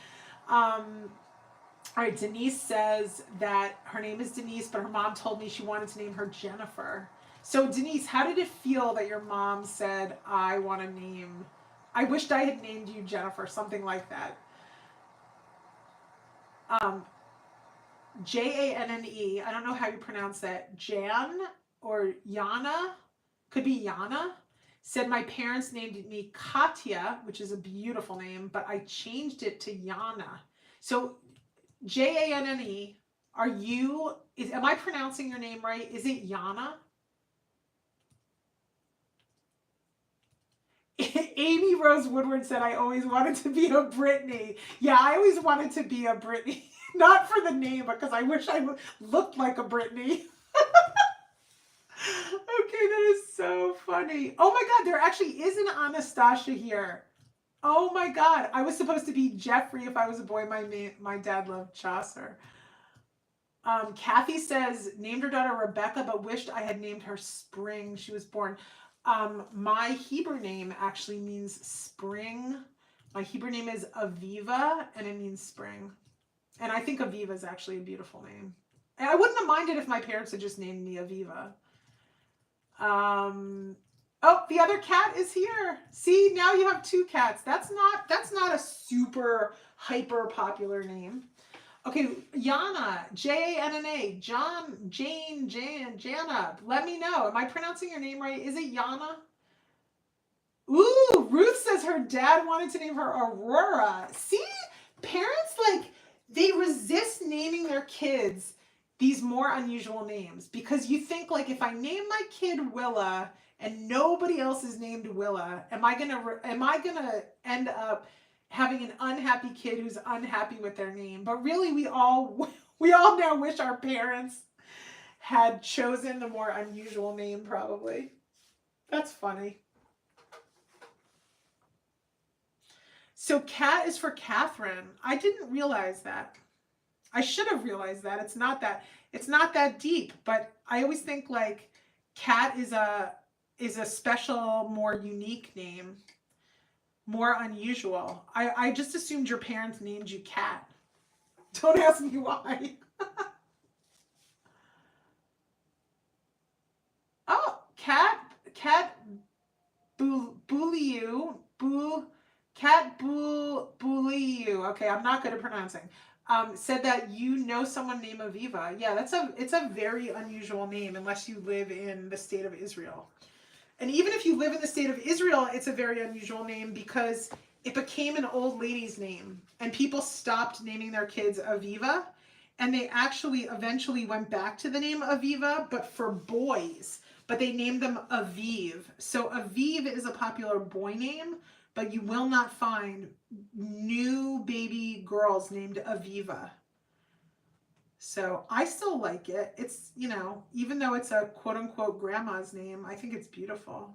All right, Denise says that her name is Denise, but her mom told me she wanted to name her Jennifer. So Denise, how did it feel that your mom said, I want to name, I wished I had named you Jennifer, something like that. Janne, I don't know how you pronounce that. Jan or Yana, could be Yana, said my parents named me Katya, which is a beautiful name, but I changed it to Yana. So Janne, are you, am I pronouncing your name right? Is it Yana? Amy Rose Woodward said, I always wanted to be a Brittany. Yeah, I always wanted to be a Brittany. Not for the name, because I wish I looked like a Brittany. Okay, that is so funny. Oh my God, there actually is an Anastasia here. Oh my God, I was supposed to be Jeffrey if I was a boy. My dad loved Chaucer. Kathy says, named her daughter Rebecca, but wished I had named her Spring. She was born. My Hebrew name actually means spring. My Hebrew name is Aviva, and it means spring. And I think Aviva is actually a beautiful name. And I wouldn't have minded if my parents had just named me Aviva. Oh, the other cat is here. See, now you have two cats. That's not a super hyper popular name. Okay, Yana, Janna, John, Jane, Jan, Jana. Let me know. Am I pronouncing your name right? Is it Yana? Ooh, Ruth says her dad wanted to name her Aurora. See, parents, like, they resist naming their kids these more unusual names because you think, like, if I name my kid Willa and nobody else is named Willa, am I gonna end up having an unhappy kid who's unhappy with their name? But really, we all now wish our parents had chosen the more unusual name, probably. That's funny. So Cat is for Catherine. I didn't realize that. I should have realized that. It's not that deep, but I always think like Cat is a special, more unique name, more unusual. I just assumed your parents named you Cat. Don't ask me why. Oh, Cat Buliu. Cat Buliu. Okay, I'm not good at pronouncing. Said that you know someone named Aviva. Yeah, it's a very unusual name unless you live in the state of Israel. And even if you live in the state of Israel, it's a very unusual name because it became an old lady's name and people stopped naming their kids Aviva, and they actually eventually went back to the name Aviva, but for boys, but they named them Aviv. So Aviv is a popular boy name, but you will not find new baby girls named Aviva. So I still like it. It's, you know, even though it's a quote unquote grandma's name, I think it's beautiful.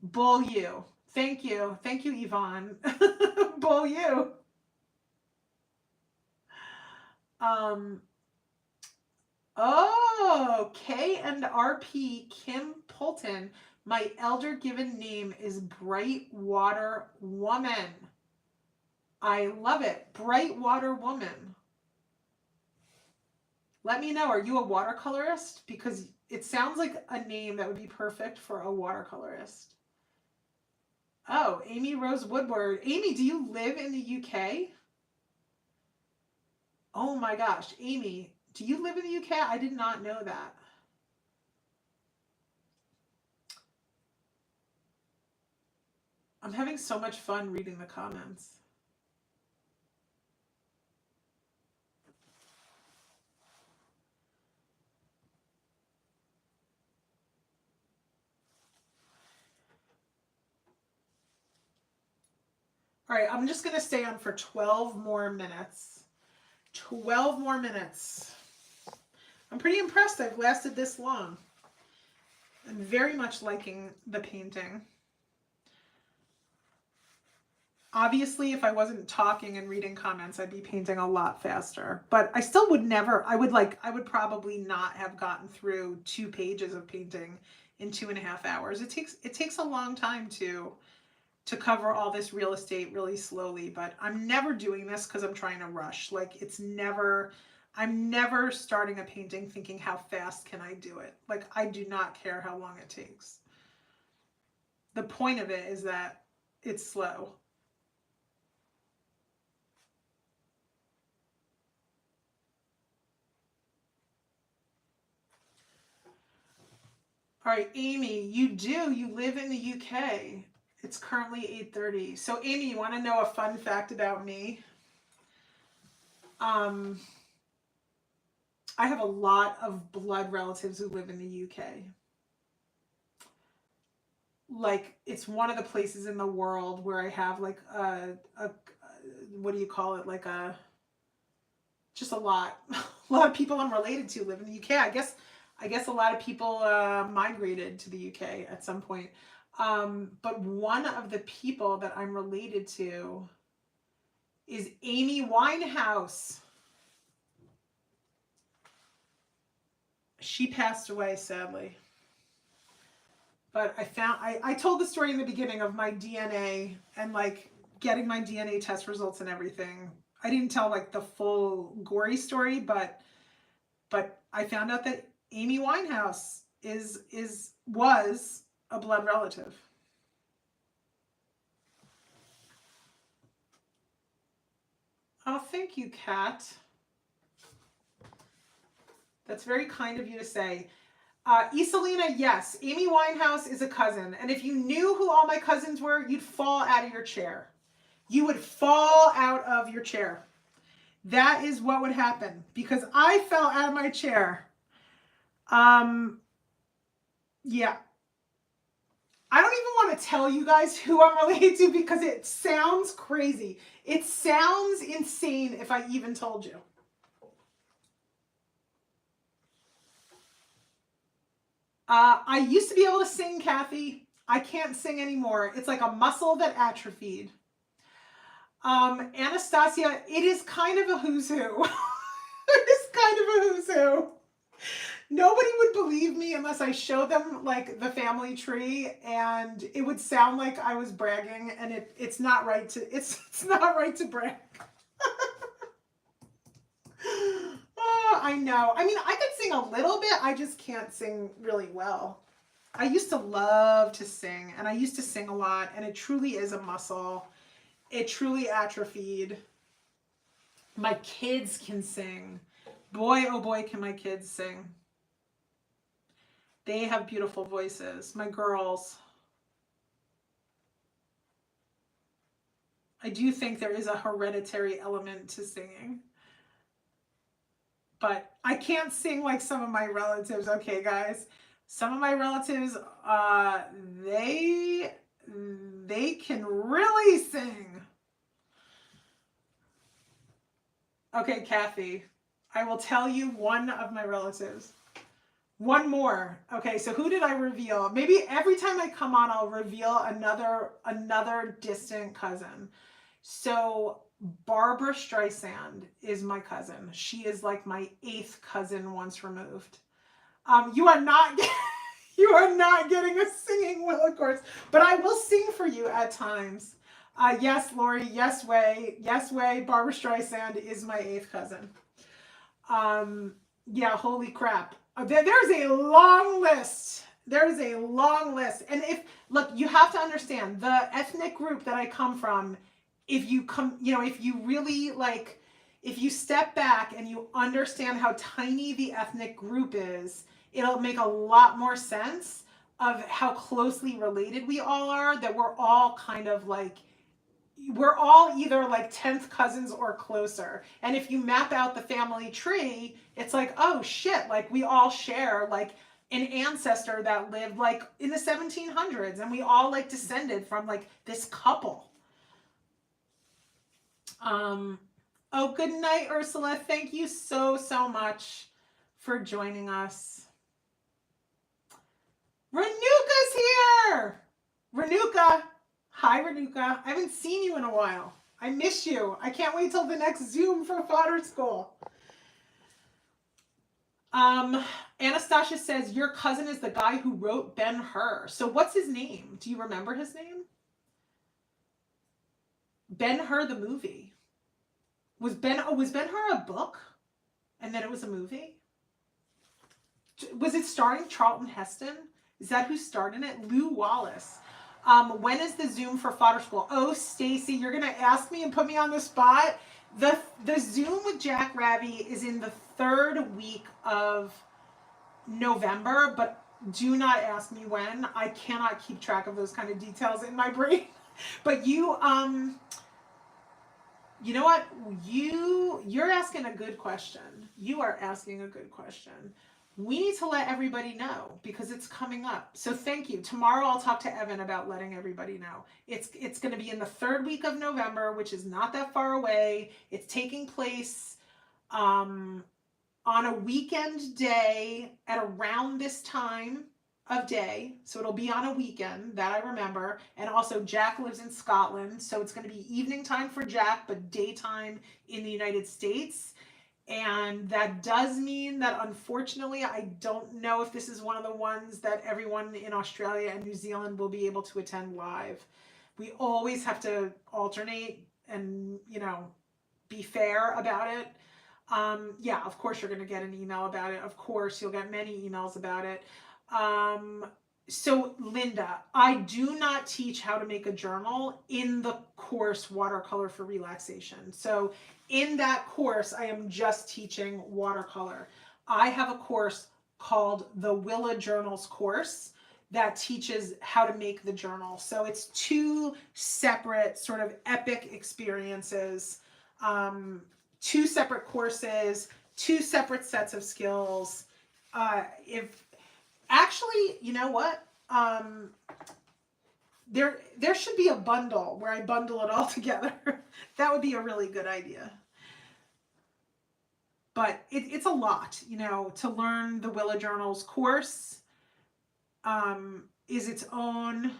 Bull you. Thank you. Thank you, Yvonne. Bull you. Oh, K and RP Kim Polton. My elder given name is Bright Water Woman. I love it. Bright Water Woman. Let me know, are you a watercolorist? Because it sounds like a name that would be perfect for a watercolorist. Oh, Amy Rose Woodward. Amy, do you live in the UK? Oh my gosh, Amy, do you live in the UK? I did not know that. I'm having so much fun reading the comments. All right, I'm just going to stay on for 12 more minutes. 12 more minutes. I'm pretty impressed I've lasted this long. I'm very much liking the painting. Obviously, if I wasn't talking and reading comments, I'd be painting a lot faster. But I still would never, I would probably not have gotten through 2 pages of painting in 2.5 hours. It takes a long time to cover all this real estate really slowly, but I'm never doing this because I'm trying to rush. Like I'm never starting a painting thinking how fast can I do it. Like I do not care how long it takes. The point of it is that it's slow. All right, Amy, you live in the UK. It's currently 8:30. So Amy, you want to know a fun fact about me? I have a lot of blood relatives who live in the UK. Like it's one of the places in the world where I have like a what do you call it? Like just a lot of people I'm related to live in the UK. I guess a lot of people migrated to the UK at some point. But one of the people that I'm related to is Amy Winehouse. She passed away, sadly. But I told the story in the beginning of my DNA and like getting my DNA test results and everything. I didn't tell like the full gory story, but I found out that Amy Winehouse was a blood relative. thank you, Kat. That's very kind of you to say. Iselina, yes, Amy Winehouse is a cousin. And if you knew who all my cousins were, you'd fall out of your chair. You would fall out of your chair. That is what would happen because I fell out of my chair. Yeah. I don't even want to tell you guys who I'm related to because it sounds crazy. It sounds insane if I even told you. I used to be able to sing, Kathy. I can't sing anymore. It's like a muscle that atrophied. Anastasia, it is kind of a who's who. It is kind of a who's who. Nobody would believe me unless I showed them like the family tree, and it would sound like I was bragging, and it's not right to it's not right to brag. Oh, I know. I mean, I could sing a little bit. I just can't sing really well. I used to love to sing, and I used to sing a lot, and it truly is a muscle. It truly atrophied. My kids can sing. Boy, oh boy, can my kids sing. They have beautiful voices. My girls. I do think there is a hereditary element to singing. But I can't sing like some of my relatives, okay, guys? Some of my relatives, they can really sing. Okay, Kathy, I will tell you one of my relatives. One more. Okay, so who did I reveal? Maybe every time I come on, I'll reveal another distant cousin. So Barbara Streisand is my cousin. She is like my 8th cousin once removed. You are not you are not getting a singing Willa course, but I will sing for you at times. Yes, Lori. Yes, way. Yes, way. Barbara Streisand is my 8th cousin. Yeah, holy crap. There's a long list. There's a long list. And look, you have to understand the ethnic group that I come from. If you really like, if you step back and you understand how tiny the ethnic group is, it'll make a lot more sense of how closely related we all are, that we're all kind of like, we're all either like 10th cousins or closer. And if you map out the family tree, it's like, oh shit, like we all share like an ancestor that lived like in the 1700s, and we all like descended from like this couple. Oh, good night, Ursula. Thank you so much for joining us. Renuka's here. Renuka. Hi, Renuka. I haven't seen you in a while. I miss you. I can't wait till the next Zoom for Fodder School. Anastasia says, your cousin is the guy who wrote Ben-Hur. So what's his name? Do you remember his name? Ben-Hur the movie. Was Ben-Hur a book? And then it was a movie? Was it starring Charlton Heston? Is that who starred in it? Lou Wallace. When is the Zoom for Fodder School? Oh, Stacy, you're going to ask me and put me on the spot? The Zoom with Jack Ravi is in the 3rd week of November, but do not ask me when. I cannot keep track of those kind of details in my brain. But you know what? You're asking a good question. You are asking a good question. We need to let everybody know because it's coming up. So thank you. Tomorrow I'll talk to Evan about letting everybody know. It's going to be in the 3rd week of November, which is not that far away. It's taking place on a weekend day at around this time of day. So it'll be on a weekend, that I remember. And also Jack lives in Scotland, so it's going to be evening time for Jack, but daytime in the United States. And that does mean that, unfortunately, I don't know if this is one of the ones that everyone in Australia and New Zealand will be able to attend live. We always have to alternate and, be fair about it. Yeah, of course you're going to get an email about it. Of course, you'll get many emails about it. So Linda, I do not teach how to make a journal in the course Watercolor for Relaxation. So in that course, I am just teaching watercolor. I have a course called the Willa Journals course that teaches how to make the journal. So it's two separate sort of epic experiences, two separate courses, two separate sets of skills. If Actually, you know what? There should be a bundle where I bundle it all together. That would be a really good idea. But it's a lot, you know, to learn the Willa Journals course is its own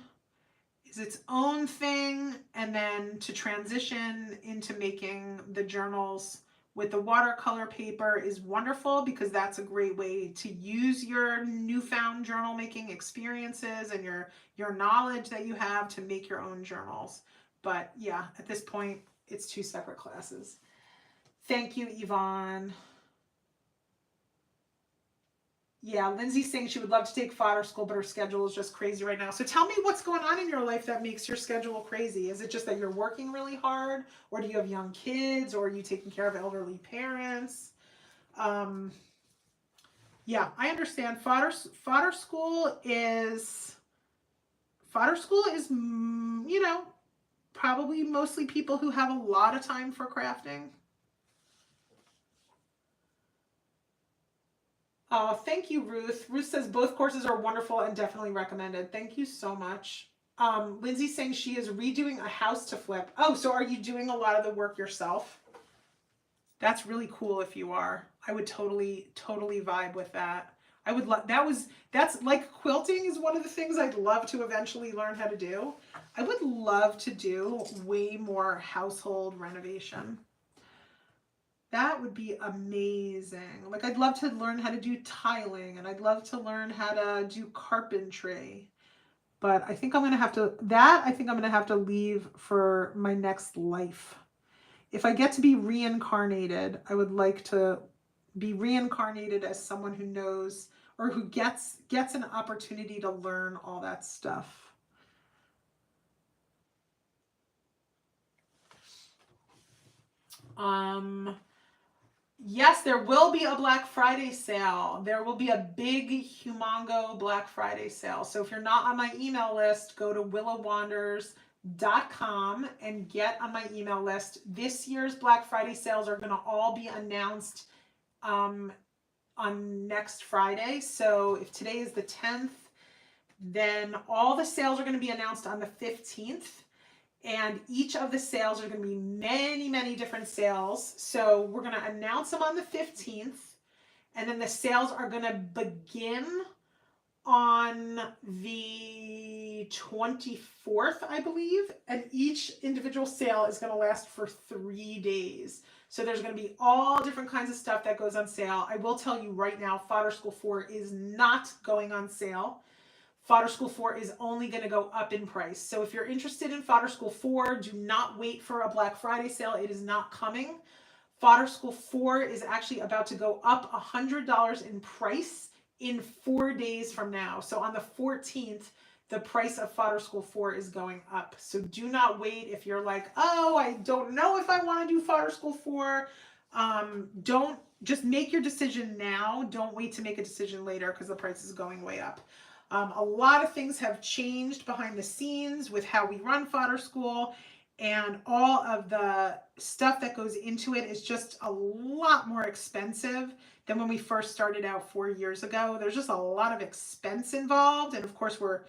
thing, and then to transition into making the journals with the watercolor paper is wonderful, because that's a great way to use your newfound journal making experiences and your knowledge that you have to make your own journals. But yeah, at this point, it's two separate classes. Thank you, Yvonne. Yeah, Lindsay's saying she would love to take fodder school, but her schedule is just crazy right now. So tell me what's going on in your life that makes your schedule crazy. Is it just that you're working really hard, or do you have young kids, or are you taking care of elderly parents? Yeah, I understand. Fodder school is, you know, probably mostly people who have a lot of time for crafting. Oh, thank you, Ruth. Ruth says both courses are wonderful and definitely recommended. Thank you so much. Lindsay's saying she is redoing a house to flip. Oh, so are you doing a lot of the work yourself? That's really cool if you are. I would totally vibe with that. I would love, that's like quilting is one of the things I'd love to eventually learn how to do. I would love to do way more household renovation. That would be amazing. Like, I'd love to learn how to do tiling, and I'd love to learn how to do carpentry. But I think I'm going to have to, I think I'm going to have to leave for my next life. If I get to be reincarnated, I would like to be reincarnated as someone who knows, or who gets an opportunity to learn all that stuff. Yes, there will be a Black Friday sale. There will be a big, humongo Black Friday sale. So if you're not on my email list, go to willawanders.com and get on my email list. This year's Black Friday sales are going to all be announced on next Friday. So if today is the 10th, then all the sales are going to be announced on the 15th. And each of the sales are going to be many, many different sales. So we're going to announce them on the 15th. And then the sales are going to begin on the 24th, I believe. And each individual sale is going to last for 3 days. So there's going to be all different kinds of stuff that goes on sale. I will tell you right now, Fodder School 4 is not going on sale. Fodder School 4 is only going to go up in price. So if you're interested in Fodder School 4, do not wait for a Black Friday sale. It is not coming. Fodder School 4 is actually about to go up $100 in price in 4 days from now. So on the 14th, the price of Fodder School 4 is going up. So do not wait if you're like, oh, I don't know if I want to do Fodder School 4. Just make your decision now. Don't wait to make a decision later, because the price is going way up. A lot of things have changed behind the scenes with how we run Fodder School, and all of the stuff that goes into it is just a lot more expensive than when we first started out 4 years ago. There's just a lot of expense involved, and of course we're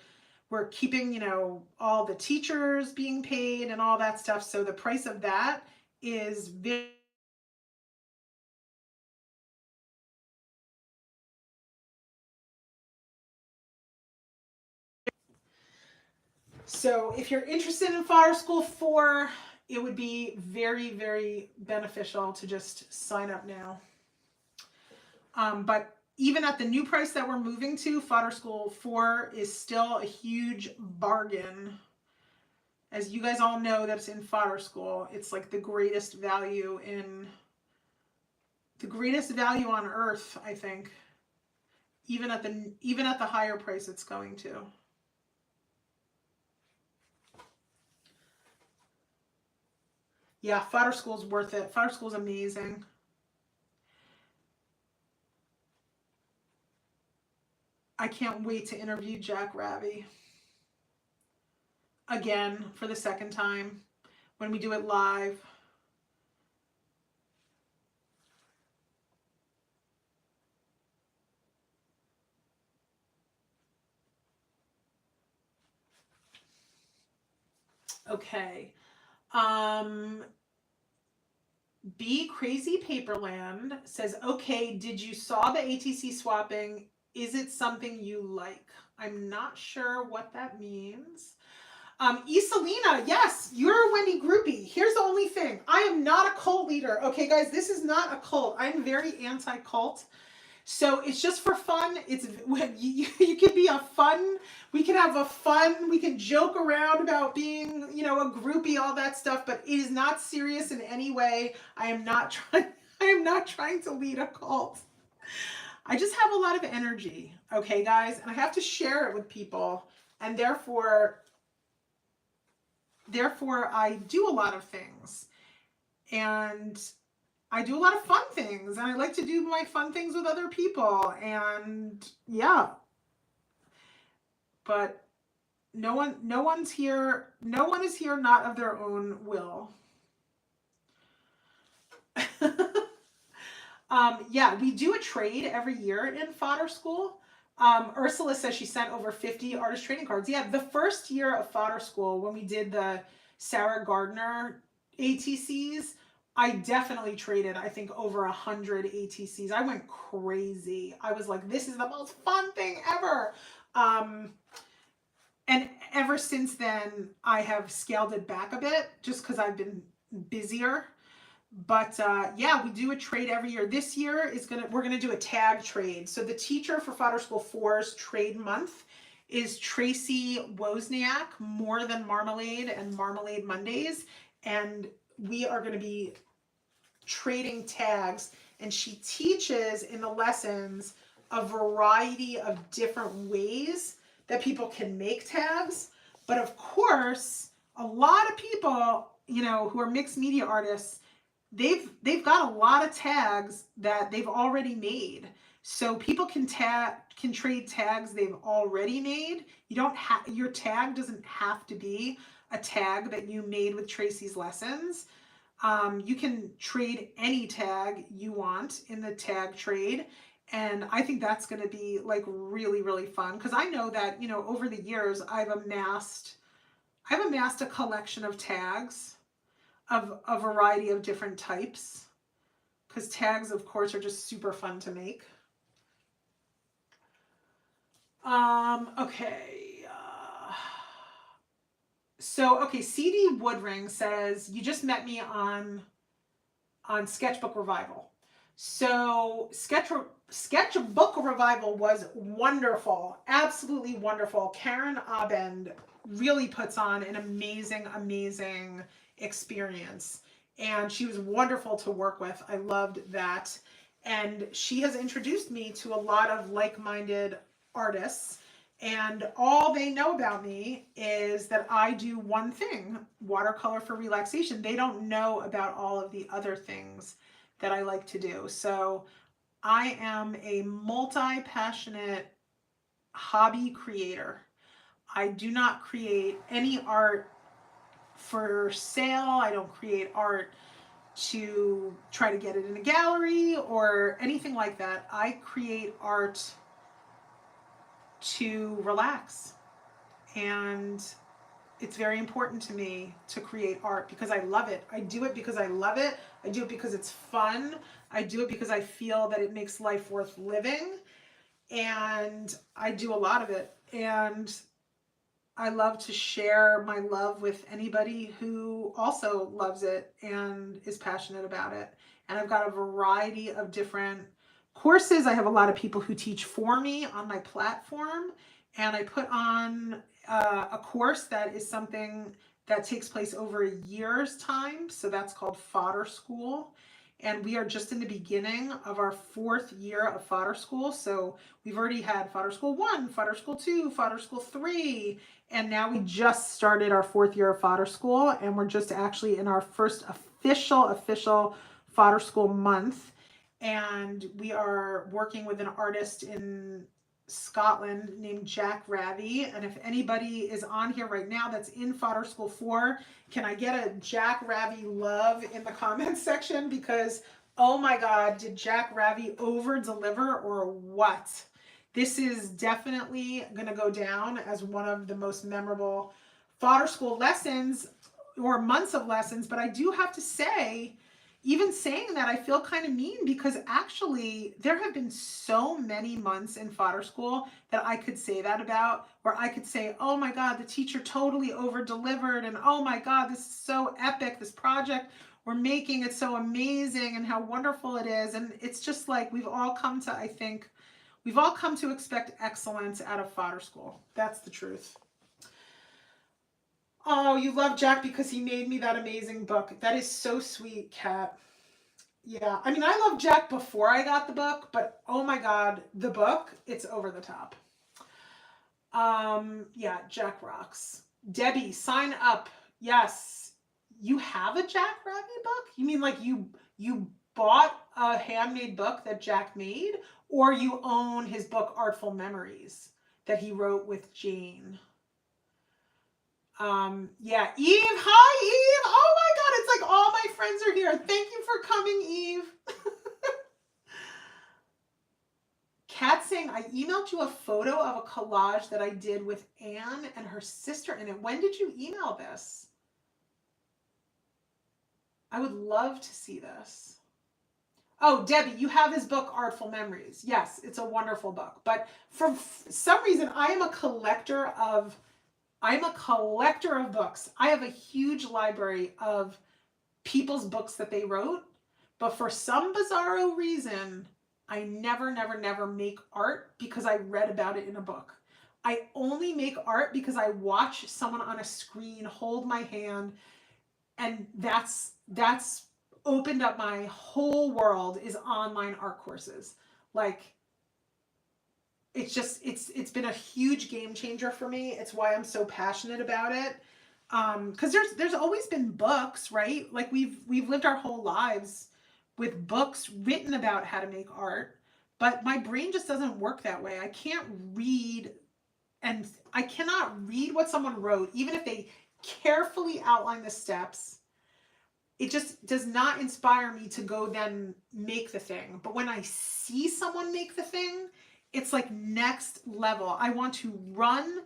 keeping, you know, all the teachers being paid and all that stuff. So the price of that is very. So if you're interested in Fodder School 4, it would be very, very beneficial to just sign up now. But even at the new price that we're moving to, Fodder School 4 is still a huge bargain. As you guys all know, that's in Fodder School. It's like the greatest value on earth, I think. even at the higher price it's going to. Yeah, Fodder School's worth it. Fodder School's amazing. I can't wait to interview Jack Ravi again for the second time when we do it live. Okay. Be Crazy Paperland says, okay, did you saw the ATC swapping? Is it something you like? I'm not sure what that means. Isalina, yes, you're a Wendy groupie. Here's the only thing. I am not a cult leader. Okay, guys, this is not a cult. I'm very anti-cult. So it's just for fun. It's you can be a fun, we can have a fun, we can joke around about being, you know, a groupie, all that stuff, but it is not serious in any way. I am not trying to lead a cult. I just have a lot of energy, okay, guys, and I have to share it with people, and therefore I do a lot of things, and I do a lot of fun things, and I like to do my fun things with other people, and yeah. But no one is here not of their own will. Yeah, we do a trade every year in Fodder School. Ursula says she sent over 50 artist trading cards. Yeah, the first year of Fodder School, when we did the Sarah Gardner ATCs, I definitely traded, I think, over 100 ATCs. I went crazy. I was like, this is the most fun thing ever. And ever since then, I have scaled it back a bit just because I've been busier. But yeah, we do a trade every year. This year we're gonna do a tag trade. So the teacher for Fodder School 4's trade month is Tracy Wozniak, More Than Marmalade and Marmalade Mondays. And we are gonna be trading tags, and she teaches in the lessons a variety of different ways that people can make tags. But of course, a lot of people, you know, who are mixed media artists, they've got a lot of tags that they've already made. So people can trade tags they've already made. Your tag doesn't have to be a tag that you made with Tracy's lessons. You can trade any tag you want in the tag trade. And I think that's going to be like really, really fun. Because I know that, you know, over the years, I've amassed a collection of tags of a variety of different types. Because tags, of course, are just super fun to make. Okay. So, okay, CD Woodring says, you just met me on Sketchbook Revival. So Sketchbook Revival was wonderful, absolutely wonderful. Karen Abend really puts on an amazing, amazing experience. And she was wonderful to work with. I loved that. And she has introduced me to a lot of like-minded artists. And all they know about me is that I do one thing, watercolor for relaxation. They don't know about all of the other things that I like to do. So I am a multi-passionate hobby creator. I do not create any art for sale. I don't create art to try to get it in a gallery or anything like that. I create art to relax, and it's very important to me to create art because I love it. I do it because I love it. I do it because it's fun. I do it because I feel that it makes life worth living, and I do a lot of it. And I love to share my love with anybody who also loves it and is passionate about it. And I've got a variety of different courses. I have a lot of people who teach for me on my platform, and I put on a course that is something that takes place over a year's time. So that's called Fodder School. And we are just in the beginning of our 4th year of fodder school. So we've already had fodder school 1, fodder school 2, fodder school 3, and now we just started our 4th year of fodder school, and we're just actually in our first official fodder school month. And we are working with an artist in Scotland named Jack Ravi. And if anybody is on here right now that's in fodder school 4, can I get a Jack Ravi love in the comments section? Because oh my god, did Jack Ravi over deliver or what? This is definitely gonna go down as one of the most memorable fodder school lessons or months of lessons. But I do have to say, even saying that, I feel kind of mean, because actually there have been so many months in fodder school that I could say that about, where I could say, oh my god, the teacher totally over delivered, and oh my god, this is so epic, this project we're making, it's so amazing, and how wonderful it is. And it's just like we've all come to, I think, we've all come to expect excellence out of fodder school. That's the truth. Oh, you love Jack because he made me that amazing book. That is so sweet, Kat. Yeah, I mean, I loved Jack before I got the book, but oh my god, the book, it's over the top. Yeah, Jack rocks. Debbie, sign up. Yes. You have a Jack Ravi book? You mean like you bought a handmade book that Jack made, or you own his book Artful Memories that he wrote with Jane? Yeah, Eve, hi Eve. Oh my god, it's like all my friends are here. Thank you for coming, Eve. Kat saying, I emailed you a photo of a collage that I did with Anne and her sister in it. When did you email this? I would love to see this. Oh, Debbie, you have his book, Artful Memories. Yes, it's a wonderful book. But for some reason, I am a collector of books. I have a huge library of people's books that they wrote. But for some bizarro reason, I never make art because I read about it in a book. I only make art because I watch someone on a screen hold my hand, and that's opened up my whole world, is online art courses. Like, it's just, it's been a huge game changer for me. It's why I'm so passionate about it. Because there's always been books, right? Like we've lived our whole lives with books written about how to make art, but my brain just doesn't work that way. I can't read, and I cannot read what someone wrote, even if they carefully outline the steps. It just does not inspire me to go then make the thing. But when I see someone make the thing, it's like next level. I want to run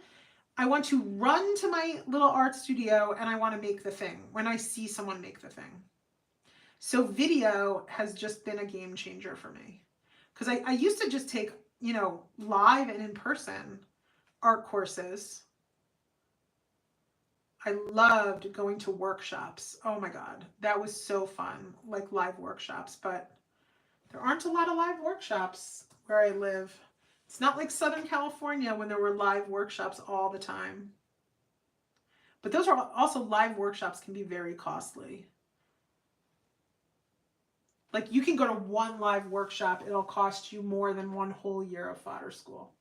to my little art studio and I want to make the thing when I see someone make the thing. So video has just been a game changer for me. Because I used to just take, live and in person art courses. I loved going to workshops. Oh my God, that was so fun, like live workshops. But there aren't a lot of live workshops where I live. It's not like Southern California when there were live workshops all the time. But those are also, live workshops can be very costly. Like you can go to one live workshop, it'll cost you more than one whole year of fodder school.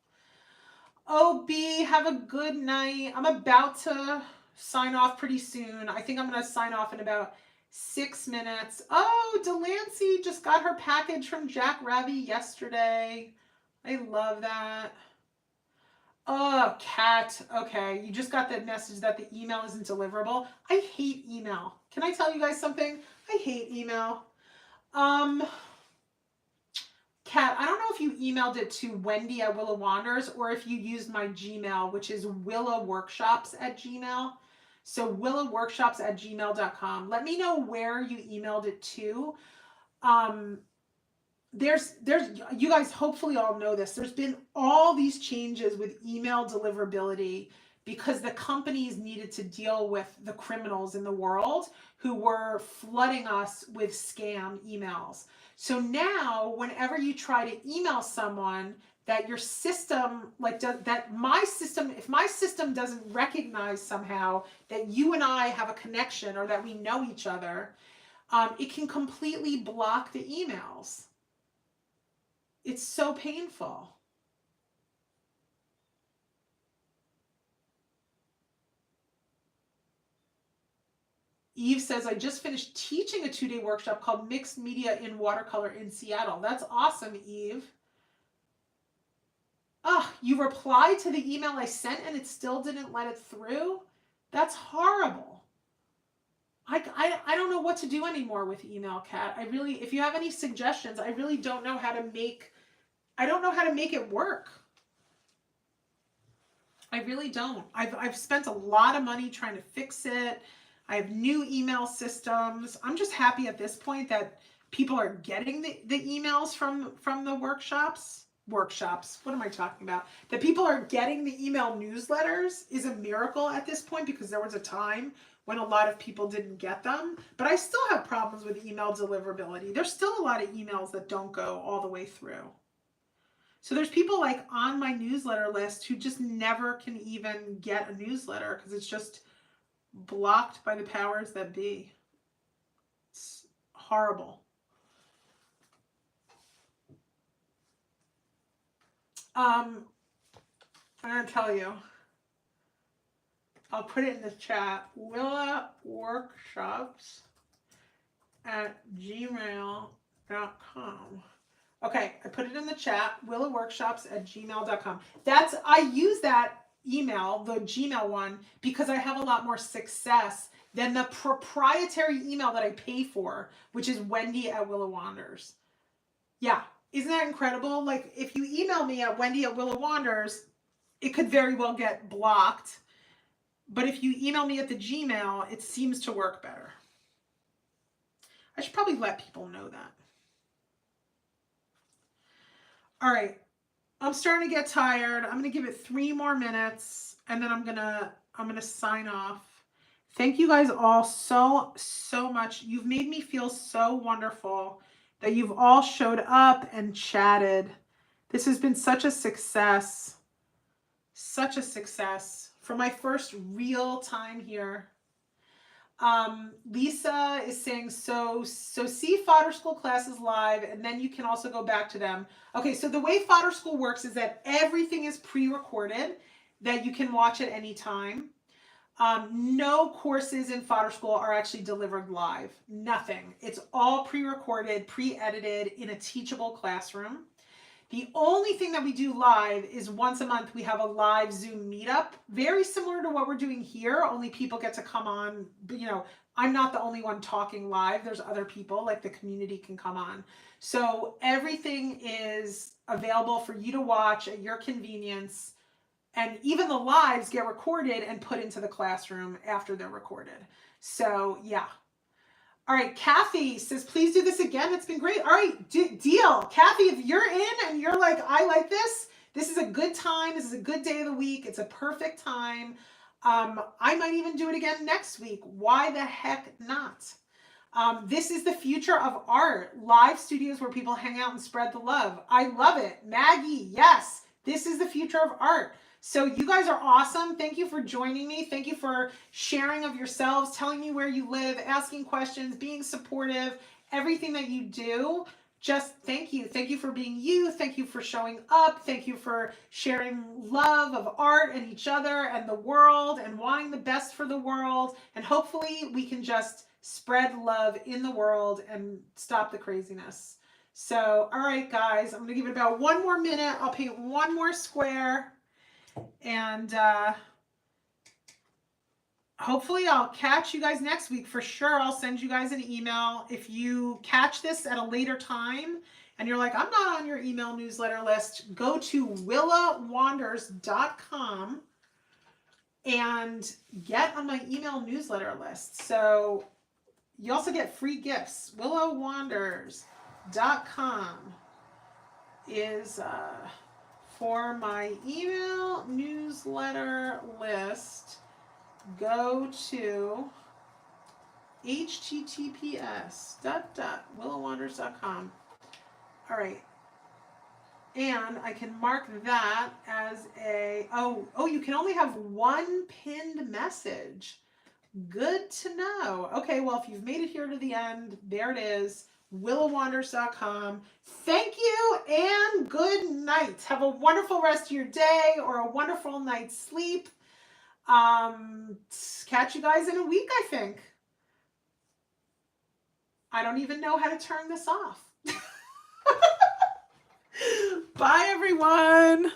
Oh, B, have a good night. I'm about to sign off pretty soon. I think I'm going to sign off in about 6 minutes. Oh, Delancey just got her package from Jack Ravi yesterday. I love that. Oh, Kat. Okay, you just got the message that the email isn't deliverable. I hate email. Can I tell you guys something? I hate email. Kat, I don't know if you emailed it to Wendy at Willa Wanders or if you used my Gmail, which is willaworkshops@gmail. So willaworkshops@gmail.com. Let me know where you emailed it to. There's you guys hopefully all know this. There's been all these changes with email deliverability because the companies needed to deal with the criminals in the world who were flooding us with scam emails. So now whenever you try to email someone that your system, if my system doesn't recognize somehow that you and I have a connection or that we know each other, it can completely block the emails. It's so painful. Eve says, I just finished teaching a 2-day workshop called Mixed Media in Watercolor in Seattle. That's awesome, Eve. Oh, you replied to the email I sent and it still didn't let it through? That's horrible. I don't know what to do anymore with email, Kat. I really, if you have any suggestions, I really don't know how to make, I don't know how to make it work. I really don't. I've spent a lot of money trying to fix it. I have new email systems. I'm just happy at this point that people are getting the emails from the workshops. What am I talking about? That people are getting the email newsletters is a miracle at this point, because there was a time when a lot of people didn't get them. But I still have problems with email deliverability. There's still a lot of emails that don't go all the way through. So there's people like on my newsletter list who just never can even get a newsletter because it's just blocked by the powers that be. It's horrible. I'm gonna tell you. I'll put it in the chat. Willa Workshops at gmail.com. Okay, I put it in the chat. WillaWorkshops at gmail.com. I use that email, the Gmail one, because I have a lot more success than the proprietary email that I pay for, which is Wendy at Willa Wanders. Yeah, isn't that incredible? Like, if you email me at Wendy at Willa Wanders, it could very well get blocked. But if you email me at the Gmail, it seems to work better. I should probably let people know that. All right, I'm starting to get tired. I'm gonna give it 3 more minutes and then I'm gonna sign off. Thank you guys all so much. You've made me feel so wonderful that you've all showed up and chatted. This has been such a success. Such a success for my first real time here. Lisa is saying, so see Fodder School classes live and then you can also go back to them. Okay, so the way Fodder School works is that everything is pre-recorded, that you can watch at any time. No courses in Fodder School are actually delivered live. Nothing. It's all pre-recorded, pre-edited in a teachable classroom. The only thing that we do live is once a month we have a live Zoom meetup, very similar to what we're doing here, only people get to come on. You know, I'm not the only one talking live. There's other people, like the community can come on. So everything is available for you to watch at your convenience. And even the lives get recorded and put into the classroom after they're recorded. So yeah. All right, Kathy says, please do this again. It's been great. All right, deal. Kathy, if you're in and you're like, I like this, this is a good time. This is a good day of the week. It's a perfect time. I might even do it again next week. Why the heck not? This is the future of art. Live studios where people hang out and spread the love. I love it. Maggie, yes, this is the future of art. So you guys are awesome. Thank you for joining me. Thank you for sharing of yourselves, telling me where you live, asking questions, being supportive, everything that you do. Just thank you. Thank you for being you. Thank you for showing up. Thank you for sharing love of art and each other and the world and wanting the best for the world. And hopefully we can just spread love in the world and stop the craziness. So, all right, guys, I'm going to give it about 1 more minute. I'll paint 1 more square. And hopefully I'll catch you guys next week. For sure, I'll send you guys an email. If you catch this at a later time and you're like, I'm not on your email newsletter list, go to willawanders.com and get on my email newsletter list. So you also get free gifts. willawanders.com is... for my email newsletter list, go to https://willawanders.com. All right. And I can mark that as a, oh, you can only have 1 pinned message. Good to know. Okay, well, if you've made it here to the end, there it is. WillaWanders.com. Thank you and good night. Have a wonderful rest of your day or a wonderful night's sleep. Catch you guys in a week, I think. I don't even know how to turn this off. Bye, everyone.